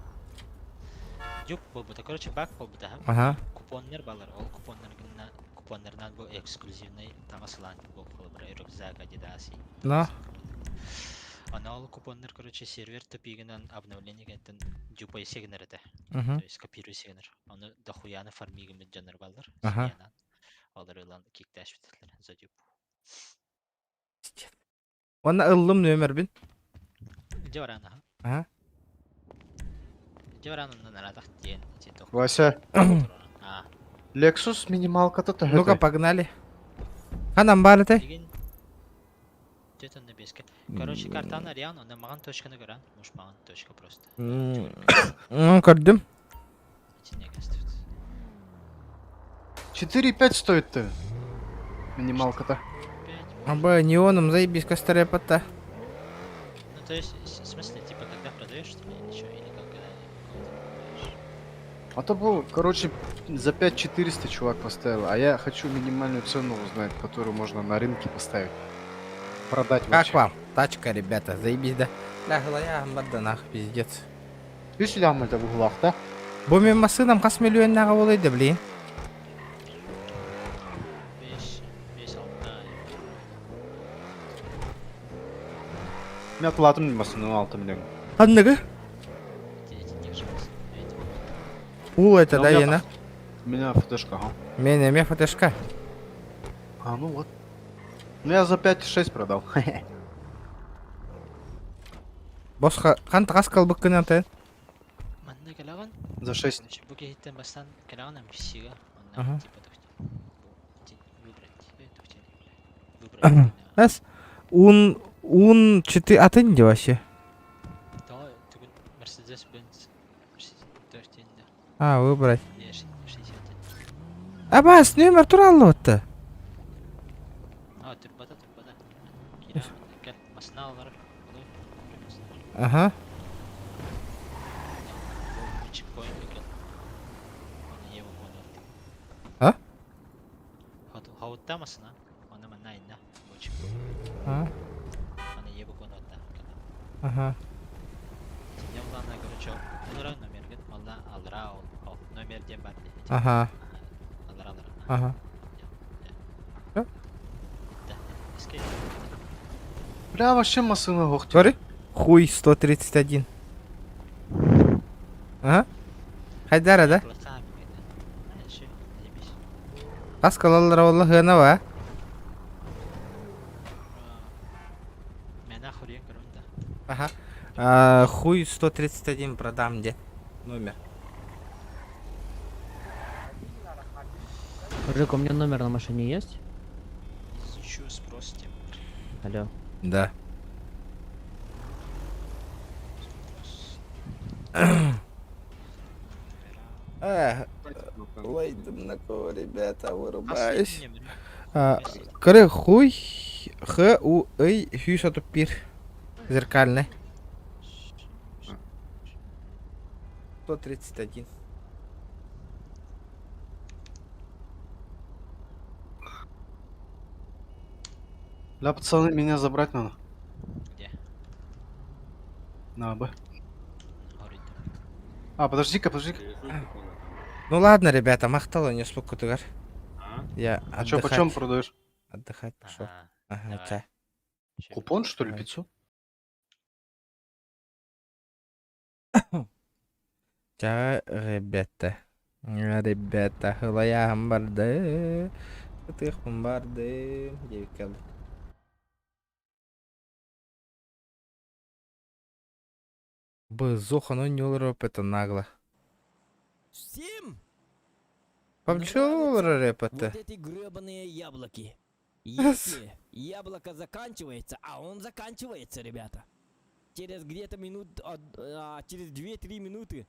Дюк был бы, короче, бак был бы, да? Ага. Купоннер балар, ол купоннернан был эксклюзивный, там аслан был, рюкзак, адидаси. Но? Она ол купоннер, короче, сервер топигенан обновление гентен дюпай сигнер это. То есть копируй сигнер. Он дохуяна фармиген mit жанр балар. Ага. Алар илан кикташ битерлер за дюп. Оны ыллым нөмер бин. Дёрана. Ага. Дёрана нарадах ден. Вася. Lexus минималка-то. Ну-ка, погнали. Ханам бары ты? Короче, картаны ариян, оны маған точканы көрән. Мұш маған точка просто. Көрдім. 4,5 стоит-то. Минималка-то. Абы, неоном заебись костря пота. Ну, то есть, в смысле, типа, когда продаешь, что ли, или что, или как, когда продаешь? А то был, короче, за 5400 чувак поставил, а я хочу минимальную цену узнать, которую можно на рынке поставить. Продать вообще. Как вам? Тачка, ребята, заебись, да? Лягла я, бадданах, пиздец. Видишь, лям это в углах, да? Бу мен масынам қас миллионнаға болайды, блин. 5-6. Мен платым масыны 6 миллион. Қандығы? Ул это, да, ена? У меня фотошка, ага. Мен фотошка. Ну вот. Ну я за 5,6 продал. Босқа, қанты қас қалбық күн аты? Манны кәлаған? За 6. Бұ кейттен бастан кәлаған әм пісіға. Ага. Выбрать, бля. Эс, ун 4, а ты где вообще? Да, түгел Mercedes-Benz. Mercedes 4-інде. А, выбрать. Не, 60. Абас, нөмір туралы отты. А, түппада. Кел, машина алар. Ага. Чекпоинт екен. Оны ебі қонды. А? Хауытта машина. Оны мен найында. А? Оны ебі қонды. Ага. Явлана, короче, номер номерге малда алыра ол. Номер дем бар. Ага. Алыра. Ага. Бля, вообще машина гохтит. Смотри. Хуй 131. Ага. Хайдара, да? Паскалалар валла хына ва. Мен ахуре көрүндө. Ага. Хуй 131 продам где? Номер. Мужик, у меня номер на машине есть? Изучу, спросите. Алло. Да. Лайдом на кого, ребята, вырубаюсь. Коры хуй Х-У-Эй 161. Зеркальный. 131. Бля, пацаны, меня забрать надо. Где? На Б. А, подожди-ка. Ну ладно, ребята, махтало не споку тыгар. Я А чё, почем продаешь? Отдыхать пошел. Ага, чай. Купон, что ли, 500? Ча, ребята. Ребята, хылаям барды. Тыхпын барды. Девикал. Зохану не улроп, это нагло. Всем! Помчу рэпата. Вот эти гребаные яблоки. Если яблоко заканчивается, а он заканчивается, ребята. Через где-то через 2-3 минуты.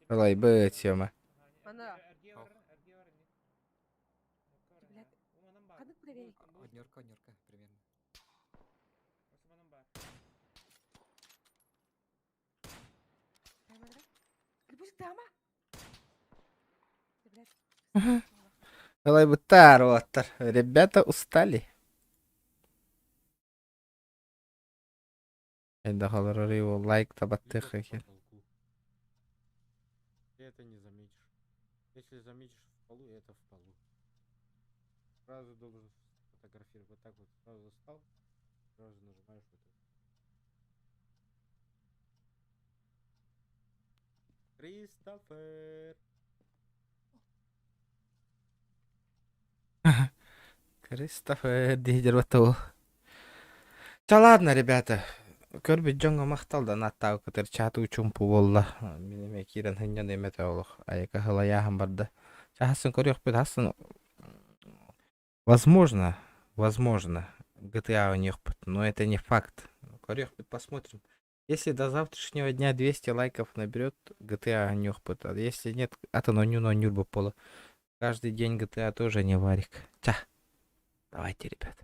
Лай бы тема. Лай бы таротар. Ребята устали. Это халарары его лайк табатых эти. Ты это не заметишь. Если заметишь в полу, это в полу. Сразу должен фотографировать. Вот так вот сразу стал. Сразу нажимаешь вот это. Кристофер. Кристофер дейдер бату. Да ладно, ребята. Көрбүт жоңго макталды наттагы кытыр чатуу чумпу болду. Менеме кирен хынжан эмете олук. Айка хылаяхым барды. Часын көрөкпүт асын. Возможно, GTA у них, но это не факт. Корёхпыт, посмотрим. Если до завтрашнего дня 200 лайков наберет, GTA не опыт. А если нет, это ноню бы поло. Каждый день GTA тоже не варик. Давайте, ребят.